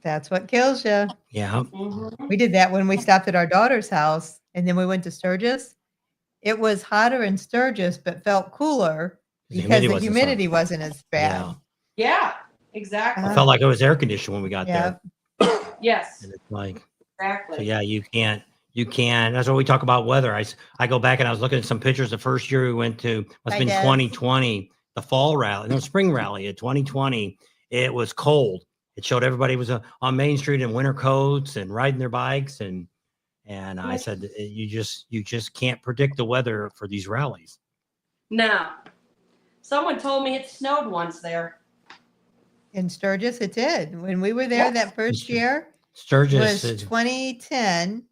That's what kills you. Yeah. Mm-hmm. We did that when we stopped at our daughter's house, and then we went to Sturgis. It was hotter in Sturgis, but felt cooler because the wasn't so- humidity wasn't as bad. Yeah. Yeah, exactly. I felt like it was air conditioned when we got Yeah. there. Yes, And it's like, exactly. so yeah, you can't. That's what we talk about weather. I go back and I was looking at some pictures. The first year we went to must Hi, have been Des. 2020, the fall rally, no spring rally at 2020. It was cold. It showed everybody was on Main Street in winter coats and riding their bikes, and I said you just can't predict the weather for these rallies. No. Someone told me it snowed once there. In Sturgis, it did. When we were there Yes. that first year, Sturgis was 2010,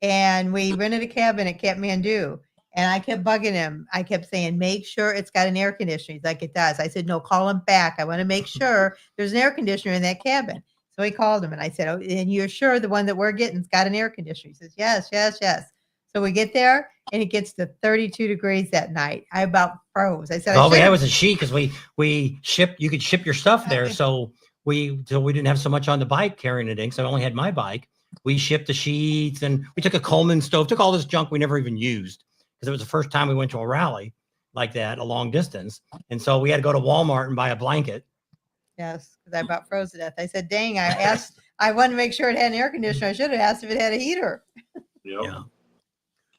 and we rented a cabin at Kathmandu. And I kept bugging him. I kept saying, make sure it's got an air conditioner. He's like, it does. I said, no, call him back. I want to make sure there's an air conditioner in that cabin. So he called him and I said, oh, and you're sure the one that we're getting's got an air conditioner? He says, yes, yes, yes. So we get there and it gets to 32 degrees that night. I about froze. I said, All we had should've- was a sheet because we shipped. You could ship your stuff there, so we didn't have so much on the bike carrying it in. So I only had my bike. We shipped the sheets and we took a Coleman stove. Took all this junk we never even used because it was the first time we went to a rally like that, a long distance. And so we had to go to Walmart and buy a blanket. Yes, because I about froze to death. I said, dang, I asked, I wanted to make sure it had an air conditioner. I should have asked if it had a heater. Yep. Yeah.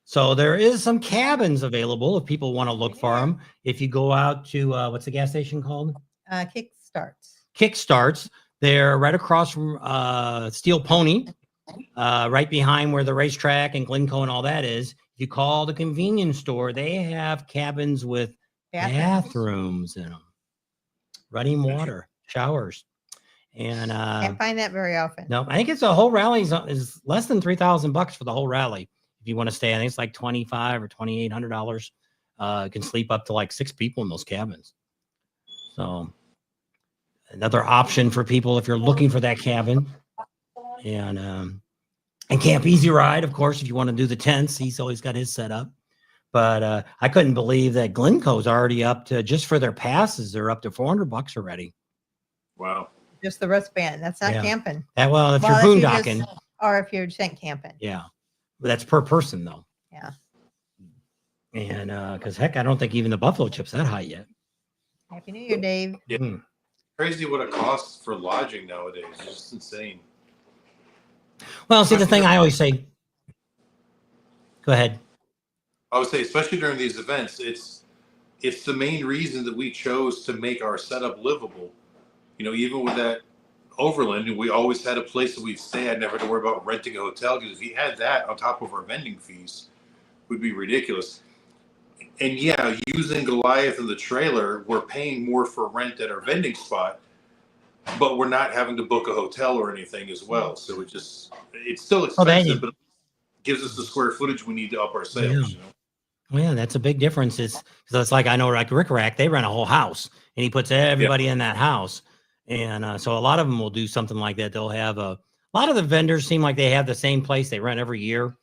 So there is some cabins available if people want to look for them. If you go out to what's the gas station called? Kickstarts. They're right across from Steel Pony, right behind where the racetrack and Glencoe and all that is. If you call the convenience store, they have cabins with bathrooms in them, running water, showers, and Can't find that very often. no, I think it's a whole rally is less than $3,000 for the whole rally. If you want to stay, I think it's like $2,500 or $2,800. You can sleep up to like 6 people in those cabins. So another option for people if you're looking for that cabin. And Camp Easy Ride, of course, if you want to do the tents, he's always got his set up. But I couldn't believe that Glencoe's already up to, just for their passes, they're up to $400 already. Wow. Just the wristband. That's not Yeah. camping. Well, if you're Well, if you boondocking, just- Or if you're tent camping. yeah, but that's per person though. Yeah. And because heck, I don't think even the buffalo chip's that high yet. Happy New Year, Dave. Yeah. Hmm. Crazy what it costs for lodging nowadays. It's just insane. Well, see, the thing I always say. Go ahead. I would say, especially during these events, it's the main reason that we chose to make our setup livable. You know, even with that Overland, we always had a place that we'd stay at, never to worry about renting a hotel, because if you had that on top of our vending fees, would be ridiculous. And yeah, using Goliath and the trailer, we're paying more for rent at our vending spot, but we're not having to book a hotel or anything as well. So it's still expensive, but it gives us the square footage we need to up our sales. Yeah. You know? Well, yeah, that's a big difference. It's like, I know, like Rick Rack, they rent a whole house and he puts everybody in that house. And so a lot of them will do something like that. They'll have a lot of the vendors seem like they have the same place they rent every year.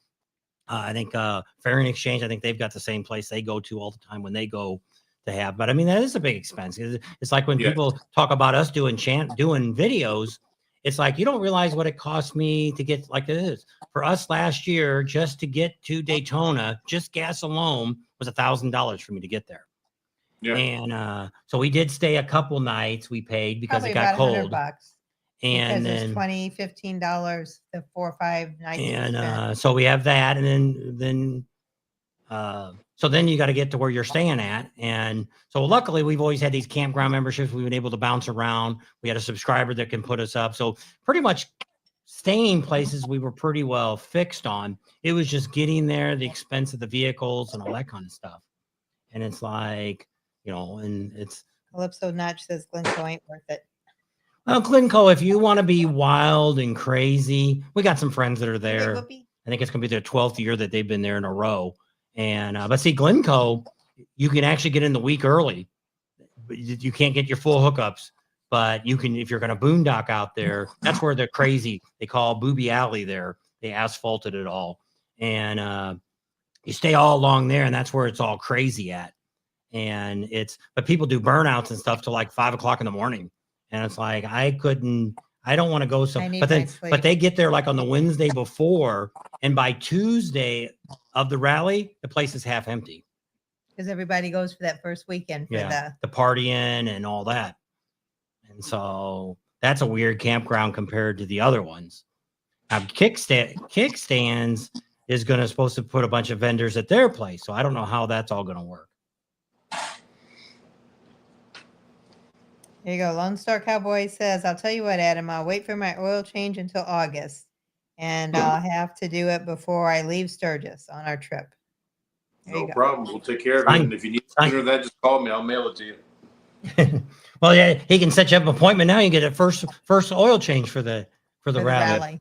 I think Fair and Exchange, I think they've got the same place they go to all the time when they go to have. But I mean, that is a big expense. It's like when people talk about us doing videos, it's like, you don't realize what it cost me to get like this. For us last year, just to get to Daytona, just gas alone was $1,000 for me to get there. Yeah. And so we did stay a couple nights. We paid because Probably it got about cold. $100. And Because then it's $15 the 4 or 5 nights. and so we have that, and then so then you got to get to where you're staying at. And so luckily we've always had these campground memberships. We've been able to bounce around. We had a subscriber that can put us up. So pretty much staying places we were pretty well fixed on. It was just getting there, the expense of the vehicles and all that kind of stuff. And it's like, you know, and it's Calypso Notch says Glencoe ain't worth it. well, Glencoe, if you want to be wild and crazy, we got some friends that are there. Whoopee? I think it's going to be their 12th year that they've been there in a row. And but see, Glencoe, you can actually get in the week early. But you can't get your full hookups, but you can if you're going to boondock out there. That's where they're crazy. They call Booby Alley there. They asphalted it all, and you stay all along there, and that's where it's all crazy at. And but people do burnouts and stuff till like 5 o'clock in the morning. And it's like, I don't want to go. I need but my sleep. they get there like on the Wednesday before. And by Tuesday of the rally, the place is half empty. Because everybody goes for that first weekend for The partying and all that. And so that's a weird campground compared to the other ones. Now, Kickstands is supposed to put a bunch of vendors at their place. So I don't know how that's all going to work. There you go. Lone Star Cowboy says, I'll tell you what, Adam, I'll wait for my oil change until August. And I'll have to do it before I leave Sturgis on our trip. There No you go. problem. We'll take care of it. And if you need sooner than that, just call me. I'll mail it to you. Well, yeah, he can set you up an appointment now. You get a first oil change for the rally.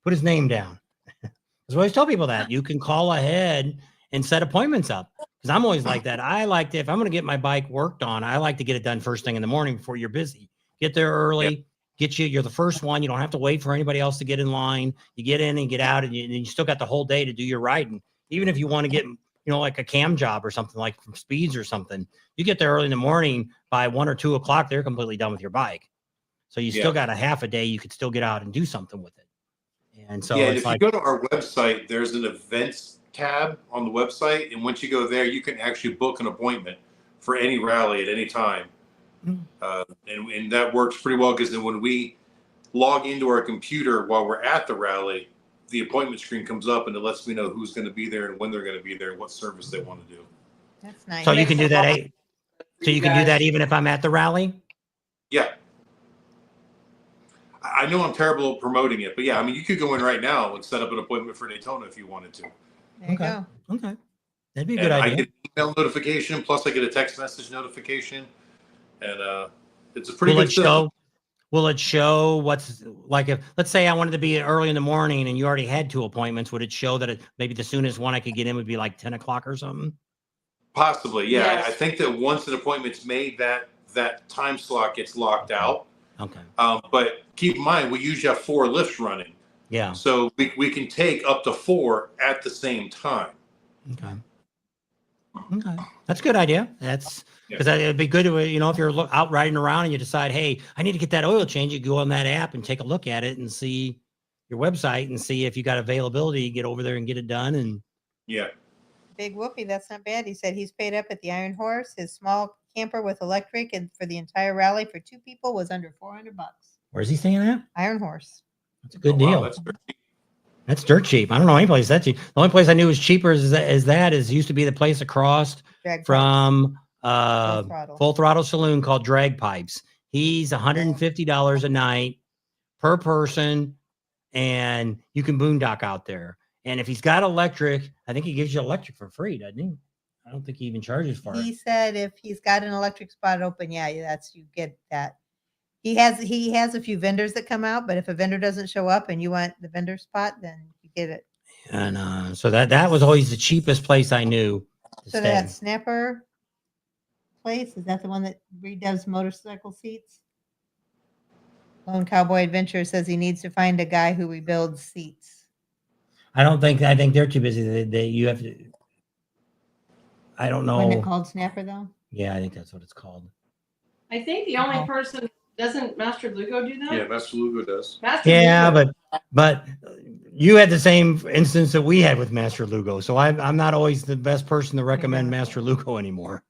Put his name down. Because I always tell people that you can call ahead and set appointments up. Because I'm always like that. I like to, if I'm going to get my bike worked on, I like to get it done first thing in the morning before you're busy. Get there early. Yep. You're the first one. You don't have to wait for anybody else to get in line. You get in and get out, and you still got the whole day to do your riding. Even if you want to get, like a cam job or something, like from Speeds or something, you get there early in the morning. By 1 or 2 o'clock, they're completely done with your bike. So you still got a half a day. You could still get out and do something with it. And so and if you go to our website, there's an events tab on the website, and once you go there, you can actually book an appointment for any rally at any time. And that works pretty well, because then when we log into our computer while we're at the rally, the appointment screen comes up and it lets me know who's going to be there and when they're going to be there and what service they want to do. That's nice. So you can do that. So you can do that even if I'm at the rally? Yeah. I know I'm terrible at promoting it, but yeah, I mean, you could go in right now and set up an appointment for Daytona if you wanted to. There you go. Okay. That'd be a good idea. I get an email notification, plus I get a text message notification. And it's a pretty good system. Will it show what's like, if let's say I wanted to be early in the morning and you already had 2 appointments, would it show that maybe the soonest one I could get in would be like 10 o'clock or something? Possibly, yeah. Yes. I think that once an appointment's made, that time slot gets locked out. Okay. But keep in mind, we usually have 4 lifts running. Yeah. So we can take up to 4 at the same time. Okay. That's a good idea. That's because it'd be good to, if you're out riding around and you decide, hey, I need to get that oil change, you go on that app and take a look at it and see your website and see if you got availability, get over there and get it done. And Big Whoopie, that's not bad. He said he's paid up at the Iron Horse. His small camper with electric and for the entire rally for 2 people was under $400. Where's he staying at? Iron Horse. That's a good deal. That's pretty cheap. That's dirt cheap. I don't know any place that's cheap. The only place I knew was cheaper is used to be the place across from Full Throttle Saloon called Drag Pipes. He's $150 a night per person, and you can boondock out there. And if he's got electric, I think he gives you electric for free, doesn't he? I don't think he even charges for it. He said if he's got an electric spot open, you get that. He has a few vendors that come out, but if a vendor doesn't show up and you want the vendor spot, then you get it. And so that was always the cheapest place I knew. So that Snapper place, is that the one that redoes motorcycle seats? Lone Cowboy Adventure says he needs to find a guy who rebuilds seats. I think they're too busy. You have to. I don't know. Isn't it called Snapper though? Yeah, I think that's what it's called. I think the only person, doesn't Master Lugo do that? Yeah, Master Lugo does. But you had the same instance that we had with Master Lugo. So I'm not always the best person to recommend Master Lugo anymore.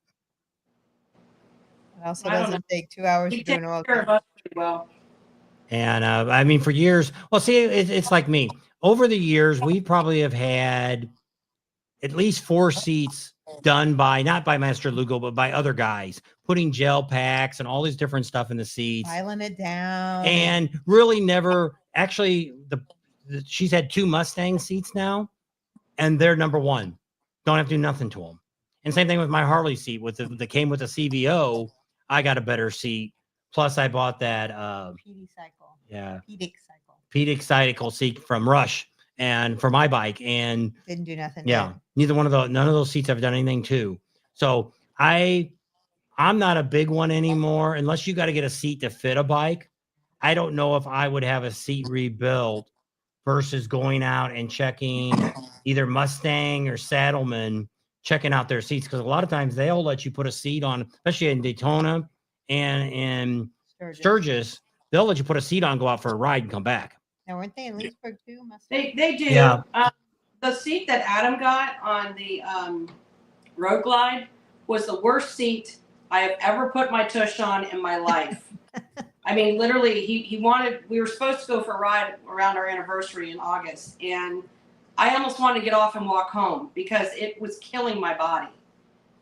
It also doesn't take 2 hours to do an oil change. Well. And I mean, for years, well, see, it's like me. Over the years, we probably have had at least 4 seats done not by Master Lugo, but by other guys, putting gel packs and all this different stuff in the seats. Filing it down. And really never, actually, she's had 2 Mustang seats now, and they're number 1. Don't have to do nothing to them. And same thing with my Harley seat. That came with a CVO, I got a better seat. Plus, I bought that PD cycle. Yeah. Pedic cycle seat from Rush and for my bike, and didn't do nothing. Yeah, none of those seats have done anything too. So I'm not a big one anymore unless you got to get a seat to fit a bike. I don't know if I would have a seat rebuilt versus going out and checking either Mustang or Saddleman, checking out their seats. Because a lot of times they'll let you put a seat on, especially in Daytona and in Sturgis, they'll let you put a seat on, go out for a ride and come back. Now, weren't they in Leesburg too? They do. Yeah. The seat that Adam got on the Road Glide was the worst seat I have ever put my tush on in my life. I mean, literally, he wanted, we were supposed to go for a ride around our anniversary in August, and I almost wanted to get off and walk home because it was killing my body.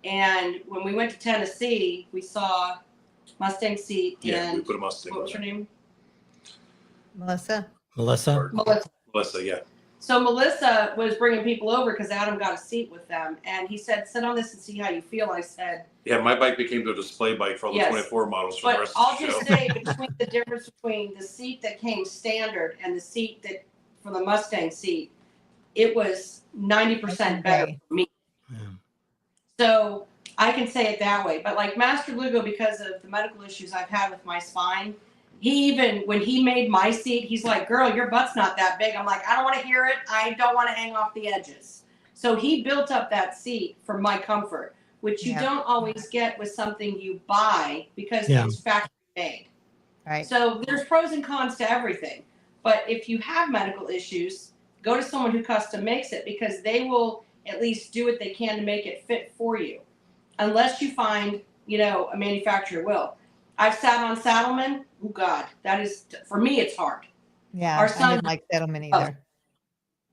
And when we went to Tennessee, we saw Mustang seat. Yeah, and we put a Mustang. what was her name? Melissa. Melissa, yeah. So Melissa was bringing people over because Adam got a seat with them, and he said, "Sit on this and see how you feel." I said, Yeah, my bike became a display bike for all the Yes. 24 models for the "But rest I'll of the just show. say between the difference between the seat that came standard and the seat that for the Mustang seat, it was 90% better Okay. for me." Yeah. So I can say it that way. But like Master Lugo, because of the medical issues I've had with my spine, he even, when he made my seat, he's like, "Girl, your butt's not that big." I'm like, "I don't want to hear it. I don't want to hang off the edges." So he built up that seat for my comfort, which you Yeah. don't always get with something you buy because Yeah. it's factory made. Right. So there's pros and cons to everything. But if you have medical issues, go to someone who custom makes it because they will at least do what they can to make it fit for you. Unless you find, a manufacturer will. I've sat on Saddleman. Oh God, that is, for me, it's hard. Yeah. Our I son- didn't like Settlement either.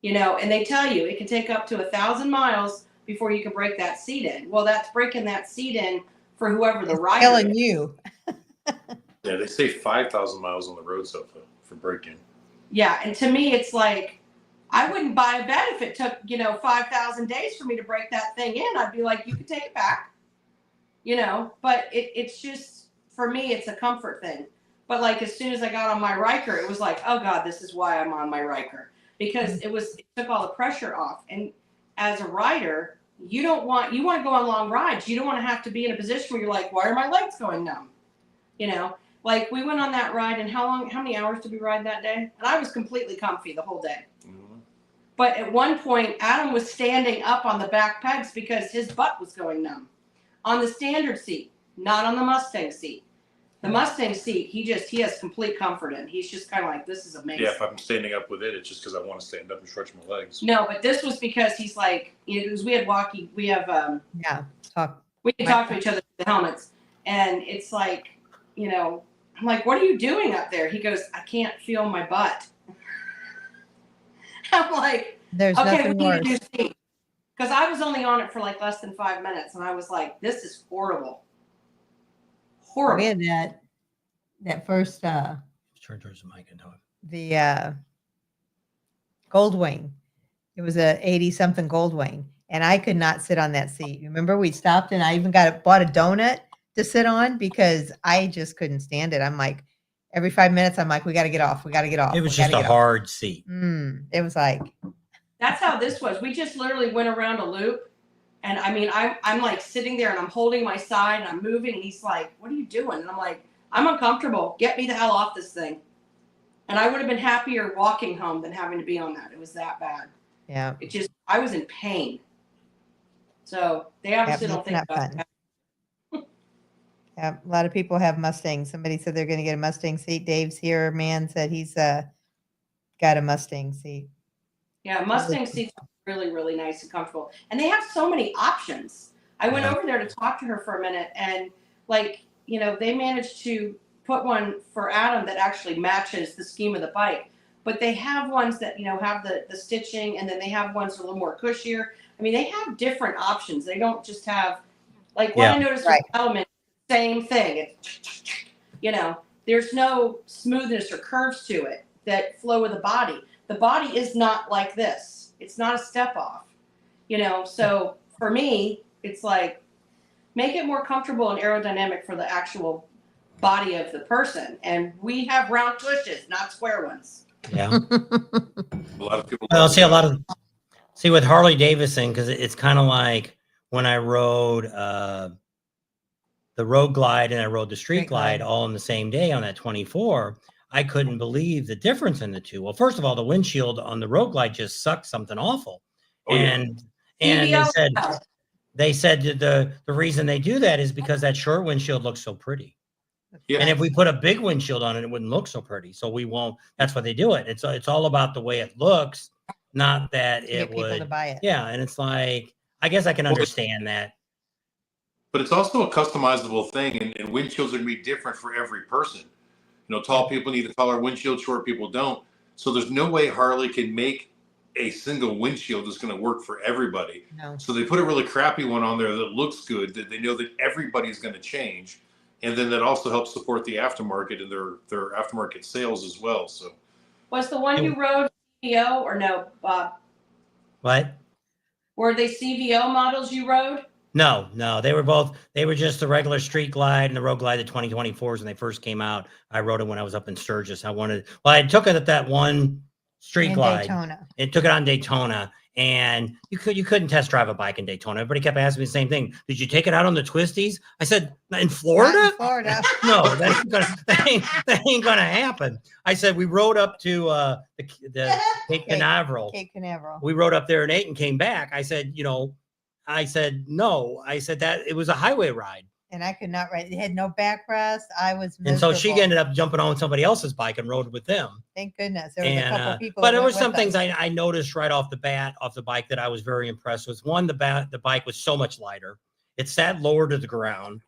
And they tell you it can take up to 1,000 miles before you can break that seat in. Well, that's breaking that seat in for whoever the It's rider killing is. you. Yeah, they say 5,000 miles on the road so far for break-in. Yeah, and to me, it's like, I wouldn't buy a bed if it took, 5,000 days for me to break that thing in. I'd be like, you can take it back, but it's just, for me, it's a comfort thing. But like, as soon as I got on my Riker, it was like, oh God, this is why I'm on my Riker. Because it took all the pressure off. And as a rider, you want to go on long rides. You don't want to have to be in a position where you're like, why are my legs going numb? Like we went on that ride, and how many hours did we ride that day? And I was completely comfy the whole day. Mm-hmm. But at one point, Adam was standing up on the back pegs because his butt was going numb. On the standard seat, not on the Mustang seat. The Mustang seat, he has complete comfort in. He's just kind of like, this is amazing. Yeah, if I'm standing up with it, it's just because I want to stand up and stretch my legs. No, but this was because he's like, because we can talk to each other through the helmets. And it's like, I'm like, what are you doing up there? He goes, I can't feel my butt. I'm like, There's okay, nothing we need worse. a new seat. Because I was only on it for like less than 5 minutes, and I was like, this is horrible. Horrible. We had that first Turn towards the mic and talk. the Goldwing. It was a 80-something Goldwing, and I could not sit on that seat. Remember, we stopped, and I even bought a donut to sit on because I just couldn't stand it. I'm like, every 5 minutes, I'm like, we got to get off. We got to get off. It was just a hard seat. It was like, That's how this was. We just literally went around a loop. And I mean, I'm like sitting there and I'm holding my side and I'm moving. And he's like, what are you doing? And I'm like, I'm uncomfortable. Get me the hell off this thing. And I would have been happier walking home than having to be on that. It was that bad. yeah. I was in pain. So they obviously don't think not about fun. that. Yeah, a lot of people have Mustangs. Somebody said they're going to get a Mustang seat. Dave's here. Man said he's got a Mustang seat. Yeah, Mustang seats are really, really nice and comfortable. And they have so many options. I went over there to talk to her for a minute, and they managed to put one for Adam that actually matches the scheme of the bike. But they have ones that, have the stitching, and then they have ones that are a little more cushier. I mean, they have different options. They don't just have, what I noticed with Element, same thing. It's, there's no smoothness or curves to it that flow with the body. The body is not like this. It's not a step off, so for me, it's like, make it more comfortable and aerodynamic for the actual body of the person. And we have round tushes, not square ones. Yeah. A lot of people. I'll see with Harley Davidson, because it's kind of like when I rode the Road Glide and I rode the Street Glide all in the same day on that 24. I couldn't believe the difference in the two. Well, first of all, the windshield on the Road Glide just sucked something awful. Oh, yeah. And TVO. they said that the reason they do that is because that short windshield looks so pretty. Yeah. And if we put a big windshield on it, it wouldn't look so pretty. So we won't. That's why they do it. It's all about the way it looks, not that To get it people would. to buy it. Yeah, and it's like I guess I can understand that. But it's also a customizable thing, and windshields are going to be different for every person. Tall people need a taller windshield, short people don't. So there's no way Harley can make a single windshield that's going to work for everybody. No. So they put a really crappy one on there that looks good, that they know that everybody's going to change. And then that also helps support the aftermarket and their aftermarket sales as well. So Was the one you rode CVO or no, Bob? What? Were they CVO models you rode? No, they were just the regular Street Glide and the Road Glide, the 2024s when they first came out. I rode it when I was up in Sturgis. I took it at that one Street In Glide. Daytona. It took it on Daytona, and you couldn't test drive a bike in Daytona. Everybody kept asking me the same thing. Did you take it out on the twisties? I said, in Florida? Not in Florida. No, that ain't gonna happen. I said we rode up to the Cape Canaveral. Cape Canaveral. We rode up there and ate and came back. I said, no. I said that it was a highway ride. And I could not ride. It had no backrest. I was miserable. And so she ended up jumping on somebody else's bike and rode with them. Thank goodness. There was a couple people. But that there were went some with things us. I noticed right off the bat off the bike that I was very impressed with. One, the bike was so much lighter. It sat lower to the ground.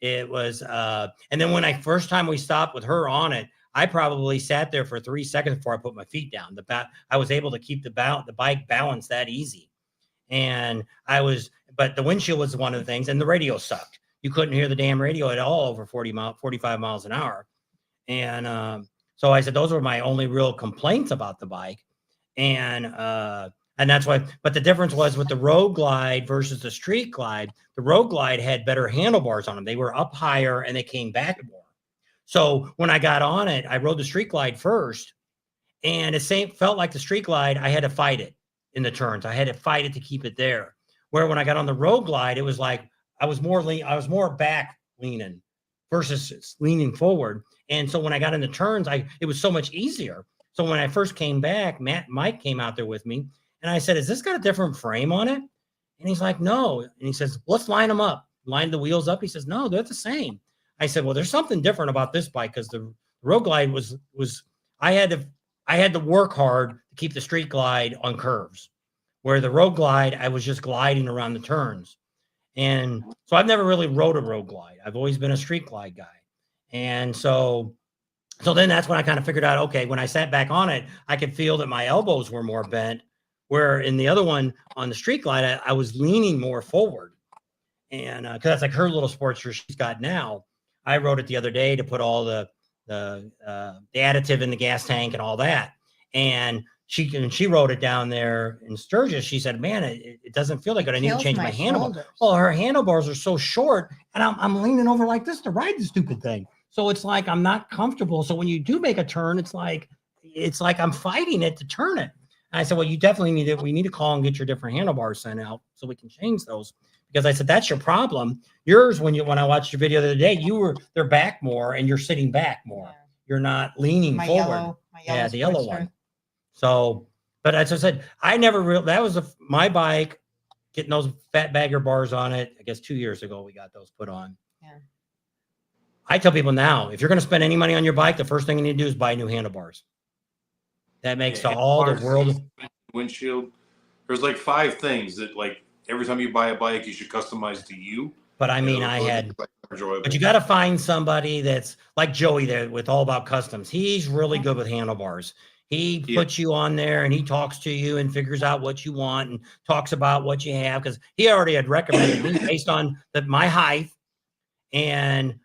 It was, and then when first time we stopped with her on it, I probably sat there for 3 seconds before I put my feet down. I was able to keep the bike balanced that easy. But the windshield was one of the things, and the radio sucked. You couldn't hear the damn radio at all over 45 miles an hour. And so I said, those were my only real complaints about the bike. And that's why, but the difference was with the Road Glide versus the Street Glide, the Road Glide had better handlebars on them. They were up higher and they came back more. So when I got on it, I rode the Street Glide first, and it felt like the Street Glide, I had to fight it in the turns. I had to fight it to keep it there. Where when I got on the Road Glide, it was like I was more back leaning versus leaning forward. And so when I got in the turns, it was so much easier. So when I first came back, Mike came out there with me, and I said, "Has this got a different frame on it?" And he's like, "No." And he says, "Let's line them up. Line the wheels up." He says, "No, they're the same." I said, "Well, there's something different about this bike because the Road Glide was I had to work hard to keep the Street Glide on curves, where the Road Glide, I was just gliding around the turns." And so I've never really rode a Road Glide. I've always been a Street Glide guy. And so then that's when I kind of figured out, okay, when I sat back on it, I could feel that my elbows were more bent, where in the other one on the Street Glide, I was leaning more forward. And because that's like her little Sportster she's got now. I rode it the other day to put all the additive in the gas tank and all that. And she rode it down there in Sturgis. She said, "Man, it doesn't feel like it. I need to change my handlebars." Well, her handlebars are so short, and I'm leaning over like this to ride the stupid thing. So it's like I'm not comfortable. So when you do make a turn, it's like I'm fighting it to turn it. And I said, "Well, you definitely we need to call and get your different handlebars sent out so we can change those." Because I said, "That's your problem. Yours, when I watched your video the other day, they're back more and you're sitting back more. Yeah. You're not leaning forward." My the yellow one. So, but as I said, I never that was my bike getting those fat bagger bars on it. I guess 2 years ago we got those put on. Yeah. I tell people now, if you're going to spend any money on your bike, the first thing you need to do is buy new handlebars. That makes all the world. Windshield. There's like 5 things that like every time you buy a bike, you should customize to you. But I mean, but you got to find somebody that's like Joey there with All About Customs. He's really good with handlebars. He puts you on there and he talks to you and figures out what you want and talks about what you have, because he already had recommended me based on my height and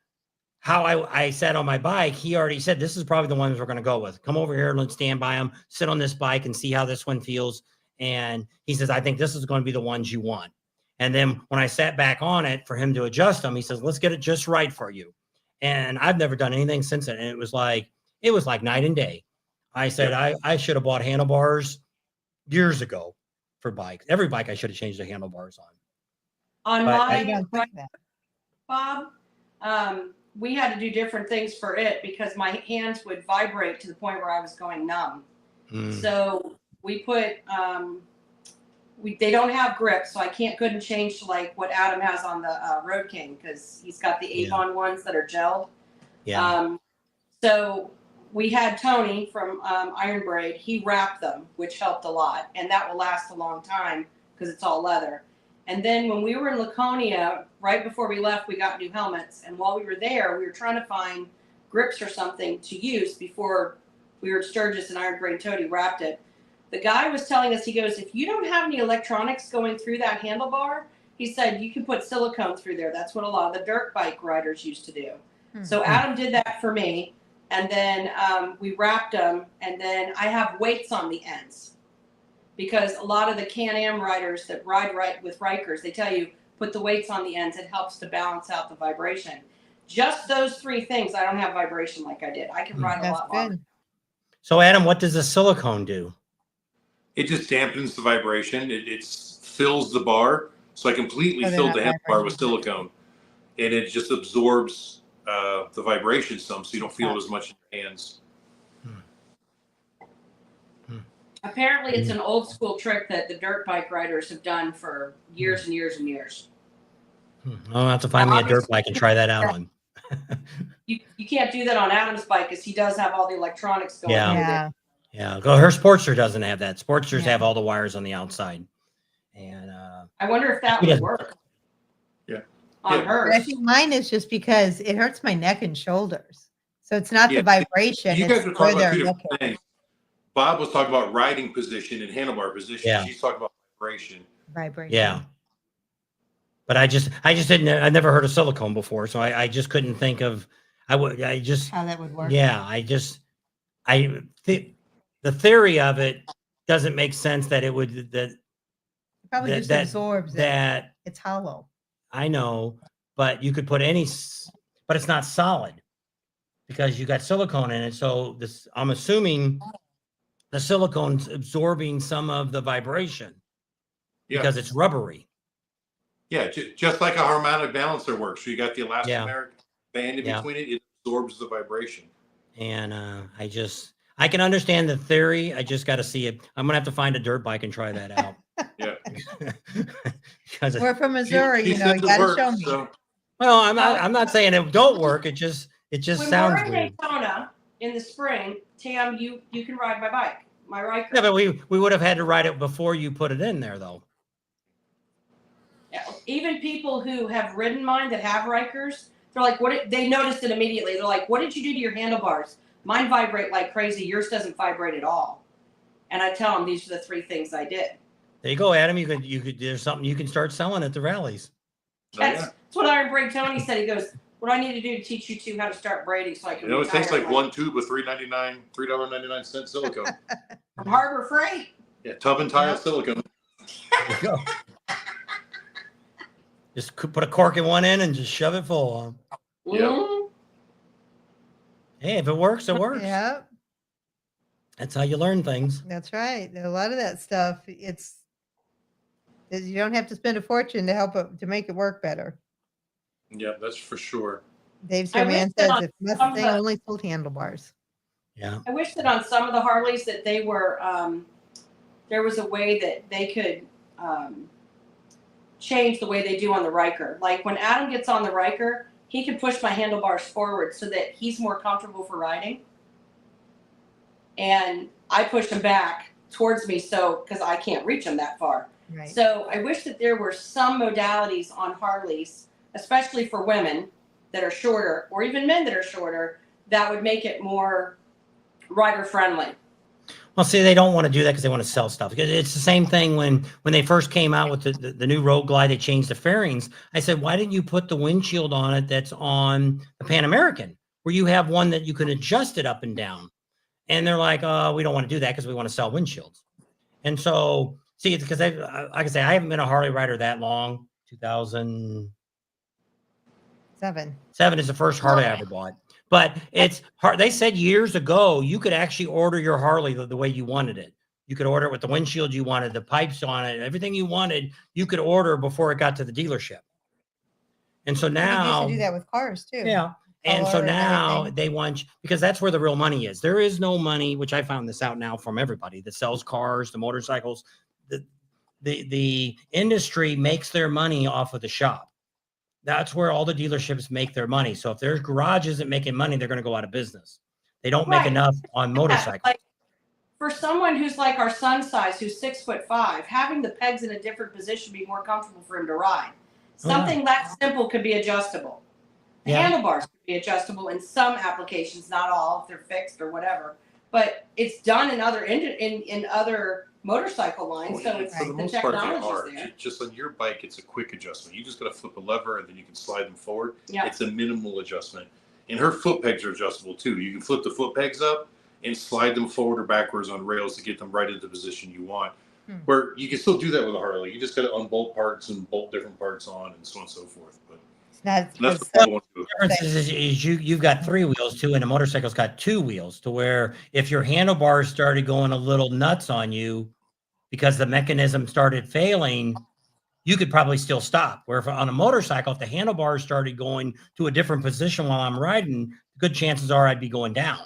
how I sat on my bike. He already said, "This is probably the ones we're going to go with. Come over here and let's stand by them, sit on this bike and see how this one feels." And he says, "I think this is going to be the ones you want." And then when I sat back on it for him to adjust them, he says, "Let's get it just right for you." And I've never done anything since then. And it was like night and day. I said, I should have bought handlebars years ago for bikes. Every bike I should have changed the handlebars on. On my Bob, we had to do different things for it because my hands would vibrate to the point where I was going numb. So we put, they don't have grips, so I couldn't change to like what Adam has on the Road King because he's got the Avon ones that are gelled. Yeah. So we had Tony from Iron Braid. He wrapped them, which helped a lot, and that will last a long time because it's all leather. And then when we were in Laconia, right before we left, we got new helmets. And while we were there, we were trying to find grips or something to use before we were at Sturgis and Iron Braid Toady wrapped it. The guy was telling us, he goes, if you don't have any electronics going through that handlebar, he said, you can put silicone through there. That's what a lot of the dirt bike riders used to do. So Adam did that for me. And then we wrapped them. And then I have weights on the ends. Because a lot of the Can-Am riders that ride right with Rikers, they tell you, put the weights on the ends. It helps to balance out the vibration. Just those 3 things, I don't have vibration like I did. I can ride a lot longer. So, Adam, what does the silicone do? It just dampens the vibration. It fills the bar. So I completely filled the handlebar with silicone. And it just absorbs the vibration some, so you don't feel it as much in your hands. Apparently, it's an old school trick that the dirt bike riders have done for years and years and years. I'll have to find me a dirt bike and try that out on. You can't do that on Adam's bike because he does have all the electronics going. Yeah. Well, her Sportster doesn't have that. Sportsters have all the wires on the outside. And I wonder if that would work. Yeah. On hers. But I think mine is just because it hurts my neck and shoulders. So it's not the vibration. You guys are talking about 2 different looking. things. Bob was talking about riding position and handlebar position. Yeah. She's talking about vibration. Yeah. But I never heard of silicone before, so I just couldn't think of how that would work. Yeah, the theory of it doesn't make sense that it would Probably just absorbs that. It's hollow. I know, but you could put but it's not solid because you got silicone in it. So I'm assuming the silicone's absorbing some of the vibration because it's rubbery. Yeah, just like a harmonic balancer works. So you got the elastomeric band in between it absorbs the vibration. And I can understand the theory. I just got to see it. I'm gonna have to find a dirt bike and try that out. Yeah. We're from Missouri, you got to show me. So. Well, I'm not saying it don't work. It just when sounds we're in weird. Daytona in the spring, Tam, you can ride my bike, my Riker. Yeah, but we would have had to ride it before you put it in there, though. Yeah. Even people who have ridden mine that have Rikers, they're like, they noticed it immediately. They're like, what did you do to your handlebars? Mine vibrate like crazy. Yours doesn't vibrate at all. And I tell them these are the 3 things I did. There you go, Adam. You could there's something you can start selling at the rallies. That's what Iron Braid Tony said. He goes, what do I need to do to teach you 2 how to start braiding so I can it takes like 1 tube of $3.99 silicone. From Harbor Freight. Yeah, tub and tile silicone. There you go. Just put a cork in one end and just shove it full. Mm-hmm. Hey, if it works, it works. Yeah. That's how you learn things. That's right. A lot of that stuff, you don't have to spend a fortune to help it to make it work better. Yeah, that's for sure. Dave Sherman says if Mustang only sold handlebars. Yeah. I wish that on some of the Harleys that they were there was a way that they could change the way they do on the Riker. Like when Adam gets on the Riker, he can push my handlebars forward so that he's more comfortable for riding. And I push him back towards me because I can't reach him that far. Right. So I wish that there were some modalities on Harleys, especially for women that are shorter or even men that are shorter, that would make it more rider friendly. Well, see, they don't want to do that because they want to sell stuff. It's the same thing when they first came out with the new Road Glide, they changed the fairings. I said, why didn't you put the windshield on it that's on the Pan American, where you have one that you can adjust it up and down? And they're like, we don't want to do that because we want to sell windshields. And so, see, because like I say, I haven't been a Harley rider that long. 2007 is the first Harley I ever bought. But it's hard. They said years ago, you could actually order your Harley the way you wanted it. You could order it with the windshield you wanted, the pipes on it, everything you wanted, you could order before it got to the dealership. And so now you used to do that with cars too. Yeah. And so color and now everything? they want, because that's where the real money is. There is no money, which I found this out now from everybody that sells cars, the motorcycles. The industry makes their money off of the shop. That's where all the dealerships make their money. So if their garage isn't making money, they're going to go out of business. They don't make Right. enough on motorcycles. Like, for someone who's like our son's size, who's 6'5", having the pegs in a different position be more comfortable for him to ride. Oh, yeah. Something that simple could be adjustable. The Yeah. handlebars could be adjustable in some applications, not all, if they're fixed or whatever. But it's done in other in other motorcycle lines, so it's For the the most part, they technology's are. there. Just on your bike, it's a quick adjustment. You just got to flip a lever and then you can slide them forward. Yeah. It's a minimal adjustment. And her foot pegs are adjustable too. You can flip the foot pegs up and slide them forward or backwards on rails to get them right into the position you want. Where you can still do that with a Harley. You just got to unbolt parts and bolt different parts on and so on and so forth. But That's that's because what I want to do. The difference is you've got 3 wheels too, and a motorcycle's got 2 wheels, to where if your handlebars started going a little nuts on you because the mechanism started failing, you could probably still stop. Where if on a motorcycle, if the handlebars started going to a different position while I'm riding, good chances are I'd be going down.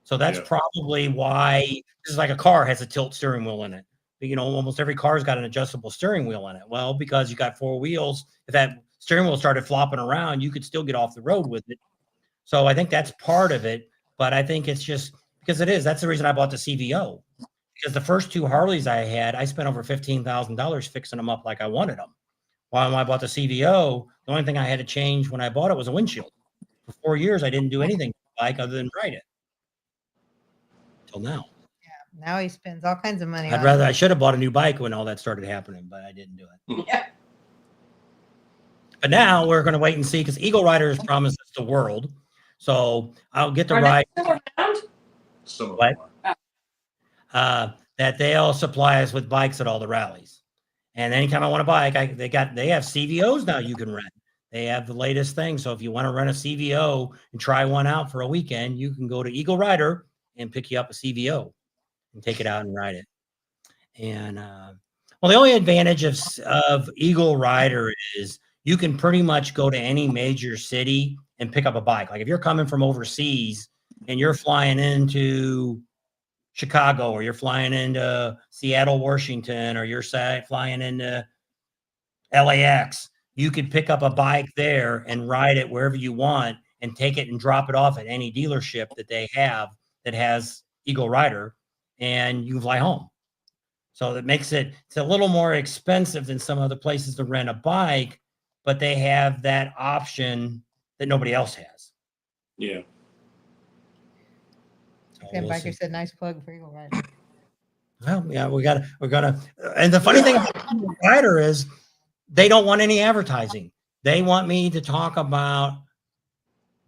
So that's probably why this is like a car has a tilt steering wheel in it. You know, almost every car's got an adjustable steering wheel in it. Well, because you got 4 wheels, if that steering wheel started flopping around, you could still get off the road with it. So I think that's part of it. But I think it's just because it is. That's the reason I bought the CVO. Because the first 2 Harleys I had, I spent over $15,000 fixing them up like I wanted them. While when I bought the CVO, the only thing I had to change when I bought it was a windshield. For 4 years, I didn't do anything to the bike other than ride it. Till now. yeah, now he spends all kinds of money. I should have bought a new bike when all that started happening, but I didn't do it. Yeah. But now we're going to wait and see, because Eagle Rider has promised us the world. So I'll get to Are ride. they still around? Some of What? them are. That they'll supply us with bikes at all the rallies. And anytime I want a bike, they have CVOs now you can rent. They have the latest thing. So if you want to rent a CVO and try one out for a weekend, you can go to Eagle Rider and pick you up a CVO and take it out and ride it. And well, the only advantage of Eagle Rider is you can pretty much go to any major city and pick up a bike. Like if you're coming from overseas and you're flying into Chicago, or you're flying into Seattle, Washington, or you're flying into LAX, you could pick up a bike there and ride it wherever you want and take it and drop it off at any dealership that they have that has Eagle Rider, and you can fly home. So that makes it's a little more expensive than some other places to rent a bike, but they have that option that nobody else has. Yeah. So Tim we'll Biker see. said, "Nice plug for Eagle Rider." Well, yeah, we're gonna. And the funny thing about Eagle Rider is they don't want any advertising. They want me to talk about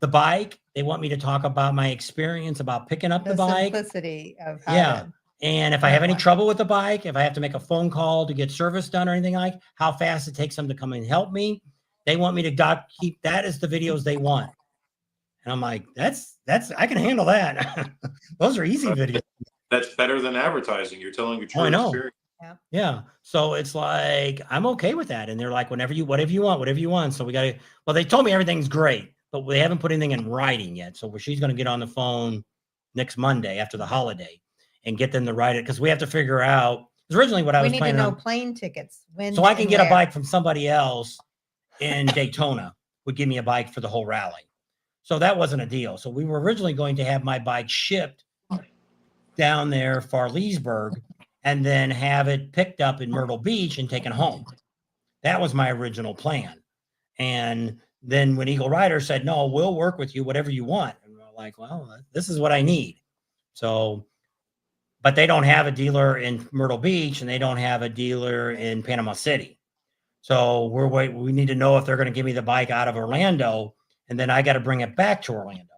the bike. They want me to talk about my experience about picking up the bike. Simplicity of how Yeah. to- And if I have any trouble with the bike, if I have to make a phone call to get service done or anything, like how fast it takes them to come and help me, they want me to keep that as the videos they want. And I'm like, that's I can handle that. Those are easy videos. That's better than advertising. You're telling a true I know. experience. Yeah. So it's like, I'm okay with that. And they're like, whatever you want. So well, they told me everything's great, but they haven't put anything in writing yet. So she's going to get on the phone next Monday after the holiday and get them to write it. Cause we have to figure out, because originally what I We was need to planning know on, plane tickets. When so I can and get a where. bike from somebody else in Daytona would give me a bike for the whole rally. So that wasn't a deal. So we were originally going to have my bike shipped down there, Farleesburg, and then have it picked up in Myrtle Beach and taken home. That was my original plan. And then when Eagle Rider said, no, we'll work with you, whatever you want. And we're like, well, this is what I need. So, but they don't have a dealer in Myrtle Beach and they don't have a dealer in Panama City. So we need to know if they're going to give me the bike out of Orlando, and then I got to bring it back to Orlando.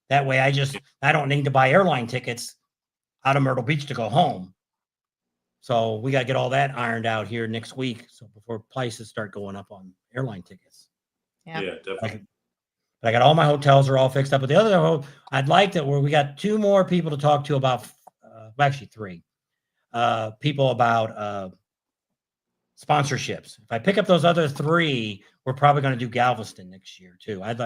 That way I don't need to buy airline tickets out of Myrtle Beach to go home. So we got to get all that ironed out here next week. So before prices start going up on airline tickets. Yeah. Yeah, definitely. But I got all my hotels are all fixed up. But the other, I'd like that where we got 2 more people to talk to about, actually 3 people about sponsorships. If I pick up those other 3, we're probably going to do Galveston next year too. I'd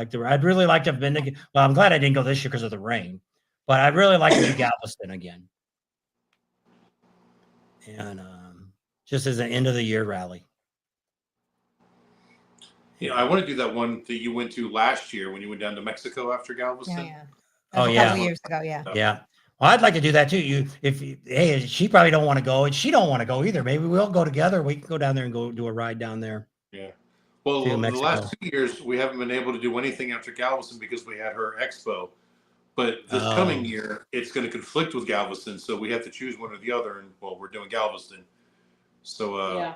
really like to have been. Well, I'm glad I didn't go this year because of the rain, but I'd really like to do Galveston again. And just as an end of the year rally. You know, I want to do that one that you went to last year when you went down to Mexico after Galveston. Yeah. Oh, A yeah. couple years ago, yeah. Yeah. Well, I'd like to do that too. Hey, she probably don't want to go, and she don't want to go either. Maybe we'll go together. We can go down there and go do a ride down there. Yeah. Well, To the Mexico. last 2 years we haven't been able to do anything after Galveston because we had her expo. But this coming year, it's going to conflict with Galveston, so we have to choose one or the other. And well, we're doing Galveston. So Yeah.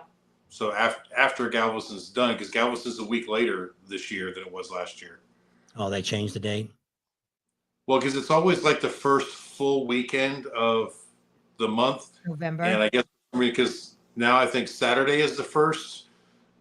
so after Galveston's done, because Galveston's a week later this year than it was last year. Oh, they changed the date. Well, because it's always like the first full weekend of the month. November. And I guess because now I think Saturday is the first,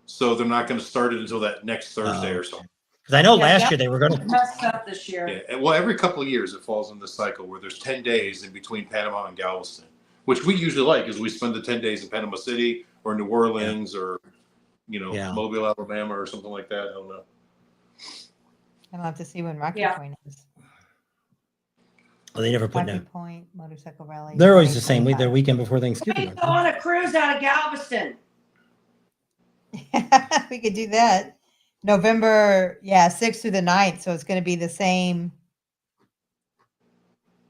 so they're not going to start it until that next Thursday or something. Because I know Yeah, last that- year they were going to. Messed up this year. Yeah. And, well, every couple of years it falls in the cycle where there's 10 days in between Panama and Galveston, which we usually like because we spend the 10 days in Panama City or New Orleans or, Yeah. Mobile, Alabama or something like that. I don't know. I'll have to see when Rocky Yeah. Point is. Well, they never put Rocky no. Point Motorcycle Rally. They're always the same week. 2025. Their weekend before We Thanksgiving. could go on a cruise out of Galveston. We could do that. November, 6th through the 9th. So it's going to be the same.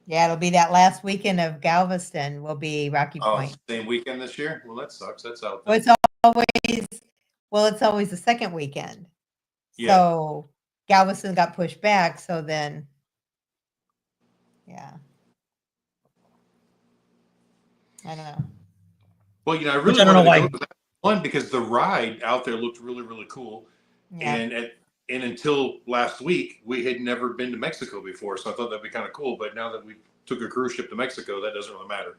Yeah, it'll be that last weekend of Galveston will be Rocky Oh, Point. same weekend this year? Well, that sucks. That's out Well, there. it's always the second weekend. Yeah. So Galveston got pushed back. So then, yeah. I don't know. Well, I Which really I don't know wanted to why- go to that one because the ride out there looked really, really cool. Yeah. And until last week, we had never been to Mexico before, so I thought that'd be kind of cool. But now that we took a cruise ship to Mexico, that doesn't really matter.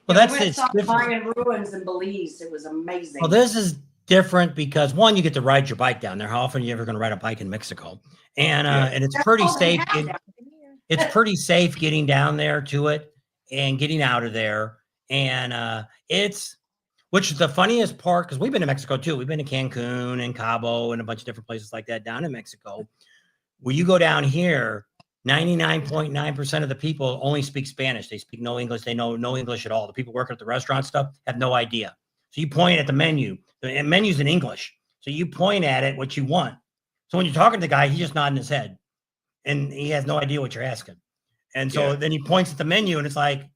Well, We that's went and it's saw different. Mayan ruins in Belize. It was amazing. Well, this is different because one, you get to ride your bike down there. How often are you ever going to ride a bike in Mexico? And Yeah. and it's That's pretty all they safe. have down It's pretty safe getting down there to it and getting out of there. And which is the funniest part because we've been to Mexico too. We've been to Cancun and Cabo and a bunch of different places like that down in Mexico. When you go down here, 99.9% of the people only speak Spanish. They speak no English. They know no English at all. The people working at the restaurant stuff have no idea. So you point at the menu. The menu's in English. So you point at it what you want. So when you're talking to the guy, he's just nodding his head. And he has no idea what you're asking. And so Yeah. then he points at the menu and it's like,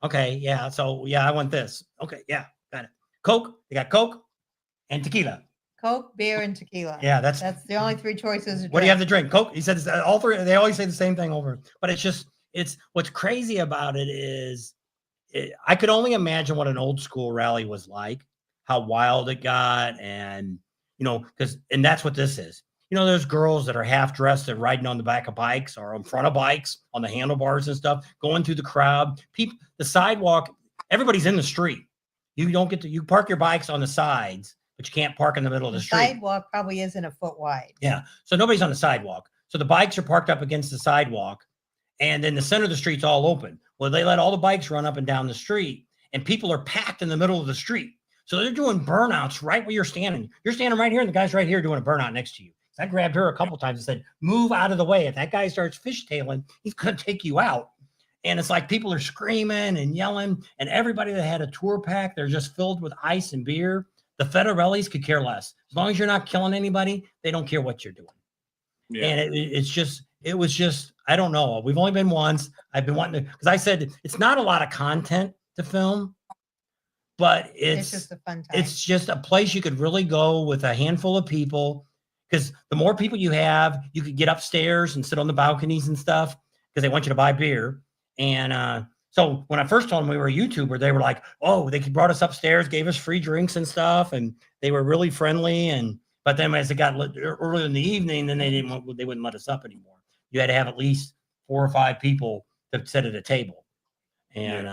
okay, yeah. So yeah, I want this. Okay, yeah, got it. Coke, they got Coke and tequila. Coke, beer, and tequila. Yeah, that's the only 3 choices. what do you have to drink? Coke. He said it's all 3. They always say the same thing over. But it's what's crazy about it is I could only imagine what an old school rally was like, how wild it got, and and that's what this is. There's girls that are half dressed that are riding on the back of bikes or in front of bikes on the handlebars and stuff, going through the crowd. People, the sidewalk, everybody's in the street. You don't get to, you park your bikes on the sides, but you can't park in the middle of the street. Sidewalk probably isn't a foot wide. Yeah. So nobody's on the sidewalk. So the bikes are parked up against the sidewalk and then the center of the street's all open. Well, they let all the bikes run up and down the street and people are packed in the middle of the street. So they're doing burnouts right where you're standing. You're standing right here and the guy's right here doing a burnout next to you. I grabbed her a couple times and said, move out of the way. If that guy starts fishtailing, he's going to take you out. And it's like people are screaming and yelling and everybody that had a tour pack, they're just filled with ice and beer. The Federellis could care less. As long as you're not killing anybody, they don't care what you're doing. Yeah. And it was just, I don't know. We've only been once. I've been wanting to, because I said it's not a lot of content to film, but It's just a fun time. it's just a place you could really go with a handful of people. Because the more people you have, you could get upstairs and sit on the balconies and stuff because they want you to buy beer. And so when I first told them we were a YouTuber, they were like, oh, they brought us upstairs, gave us free drinks and stuff. And they were really friendly. But then as it got early in the evening, then they wouldn't let us up anymore. You had to have at least 4 or 5 people to sit at a table. And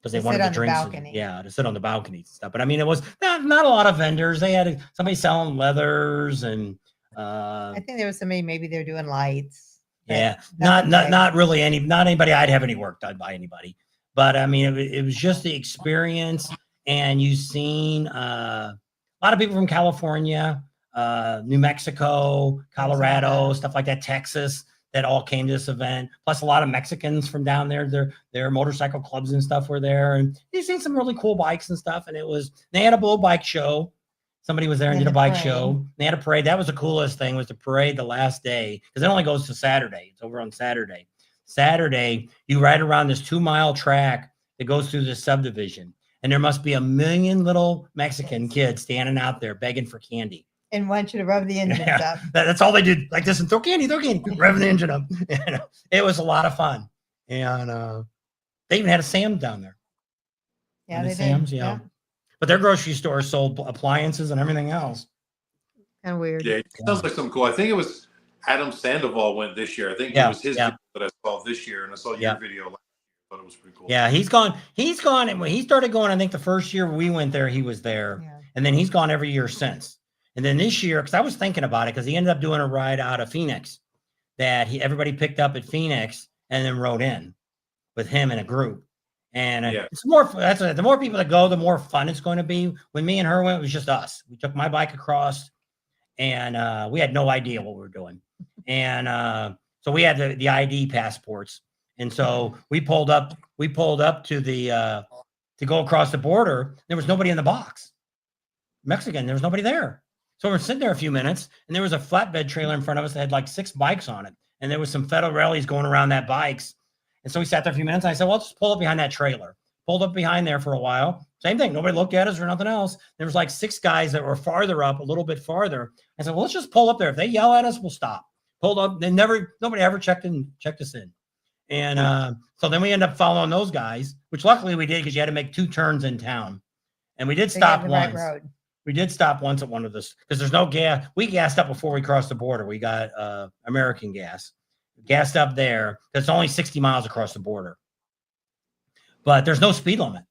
because they To wanted sit the on the drinks. balcony. To sit on the balconies and stuff. But I mean, it was not a lot of vendors. They had somebody selling leathers and I think there was somebody, maybe they're doing lights. but yeah, nothing big. not really not anybody I'd have any work done by anybody. But I mean, it was just the experience. and you've seen a lot of people from California, New Mexico, Colorado, stuff like that, Texas, that all came to this event. Plus a lot of Mexicans from down there. Their motorcycle clubs and stuff were there. And you've seen some really cool bikes and stuff. And they had a bull bike show. Somebody was there and did a bike show. They had a parade. That was the coolest thing, was the parade the last day, because it only goes to Saturday. It's over on Saturday. Saturday, you ride around this 2-mile track that goes through this subdivision. And there must be 1 million little Mexican kids standing out there begging for candy. And want you to rub the engines up. That's all they did, like this, and throw candy, revving the engine up. It was a lot of fun. And they even had a Sam's down there. Yeah, they Sam's, did. yeah. But their grocery store sold appliances and everything else. Kind of weird. Yeah, it sounds like something cool. I think it was Adam Sandoval went this year. I think it was his video that I saw this year, and I saw your video last year. I thought it was pretty cool. Yeah, he's gone. And when he started going, I think the first year we went there, he was there. Yeah. And then he's gone every year since. And then this year, because I was thinking about it, because he ended up doing a ride out of Phoenix that everybody picked up at Phoenix and then rode in with him in a group. And it's more, the more people that go, the more fun it's going to be. When me and her went, it was just us. We took my bike across, and we had no idea what we were doing. And so we had the ID passports. And so we pulled up to the to go across the border. There was nobody in the box. Mexican, there was nobody there. So we're sitting there a few minutes, and there was a flatbed trailer in front of us that had like 6 bikes on it. And there was some Federellis going around that bikes. And so we sat there a few minutes. And I said, well, let's pull up behind that trailer. Pulled up behind there for a while. Same thing. Nobody looked at us or nothing else. There was like 6 guys that were farther up, a little bit farther. I said, well, let's just pull up there. If they yell at us, we'll stop. Pulled up. Nobody ever checked us in. And so then we ended up following those guys, which luckily we did, because you had to make 2 turns in town. And we did stop once. Right. We did stop once at one of this, because there's no gas. We gassed up before we crossed the border. We got American gas. Gassed up there. It's only 60 miles across the border. But there's no speed limit.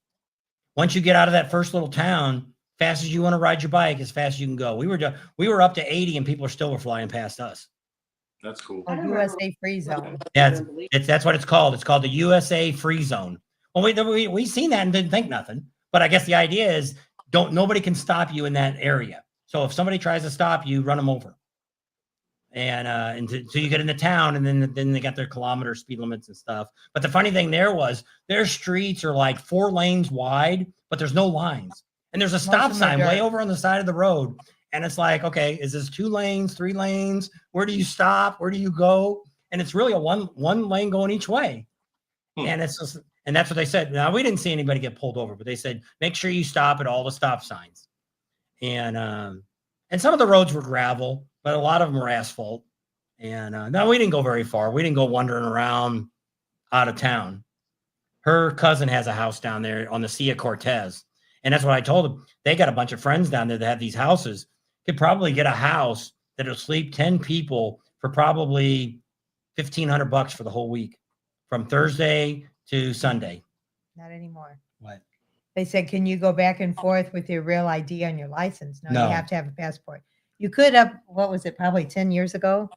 Once you get out of that first little town, fast as you want to ride your bike, as fast as you can go. We were up to 80, and people still were flying past us. That's cool. A USA free zone. Yeah, that's what it's called. It's called the USA free zone. Well, we seen that and didn't think nothing. But I guess the idea is nobody can stop you in that area. So if somebody tries to stop you, run them over. And until you get into town, and then they got their kilometer speed limits and stuff. But the funny thing there was their streets are like 4 lanes wide, but there's no lines. And there's a stop sign way over on the side of the road. And it's like, okay, is this 2 lanes, 3 lanes? Where do you stop? Where do you go? And it's really a one lane going each way. And it's just, and that's what they said. Now, we didn't see anybody get pulled over, but they said, make sure you stop at all the stop signs. And some of the roads were gravel, but a lot of them were asphalt. And no, we didn't go very far. We didn't go wandering around out of town. Her cousin has a house down there on the Sea of Cortez. And that's what I told them. They got a bunch of friends down there that have these houses. Could probably get a house that'll sleep 10 people for probably $1,500 for the whole week, from Thursday to Sunday. Not anymore. What? They said, can you go back and forth with your real ID on your license? No, No. you have to have a passport. You could have, what was it, probably 10 years ago?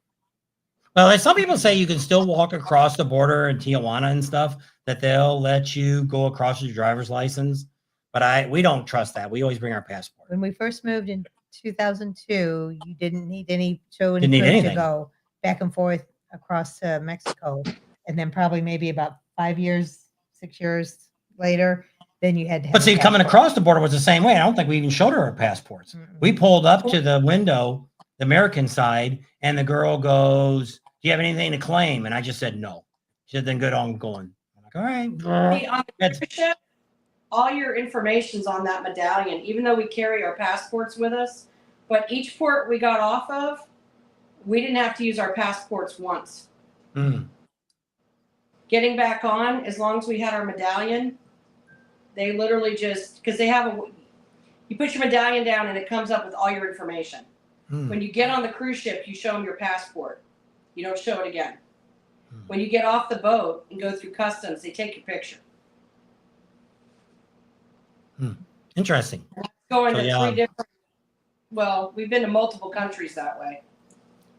Well, some people say you can still walk across the border in Tijuana and stuff, that they'll let you go across with your driver's license. But we don't trust that. We always bring our passport. When we first moved in 2002, you didn't need any proof anything to go back and forth across to Mexico. And then probably maybe about 5 years, 6 years later, then you had to have But see, a coming passport. across the border was the same way. I don't think we even showed her our passports. Mm-mm. We pulled up to the window, the American side, and the girl goes, do you have anything to claim? And I just said, no. She said, then good, I'm going. I'm like, all right. See, on the cruise ship, all your information's on that medallion, even though we carry our passports with us. But each port we got off of, we didn't have to use our passports once. Mm. Getting back on, as long as we had our medallion, they literally just, because they have you put your medallion down and it comes up with all your information. Mm. When you get on the cruise ship, you show them your passport. You don't show it again. Hmm. When you get off the boat and go through customs, they take your picture. Interesting. Going So, to yeah. 3 different, well, we've been to multiple countries that way.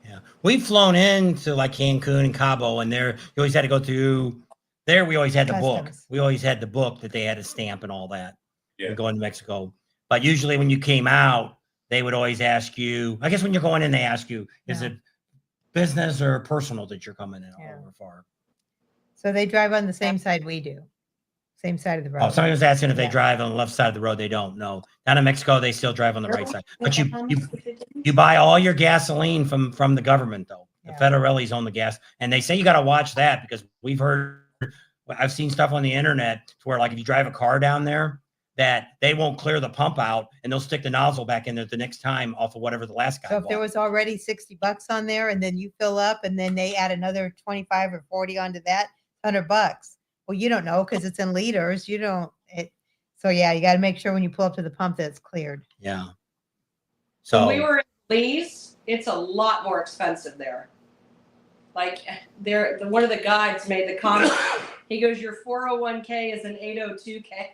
Yeah. We've flown into like Cancun and Cabo, and there you always had to go through there. We always had the book. Customs. We always had the book that they had to stamp and all that. when going to Mexico. But usually when you came out, they would always ask you, I guess when you're going in, they ask you, is it business or personal that you're coming in over for? So they drive on the same side we do. Same side of the road. Oh, somebody was asking if they drive on the left side of the road. They don't. No, down in Mexico, they still drive on the right side. But you buy all your gasoline from the government, though. The federales own the gas, and they say you got to watch that because I've seen stuff on the internet where, like, if you drive a car down there, that they won't clear the pump out and they'll stick the nozzle back in there the next time off of whatever the last guy So if bought. there was already $60 on there and then you fill up and then they add another 25 or 40 onto that, $100. Well, you don't know because it's in liters. You don't. So yeah, you got to make sure when you pull up to the pump that it's cleared. Yeah. So when we were in Belize, it's a lot more expensive there. Like one of the guides made the comment. He goes, "Your 401k is an 802k."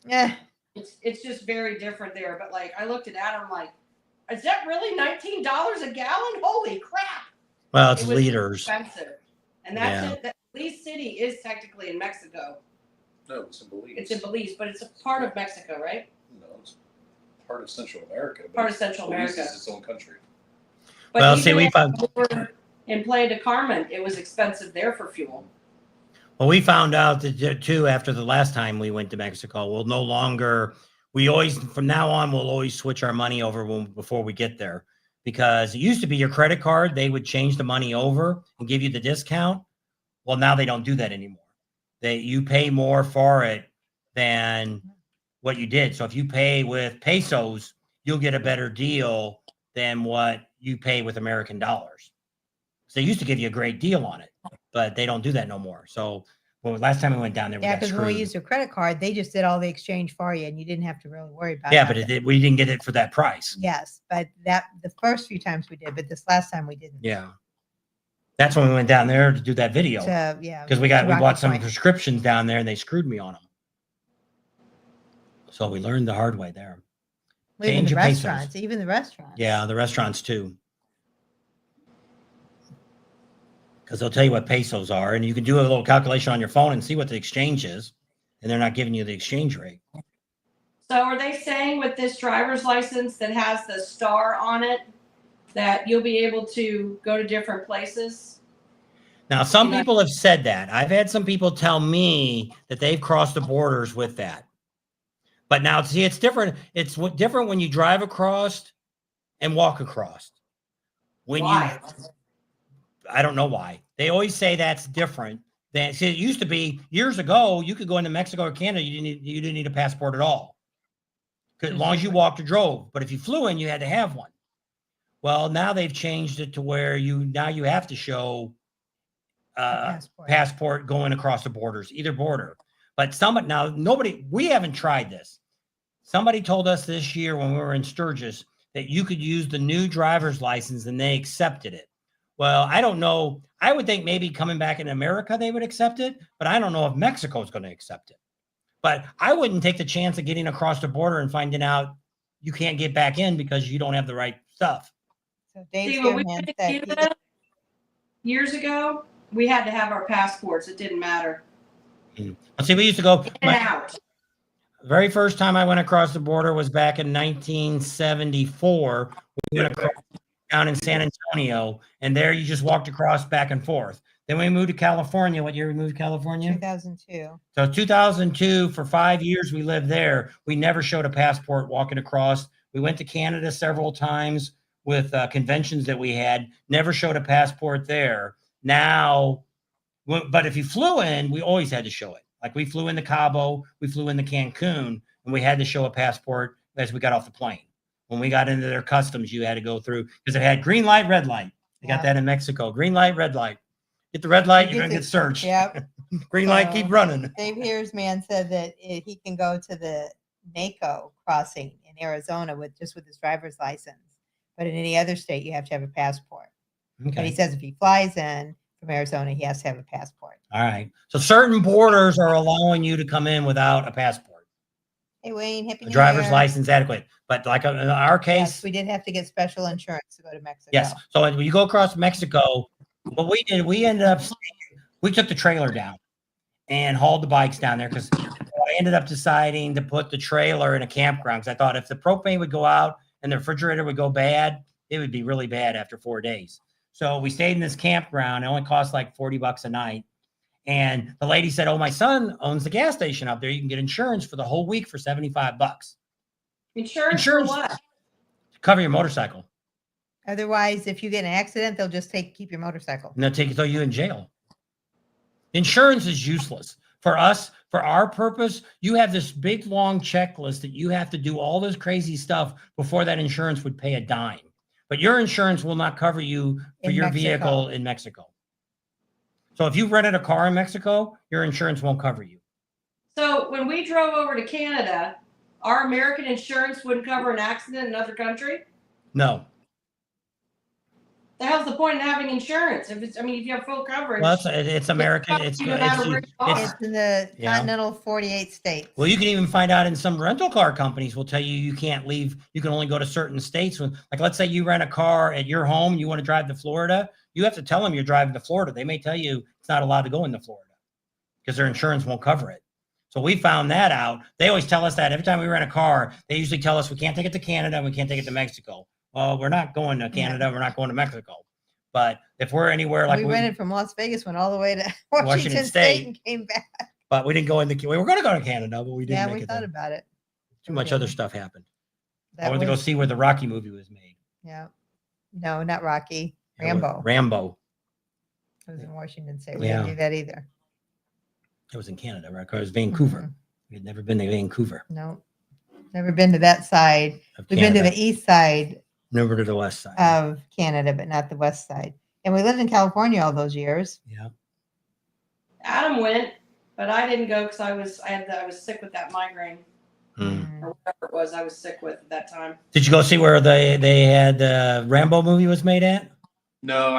Yeah. It's just very different there. But like, I looked at that, I'm like, is that really $19 a gallon? Holy crap! Well, it's It was liters. expensive, and that's it. That Belize City is technically in Mexico. No, it's in Belize. It's in Belize, but it's a part of Mexico, right? No, it's part of Central America. Part of Central Belize America. is its own country. But Well, see, we found in Playa del Carmen, it was expensive there for fuel. Well, we found out that too after the last time we went to Mexico. We'll no longer. We always from now on we'll always switch our money over before we get there because it used to be your credit card. They would change the money over and give you the discount. Well, now they don't do that anymore. You pay more for it than what you did. So if you pay with pesos, you'll get a better deal than what you pay with American dollars. So they used to give you a great deal on it, but they don't do that no more. So last time we went down there, we got because when we screwed. used your credit card, they just did all the exchange for you, and you didn't have to really worry about it. Yeah, but we didn't get it for that price. Yes, but the first few times we did, but this last time we didn't. Yeah, that's when we went down there to do that video. So yeah, because we bought some prescriptions down there, and they screwed me on them. So we learned the hard way there. Even the restaurants, even the restaurants. Yeah, the restaurants too. Because they'll tell you what pesos are, and you can do a little calculation on your phone and see what the exchange is, and they're not giving you the exchange rate. So are they saying with this driver's license that has the star on it that you'll be able to go to different places? Now, some people have said that. I've had some people tell me that they've crossed the borders with that. But now, see, it's different. It's different when you drive across and walk across. Why? I don't know why. They always say that's different. See, it used to be years ago, you could go into Mexico or Canada, you didn't need a passport at all. As long as you walked or drove. But if you flew in, you had to have one. Well, now they've changed it to where you have to show passport going across the borders, either border. But we haven't tried this. Somebody told us this year when we were in Sturgis that you could use the new driver's license and they accepted it. Well, I don't know. I would think maybe coming back in America, they would accept it, but I don't know if Mexico is going to accept it. But I wouldn't take the chance of getting across the border and finding out you can't get back in because you don't have the right stuff. So Dave when we went to Canada years ago, we had to have our passports. It didn't matter. See, we used to go in and out. Very first time I went across the border was back in 1974. We went across down in San Antonio, and there you just walked across back and forth. Then we moved to California. What year we moved to California? 2002. So 2002, for 5 years we lived there. We never showed a passport walking across. We went to Canada several times with conventions that we had. Never showed a passport there. Now, but if you flew in, we always had to show it. Like we flew into Cabo, we flew into Cancun, and we had to show a passport as we got off the plane. When we got into their customs, you had to go through because it had green light, red light. They got that in Mexico. Green light, red light. Get the red light, you're going to get searched. Yep. Green light, keep running. Dave Here's man said that he can go to the NACO crossing in Arizona with his driver's license. But in any other state, you have to have a passport. Okay. But he says if he flies in from Arizona, he has to have a passport. All right. So certain borders are allowing you to come in without a passport. Hey, Wayne, happy New Year. Driver's license adequate. But like in our case. Yes, we did have to get special insurance to go to Mexico. Yes. So when you go across Mexico, what we did, we ended up, we took the trailer down and hauled the bikes down there because I ended up deciding to put the trailer in a campground because I thought if the propane would go out and the refrigerator would go bad, it would be really bad after 4 days. So we stayed in this campground. It only cost like $40 a night. And the lady said, "Oh, my son owns the gas station up there. You can get insurance for the whole week for $75. Insurance Insurance. for what? Cover your motorcycle. Otherwise, if you get in an accident, they'll just keep your motorcycle. And they'll throw you in jail. Insurance is useless. For us, for our purpose, you have this big, long checklist that you have to do all this crazy stuff before that insurance would pay a dime. But your insurance will not cover you for your vehicle in Mexico. So if you rented a car in Mexico, your insurance won't cover you. So when we drove over to Canada, our American insurance wouldn't cover an accident in another country? No. The hell's the point in having insurance? If you have full coverage. Well, it's American. It's in the continental 48 states. Well, you can even find out in some rental car companies will tell you you can't leave. You can only go to certain states. When, like, let's say you rent a car at your home, you want to drive to Florida. You have to tell them you're driving to Florida. They may tell you it's not allowed to go into Florida because their insurance won't cover it. So we found that out. They always tell us that every time we rent a car, they usually tell us we can't take it to Canada and we can't take it to Mexico. Well, we're not going to Canada. We're not going to Mexico. But if we're anywhere like we rented from Las Vegas, went all the way to Washington State and came back. But we didn't go into. We were going to go to Canada, but we didn't. Yeah, make we it thought there. about it. Too much other stuff happened. That I went to go see where the Rocky movie was made. Yeah. No, not Rocky. Rambo. Rambo. It was in Washington State. We didn't do that either. It was in Canada, right? It was Vancouver. Mm-hmm. We had never been to Vancouver. No. Never been to that side. We've been to the east side. Never to the west side of Canada, but not the west side. And we lived in California all those years. Yeah. Adam went, but I didn't go because I was sick with that migraine. Or whatever it was I was sick with at that time. Did you go see where they had the Rambo movie was made at? No,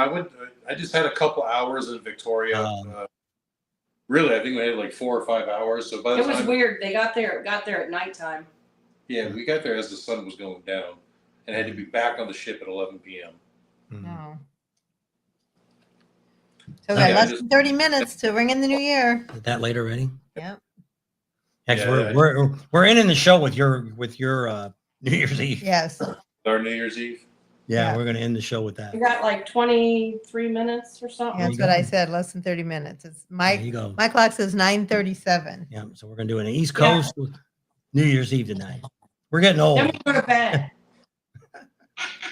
I just had a couple hours in Victoria. Really, I think we had like 4 or 5 hours. So by the time it was weird. They got there at nighttime. Yeah, we got there as the sun was going down, and had to be back on the ship at 11 p.m. No. So we got less than 30 minutes to ring in the new year. Is that late already? Yep. Actually, we're in the show with your New Year's Eve. Yes. Our New Year's Eve. Yeah, we're gonna end the show with that. We got like 23 minutes or something. That's what I said. Less than 30 minutes. It's my clock says 9:37. Yeah. So we're gonna do an East Coast New Year's Eve tonight. We're getting old. Then we go to bed.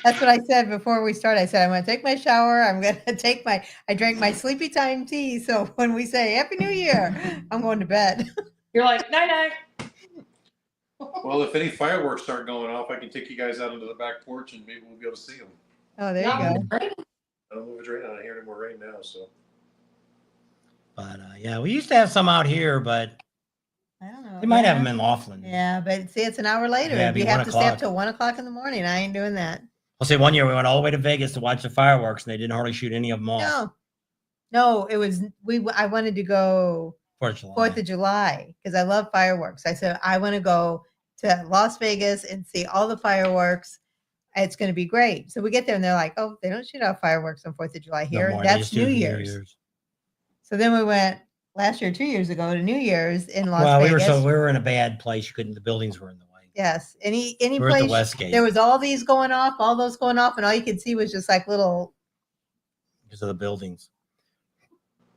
That's what I said before we started. I said, I'm going to take my shower. I'm going to I drank my sleepy time tea. So when we say Happy New Year, I'm going to bed. You're like, night. Well, if any fireworks start going off, I can take you guys out into the back porch and maybe we'll be able to see them. Oh, there you go. I don't know if it's raining. I don't hear any more rain now. So. But we used to have some out here, but I don't know. They might have them in Laughlin. Yeah, but see, it's an hour later. Yeah, you have to stay up till 1 o'clock in the morning. I ain't doing that. I'll say one year we went all the way to Vegas to watch the fireworks, and they didn't hardly shoot any of them off. No, it was I wanted to go 4th of July because I love fireworks. I said I want to go to Las Vegas and see all the fireworks. It's going to be great. So we get there and they're like, "Oh, they don't shoot off fireworks on 4th of July here. No, that's New Year's." So then we went last year, 2 years ago, to New Year's in Las Vegas. We were in a bad place. The buildings were in the way. Yes, any we're place. At the Westgate. There was all these going off, all those going off, and all you could see was just like little. Because of the buildings.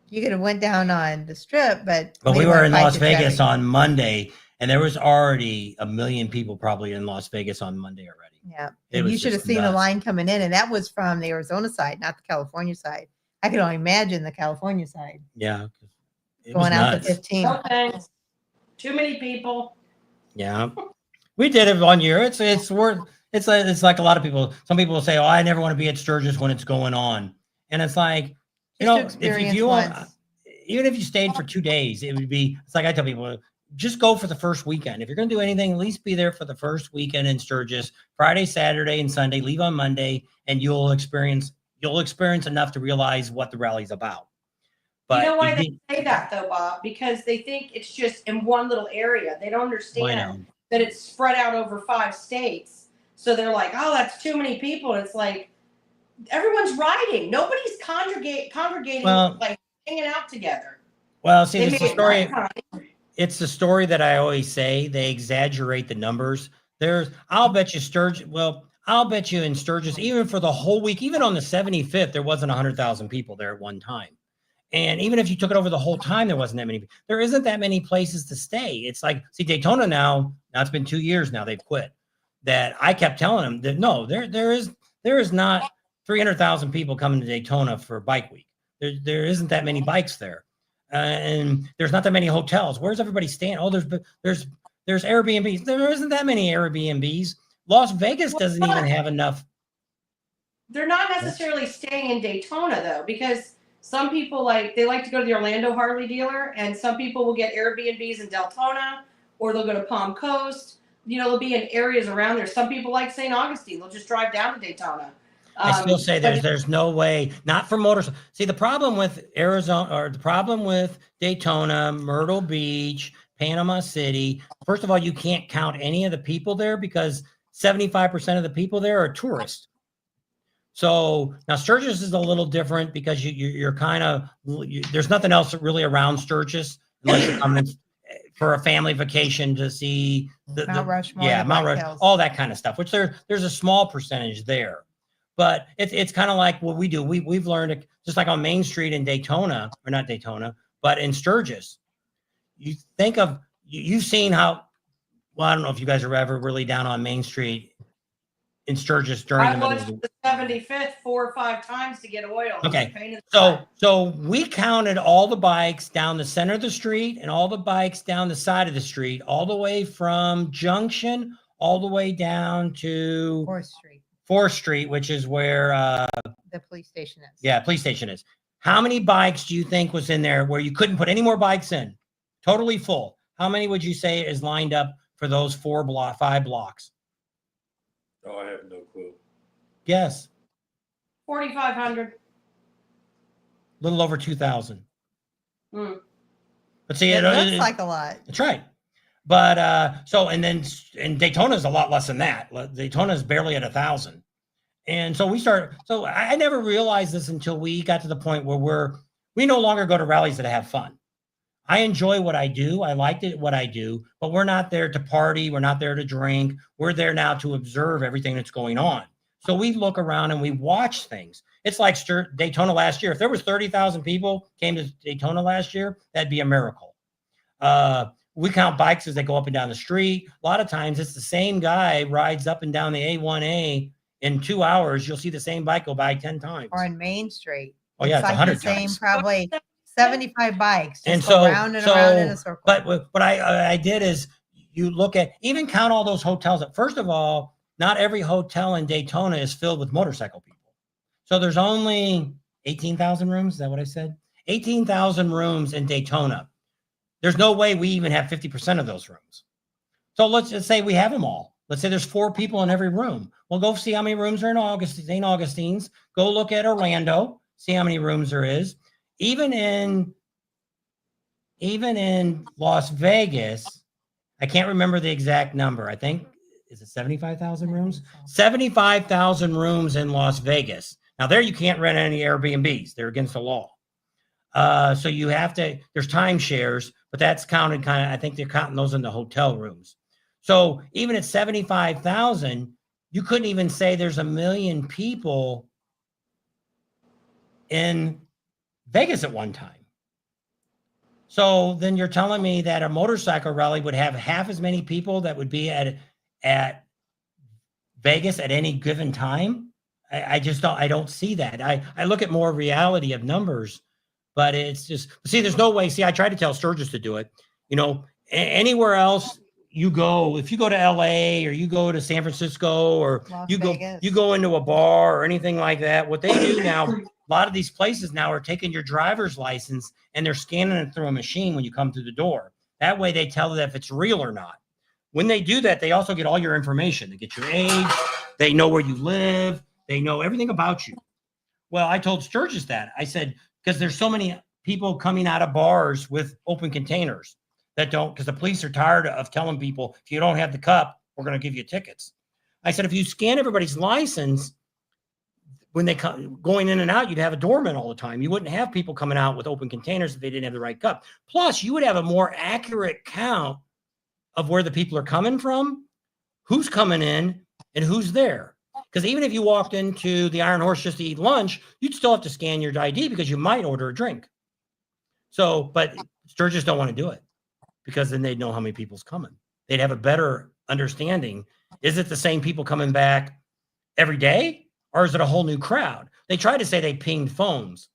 You could have went down on the Strip, but we were in Las Vegas on Monday, and there was already 1 million people probably in Las Vegas on Monday already. Yeah, and you should have seen the line coming in, and that was from the Arizona side, not the California side. I could only imagine the California side. Yeah, going out to 15. No thanks. Too many people. Yeah, we did it 1 year. It's like a lot of people. Some people will say, "Oh, I never want to be at Sturgis when it's going on," and it's like, if you want, even if you stayed for 2 days, it would be. It's like I tell people, just go for the first weekend. If you're going to do anything, at least be there for the first weekend in Sturgis, Friday, Saturday, and Sunday. Leave on Monday, and you'll experience enough to realize what the rally's about. But you know why they say that though, Bob? Because they think it's just in one little area. They don't understand that it's spread out over 5 states. So they're like, "Oh, that's too many people." And it's like everyone's riding. Nobody's congregating, like hanging out together. Well, see, it's the story. it's the story that I always say. They exaggerate the numbers. I'll bet you Sturgis. Well, I'll bet you in Sturgis, even for the whole week, even on the 75th, there wasn't 100,000 people there at one time. And even if you took it over the whole time, there wasn't that many. There isn't that many places to stay. It's like, see, Daytona now it's been 2 years now they've quit. That I kept telling them that no, there is not 300,000 people coming to Daytona for Bike Week. There isn't that many bikes there. And there's not that many hotels. Where's everybody staying? Oh, there's Airbnbs. There isn't that many Airbnbs. Las Vegas doesn't even have enough. They're not necessarily staying in Daytona though, because some people they like to go to the Orlando Harley dealer, and some people will get Airbnbs in Deltona, or they'll go to Palm Coast. They'll be in areas around there. Some people like St. Augustine. They'll just drive down to Daytona. I still say there's no way, not for motorcycles. See, the problem with Arizona, or the problem with Daytona, Myrtle Beach, Panama City, first of all, you can't count any of the people there because 75% of the people there are tourists. So now Sturgis is a little different because you're kind of, there's nothing else really around Sturgis unless you're coming for a family vacation to see Mount Rushmore, Mount White Rushmore, Hills. all that kind of stuff, which there's a small percentage there. But it's kind of like what we do. We've learned, just like on Main Street in Daytona, or not Daytona, but in Sturgis, you think of, you've seen how, well, I don't know if you guys are ever really down on Main Street in Sturgis during the middle of the 75th 4 or 5 times to get oil. Okay. So we counted all the bikes down the center of the street and all the bikes down the side of the street, all the way from Junction, all the way down to 4th Street, which is where the police station is. Yeah, police station is. How many bikes do you think was in there where you couldn't put any more bikes in? Totally full. How many would you say is lined up for those 5 blocks? Oh, I have no clue. Yes. 4,500. A little over 2,000. Mm. But see, It looks like a lot. That's right. But and Daytona is a lot less than that. Daytona is barely at 1,000. And so I never realized this until we got to the point where we no longer go to rallies that have fun. I enjoy what I do. I like what I do, but we're not there to party. We're not there to drink. We're there now to observe everything that's going on. So we look around and we watch things. It's like Daytona last year. If there was 30,000 people came to Daytona last year, that'd be a miracle. We count bikes as they go up and down the street. A lot of times it's the same guy rides up and down the A1A in 2 hours. You'll see the same bike go by 10 times. Or on Main Street. Oh yeah, it's like 100 the same, times. probably 75 bikes. Just And go so round and around in a circle. But what I did is you look at, even count all those hotels. First of all, not every hotel in Daytona is filled with motorcycle people. So there's only 18,000 rooms. Is that what I said? 18,000 rooms in Daytona. There's no way we even have 50% of those rooms. So let's just say we have them all. Let's say there's 4 people in every room. Well, go see how many rooms are in St. Augustine's. Go look at Orlando, see how many rooms there is. Even in Las Vegas, I can't remember the exact number. I think, is it 75,000 rooms? 75,000 rooms in Las Vegas. Now there you can't rent any Airbnbs. They're against the law. So you have to, there's timeshares, but that's counted I think they're counting those in the hotel rooms. So even at 75,000, you couldn't even say there's 1 million people in Vegas at one time. So then you're telling me that a motorcycle rally would have half as many people that would be at Vegas at any given time? I just don't see that. I look at more reality of numbers, but it's just, see, there's no way. See, I tried to tell Sturgis to do it. Anywhere else you go, if you go to LA or you go to San Francisco or Las you Vegas. go into a bar or anything like that, what they do now, a lot of these places now are taking your driver's license and they're scanning it through a machine when you come through the door. That way they tell that if it's real or not. When they do that, they also get all your information. They get your age, they know where you live, they know everything about you. Well, I told Sturgis that. I said, because there's so many people coming out of bars with open containers that don't, because the police are tired of telling people, if you don't have the cup, we're going to give you tickets. I said, if you scan everybody's license, when they come going in and out, you'd have a doorman all the time. You wouldn't have people coming out with open containers if they didn't have the right cup. Plus, you would have a more accurate count of where the people are coming from, who's coming in, and who's there. Because even if you walked into the Iron Horse just to eat lunch, you'd still have to scan your ID because you might order a drink. So, but Sturgis don't want to do it because then they'd know how many people's coming. They'd have a better understanding. Is it the same people coming back every day, or is it a whole new crowd? They try to say they pinged phones.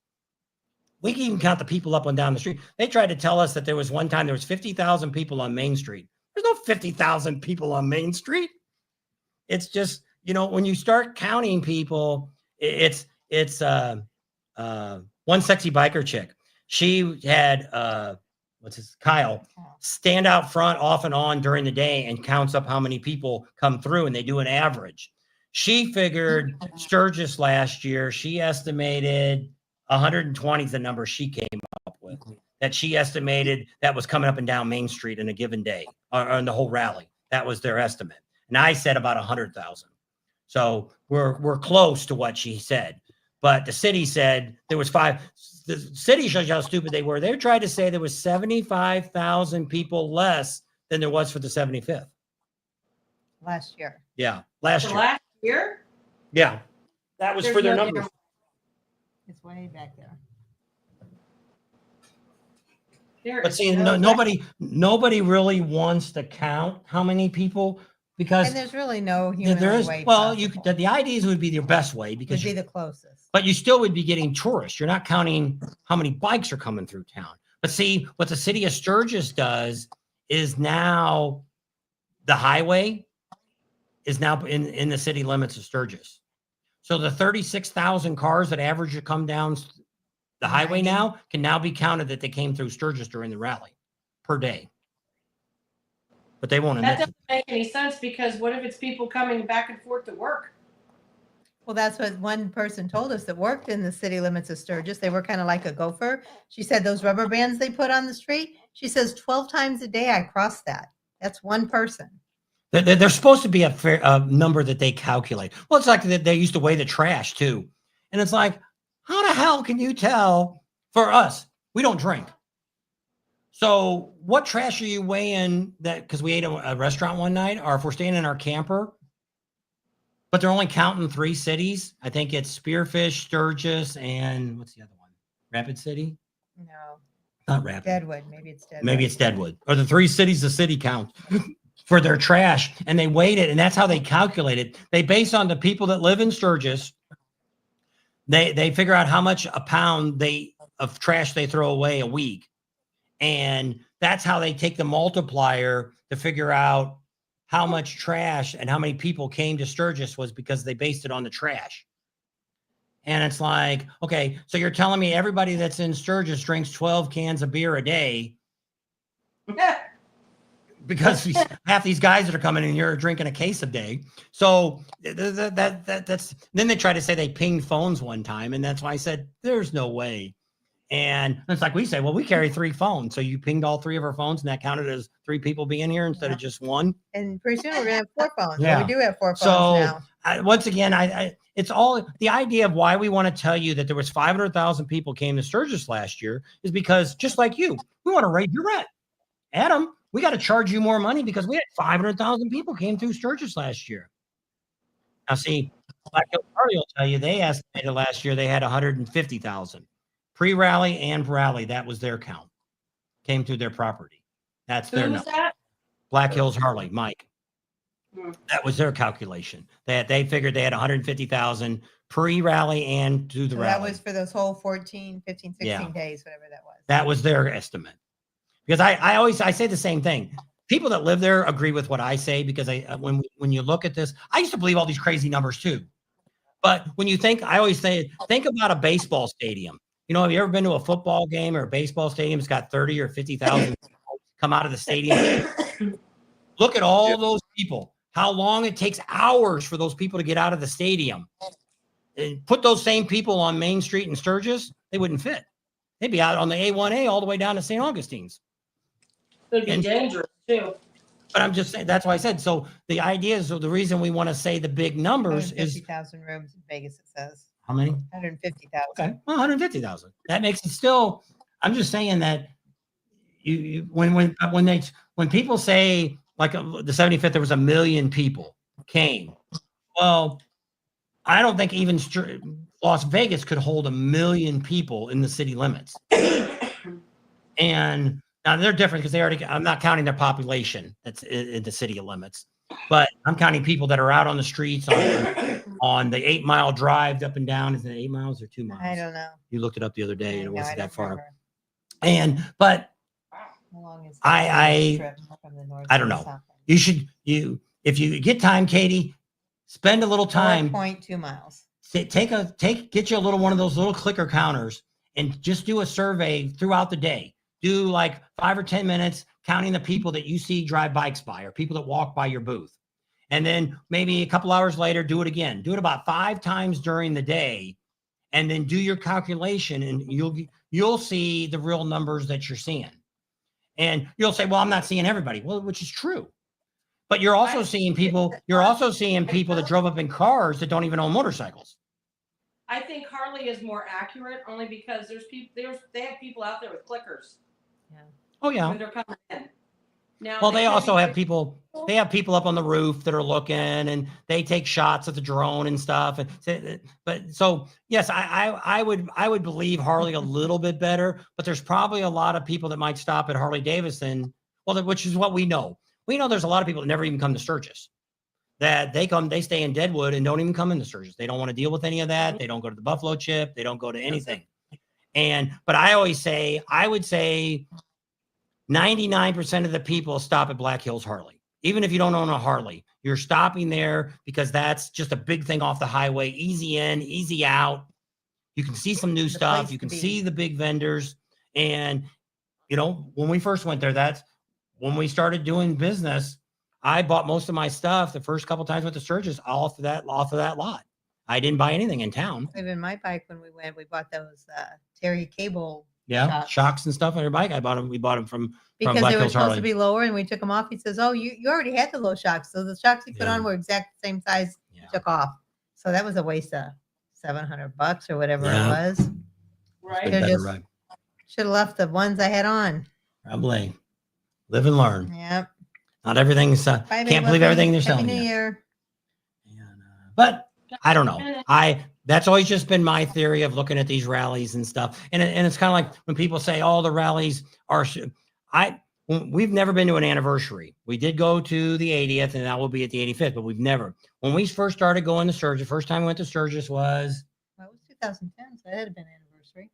We can even count the people up and down the street. They tried to tell us that there was one time there was 50,000 people on Main Street. There's no 50,000 people on Main Street. It's just, you know, when you start counting people, it's one sexy biker chick. She had Kyle stand out front off and on during the day and counts up how many people come through, and they do an average. She figured Sturgis last year, she estimated 120 is the number she came up with, that she estimated that was coming up and down Main Street in a given day or in the whole rally. That was their estimate. And I said about 100,000. So we're close to what she said. But the city said there was 5. The city shows you how stupid they were. They tried to say there was 75,000 people less than there was for the 75th. Last year. Yeah, last year. Last year? Yeah, that was for their numbers. It's way back there. But see, nobody really wants to count how many people because And there's really no human there is. way Well, possible. the IDs would be your best way Would because be the closest. but you still would be getting tourists. You're not counting how many bikes are coming through town. But see, what the city of Sturgis does is now the highway is now in the city limits of Sturgis. So the 36,000 cars that average to come down the highway now can now be counted that they came through Sturgis during the rally per day. But they won't That admit doesn't make any sense because what if it's people coming back and forth to work? Well, that's what one person told us that worked in the city limits of Sturgis. They were kind of like a gopher. She said those rubber bands they put on the street, she says 12 times a day I cross that. That's one person. There's supposed to be a fair number that they calculate. Well, it's like they used to weigh the trash too. And it's like, how the hell can you tell for us? We don't drink. So what trash are you weighing that? Because we ate a restaurant one night, or if we're staying in our camper, but they're only counting 3 cities. I think it's Spearfish, Sturgis, and what's the other one? Rapid City? No. Not Rapid. Deadwood. Maybe it's Deadwood. Maybe it's Deadwood. Or the 3 cities the city counts for their trash. And they weighed it, and that's how they calculate it. They base on the people that live in Sturgis. They figure out how much a pound of trash they throw away a week. And that's how they take the multiplier to figure out how much trash and how many people came to Sturgis was because they based it on the trash. And it's like, okay, so you're telling me everybody that's in Sturgis drinks 12 cans of beer a day because half these guys that are coming in here are drinking a case a day. So that's then they try to say they pinged phones one time. And that's why I said, there's no way. And it's like we say, well, we carry 3 phones. So you pinged all 3 of our phones and that counted as 3 people being here instead of just 1. And pretty soon we're going to have 4 phones. Yeah. Well, we do have 4 phones So now. once again, it's all the idea of why we want to tell you that there was 500,000 people came to Sturgis last year is because just like you, we want to raise your rent. Adam, we got to charge you more money because we had 500,000 people came through Sturgis last year. Now, see, Black Hill Party will tell you they estimated last year they had 150,000 pre-rally and rally. That was their count. Came through their property. That's their Who was number. that? Black Hills Harley, Mike. Hmm. That was their calculation. They figured they had 150,000 pre-rally and to the So rally. that was for those whole 14, 15, 16 Yeah. days, whatever that was. That was their estimate. Because I say the same thing. People that live there agree with what I say because when you look at this, I used to believe all these crazy numbers too. But when you think, I always say, think about a baseball stadium. You know, have you ever been to a football game or a baseball stadium? It's got 30 or 50,000 people come out of the stadium. Look at all those people. How long it takes hours for those people to get out of the stadium. And put those same people on Main Street in Sturgis, they wouldn't fit. They'd be out on the A1A all the way down to St. Augustine's. It'd be dangerous too. But I'm just saying, that's why I said, so the idea is, so the reason we want to say the big numbers is 50,000 rooms in Vegas, it says. How many? 150,000. Okay, well, 150,000. That makes it still. I'm just saying that when people say like the 75th, there was 1 million people came. Well, I don't think even Las Vegas could hold 1 million people in the city limits. And now they're different because I'm not counting their population that's in the city limits, but I'm counting people that are out on the streets on the 8 mile drive up and down. Is it 8 miles or 2 miles? I don't know. You looked it up the other day and it I wasn't don't that far. remember. But How long is I trip from the north I don't to know. south? If you get time, Katie, spend a little time. 4.2 miles. Get you a little one of those little clicker counters and just do a survey throughout the day. Do like 5 or 10 minutes counting the people that you see drive bikes by or people that walk by your booth. And then maybe a couple hours later, do it again. Do it about 5 times during the day, and then do your calculation, and you'll see the real numbers that you're seeing. And you'll say, well, I'm not seeing everybody. Well, which is true. But you're also seeing people that drove up in cars that don't even own motorcycles. I think Harley is more accurate only because they have people out there with clickers. Yeah. Oh yeah. When they're coming in. Now, Well, they also have people. They have people up on the roof that are looking, and they take shots at the drone and stuff. But yes, I would believe Harley a little bit better. But there's probably a lot of people that might stop at Harley Davidson. Well, which is what we know. We know there's a lot of people that never even come to Sturgis. That they stay in Deadwood and don't even come into Sturgis. They don't want to deal with any of that. They don't go to the Buffalo Chip. They don't go to anything. But I would say 99% of the people stop at Black Hills Harley. Even if you don't own a Harley, you're stopping there because that's just a big thing off the highway. Easy in, easy out. You can see some new stuff. You can see the big vendors. And, when we first went there, that's when we started doing business. I bought most of my stuff the first couple times with the Sturgis off of that lot. I didn't buy anything in town. Even my bike, when we went, we bought those Terry cable. Yeah, shocks and stuff on your bike. We bought them from because Black they were Hills supposed Harley. to be lower, and we took them off. He says, "Oh, you already had the low shocks, so the shocks you put on were exact the same size you took off." So that was a waste of $700 or whatever it was. Right. Should have left the ones I had on. Probably. Live and learn. Yep. Not everything's. Can't believe everything they're selling. Happy New Year. But I don't know. That's always just been my theory of looking at these rallies and stuff. And it's kind of like when people say, "Oh, the rallies are." We've never been to an anniversary. We did go to the 80th, and that will be at the 85th. But we've never. When we first started going to Sturgis, first time we went to Sturgis was. Well, it was 2010, so it had been an anniversary.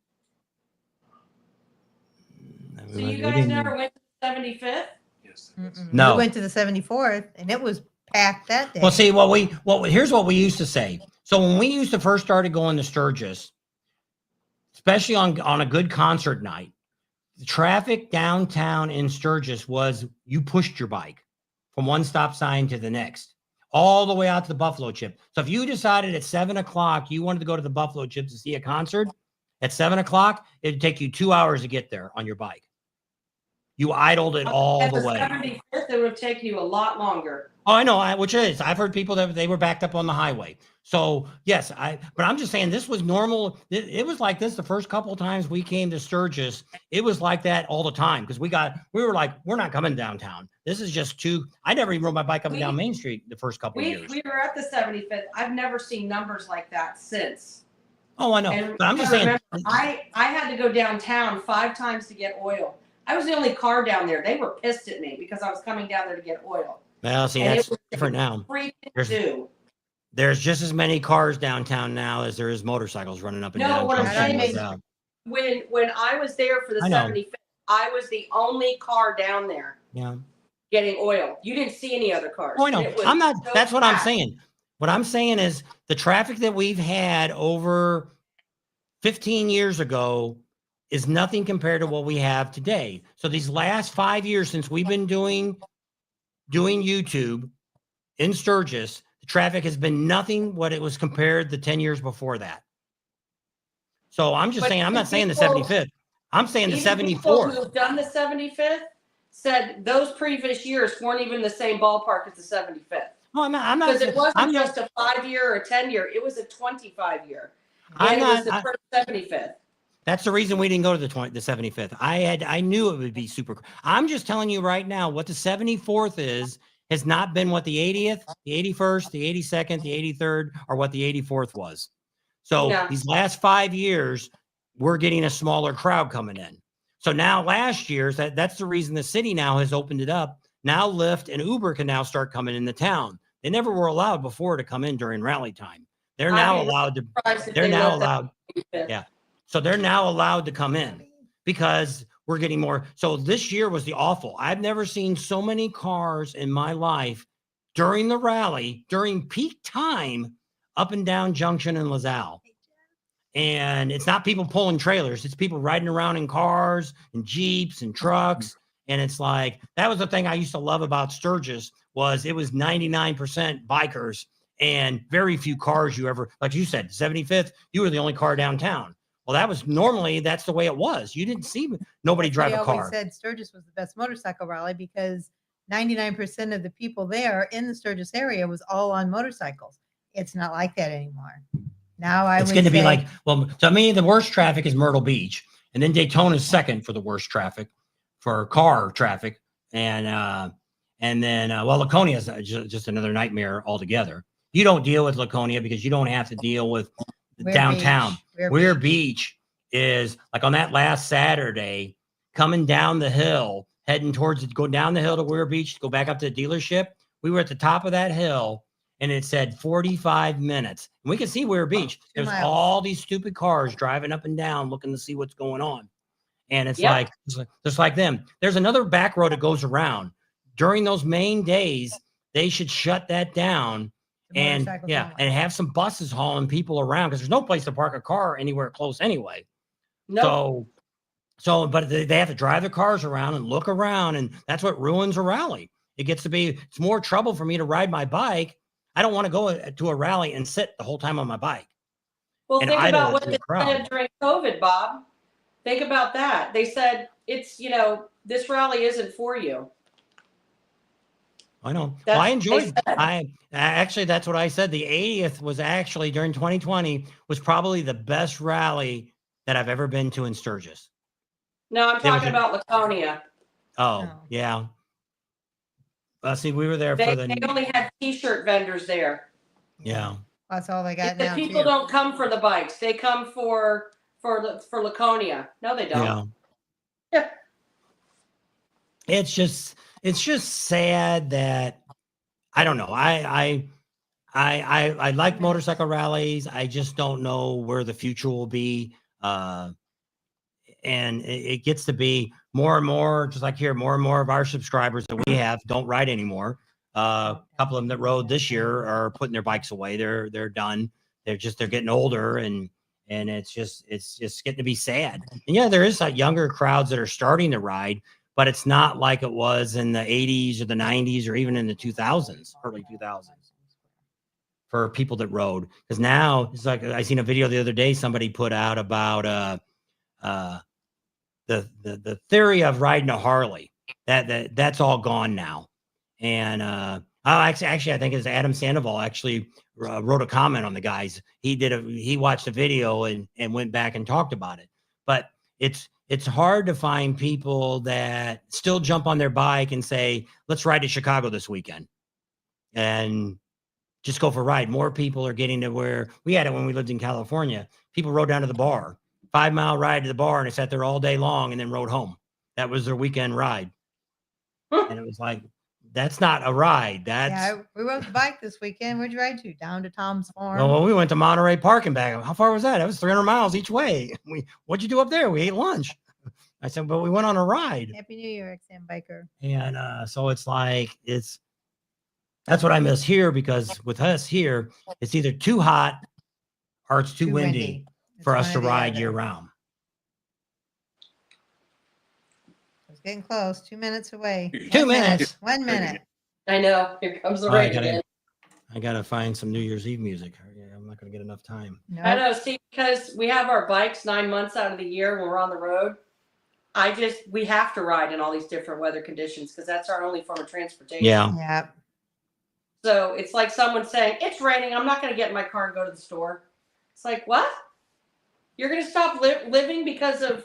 So you guys never went to the 75th? Yes. No. We went to the 74th, and it was packed that day. Well, see, here's what we used to say. So when we used to first started going to Sturgis, especially on a good concert night, the traffic downtown in Sturgis was you pushed your bike from one stop sign to the next, all the way out to the Buffalo Chip. So if you decided at 7:00 you wanted to go to the Buffalo Chip to see a concert, at 7:00, it'd take you 2 hours to get there on your bike. You idled it all the way. At the 75th, it would have taken you a lot longer. Oh, I know, which is. I've heard people that they were backed up on the highway. So yes, but I'm just saying this was normal. It was like this the first couple of times we came to Sturgis. It was like that all the time because we were like, we're not coming downtown. This is just too. I never even rode my bike up and down Main Street the first couple of years. We were at the 75th. I've never seen numbers like that since. Oh, I know. But I'm just saying. I had to go downtown 5 times to get oil. I was the only car down there. They were pissed at me because I was coming down there to get oil. Well, see, that's different now. There's just as many cars downtown now as there is motorcycles running up and down. No, what I'm saying is, when I was there for the 75th, I was the only car down there. Yeah. Getting oil. You didn't see any other cars. Oh, I know. I'm not. That's what I'm saying. What I'm saying is the traffic that we've had over 15 years ago is nothing compared to what we have today. So these last 5 years since we've been doing YouTube in Sturgis, the traffic has been nothing what it was compared the 10 years before that. So I'm just saying, I'm not saying the 75th. I'm saying the 74th. People who've done the 75th said those previous years weren't even the same ballpark as the 75th. No, I'm not. Because it wasn't just a 5-year or a 10-year. It was a 25-year. I'm And it was not. the 75th. That's the reason we didn't go to the 75th. I knew it would be super. I'm just telling you right now what the 74th is has not been what the 80th, the 81st, the 82nd, the 83rd, or what the 84th was. So Yeah. these last 5 years, we're getting a smaller crowd coming in. So now last year's that's the reason the city now has opened it up. Now Lyft and Uber can now start coming into town. They never were allowed before to come in during rally time. They're now allowed to. They're now allowed. Yeah. So they're now allowed to come in because we're getting more. So this year was the awful. I've never seen so many cars in my life during the rally, during peak time, up and down Junction and LaSalle. And it's not people pulling trailers. It's people riding around in cars and Jeeps and trucks. And it's like, that was the thing I used to love about Sturgis was it was 99% bikers and very few cars you ever, like you said, 75th, you were the only car downtown. Well, that was normally that's the way it was. You didn't see nobody drive a car. Always said Sturgis was the best motorcycle rally because 99% of the people there in the Sturgis area was all on motorcycles. It's not like that anymore. Now it's going to be like, well, to me, the worst traffic is Myrtle Beach, and then Daytona is second for the worst traffic for car traffic, and then well, Laconia is just another nightmare altogether. You don't deal with Laconia because you don't have to deal with downtown. Weir Beach is like on that last Saturday, coming down the hill, heading towards it, go down the hill to Weir Beach, go back up to the dealership. We were at the top of that hill and it said 45 minutes. And we could see Weir Beach. There's all these stupid cars driving up and down looking to see what's going on. And it's like, just like them. There's another back road that goes around. During those main days, they should shut that down. And and have some buses hauling people around because there's no place to park a car anywhere close anyway. No. So, but they have to drive the cars around and look around, and that's what ruins a rally. It gets to be, it's more trouble for me to ride my bike. I don't want to go to a rally and sit the whole time on my bike. Well, think about what they said during COVID, Bob. Think about that. They said it's, this rally isn't for you. I know. Well, I enjoyed. I actually, that's what I said. The 80th was actually during 2020 was probably the best rally that I've ever been to in Sturgis. No, I'm talking about Laconia. Oh, yeah. See, we were there they, for the. They only had T-shirt vendors there. Yeah. That's all they got now. The people don't come for the bikes. They come for Laconia. No, they don't. Yeah. It's just sad that I don't know. I like motorcycle rallies. I just don't know where the future will be. And it gets to be more and more, just like here, more and more of our subscribers that we have don't ride anymore. A couple of them that rode this year are putting their bikes away. They're done. They're getting older and it's just getting to be sad. And yeah, there is younger crowds that are starting to ride. But it's not like it was in the 80s or the 90s or even in the 2000s, early 2000s, for people that rode. Because now it's like I seen a video the other day somebody put out about the theory of riding a Harley. That's all gone now. And actually I think it's Adam Sandoval actually wrote a comment on the guys. He watched a video and went back and talked about it. But it's hard to find people that still jump on their bike and say, let's ride to Chicago this weekend and just go for a ride. More people are getting to where we had it when we lived in California. People rode down to the bar, 5-mile ride to the bar, and they sat there all day long and then rode home. That was their weekend ride. And it was like, that's not a ride. We rode the bike this weekend. Where'd you ride to? Down to Tom's Farm. Well, we went to Monterey Park and back. How far was that? That was 300 miles each way. What'd you do up there? We ate lunch. I said, but we went on a ride. Happy New Year, XM Biker. And so it's like, that's what I miss here, because with us here, it's either too hot or it's too windy for us to ride year round. It's getting close. 2 minutes away. 2 minutes. 1 minute. I know. Here comes the rain again. I got to find some New Year's Eve music. I'm not going to get enough time. Nope. I know. See, because we have our bikes 9 months out of the year when we're on the road. We have to ride in all these different weather conditions because that's our only form of transportation. Yeah. Yep. So it's like someone saying, it's raining. I'm not going to get in my car and go to the store. It's like, what? You're gonna stop living because of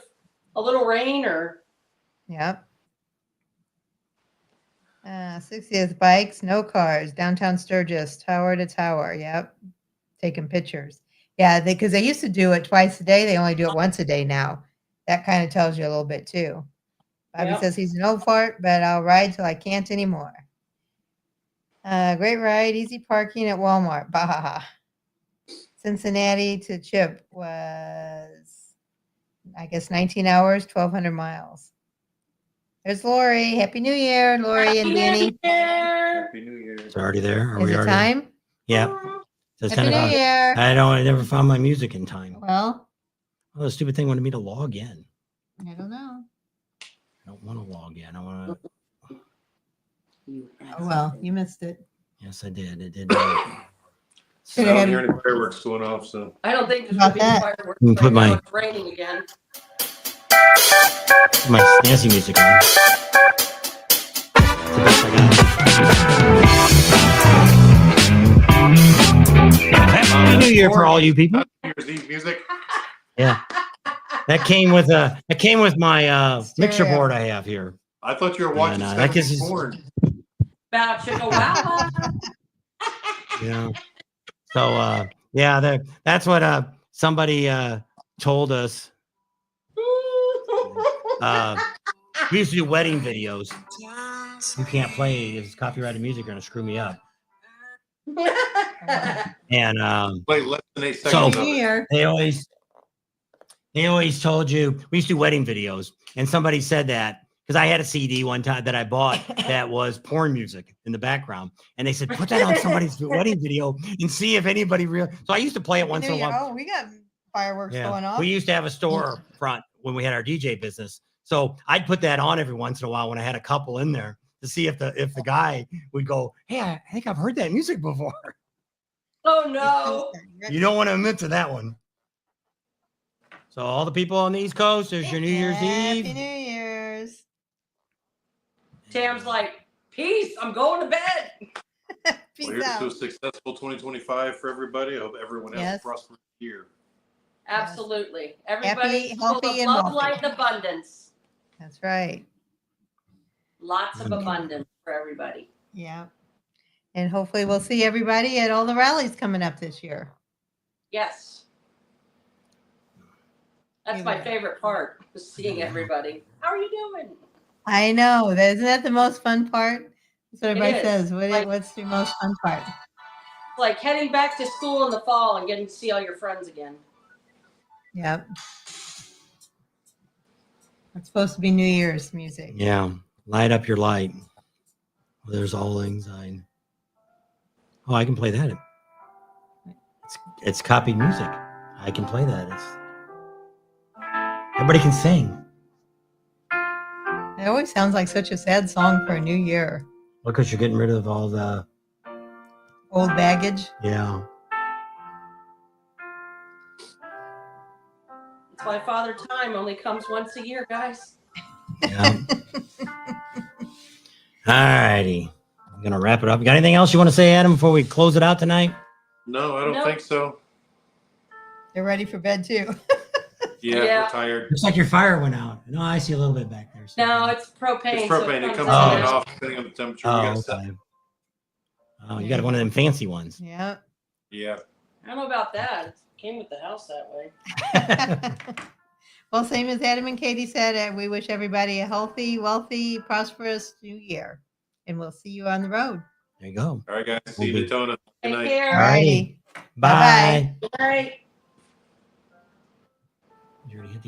a little rain or? Yep. 60th bikes, no cars, downtown Sturgis, tower to tower. Yep. Taking pictures. Yeah, because they used to do it twice a day. They only do it once a day now. That kind of tells you a little bit too. Bobby Yep. says he's an old fart, but I'll ride till I can't anymore. Great ride, easy parking at Walmart. Bahaha. Cincinnati to Chip was, I guess, 19 hours, 1,200 miles. There's Lori. Happy New Year, Lori and Danny. Happy New Year. It's already there. Are Is we it already? time? Yeah. Says Happy 10 New o'clock. Year. I never found my music in time. Well, Oh, the stupid thing wanted me to log in. I don't know. I don't want to log in. I want to. Oh, well, you missed it. Yes, I did. It did. I Should don't have hear had, any fireworks going off, so. I don't think there's About gonna be that. fireworks. You can put right now. my- It's raining again. My dancing music on. It's the best I got. Happy New Year for all you people. New Year's Eve music. Yeah. That came with my mixer Stereo. board I have here. I thought you were watching no, that Seven gives us- Corn. Bow chicka wow. Yeah. So yeah, that's what somebody told us. We used to do wedding videos. You can't play if it's copyrighted music, you're gonna screw me up. And Play less than 8 So- seconds New of it. Year. they always told you we used to do wedding videos, and somebody said that because I had a CD one time that I bought that was porn music in the background, and they said put that on somebody's wedding video and see if anybody real. So I used to play it once in a while. Oh, we got fireworks Yeah. going off. We used to have a store front when we had our DJ business. So I'd put that on every once in a while when I had a couple in there to see if the guy would go, hey, I think I've heard that music before. Oh no. You don't want to admit to that one. So all the people on the East Coast, there's your New Year's Happy Eve. New Year's. Tam's like, peace, I'm going to bed. Peace Well, here's out. to a successful 2025 for everybody. I hope everyone has Yes. a prosperous year. Absolutely. Everybody full healthy, of and love, wealthy. light, and abundance. That's right. Lots of Okay. abundance for everybody. Yeah. And hopefully we'll see everybody at all the rallies coming up this year. Yes. That's my favorite part, was seeing everybody. How are you doing? I know. Isn't that the most fun part? That's what everybody is. says. Like- What's your most fun part? It's like heading back to school in the fall and getting to see all your friends again. Yep. It's supposed to be New Year's music. Yeah. Light up your light. There's all anxiety. Oh, I can play that. It's copied music. I can play that. Everybody can sing. It always sounds like such a sad song for a new year. Because you're getting rid of all the, Old baggage. yeah. That's why Father Time only comes once a year, guys. Yeah. All righty. I'm going to wrap it up. You got anything else you want to say, Adam, before we close it out tonight? No, I don't Nope. think so. They're ready for bed too. Yeah, Yeah. we're tired. Looks like your fire went out. No, I see a little bit back there. No, it's propane. It's so propane. It comes comes in on Oh. and and out. off depending on the temperature. We Oh, got set. okay. Oh, you got one of them fancy ones. Yeah. Yeah. I don't know about that. It came with the house that way. Well, same as Adam and Katie said, we wish everybody a healthy, wealthy, prosperous new year. And we'll see you on the road. There you go. All right, guys. See you, Okay. Daytona. Good Take night. care. All righty. Bye-bye. Bye. Good night. You already hit the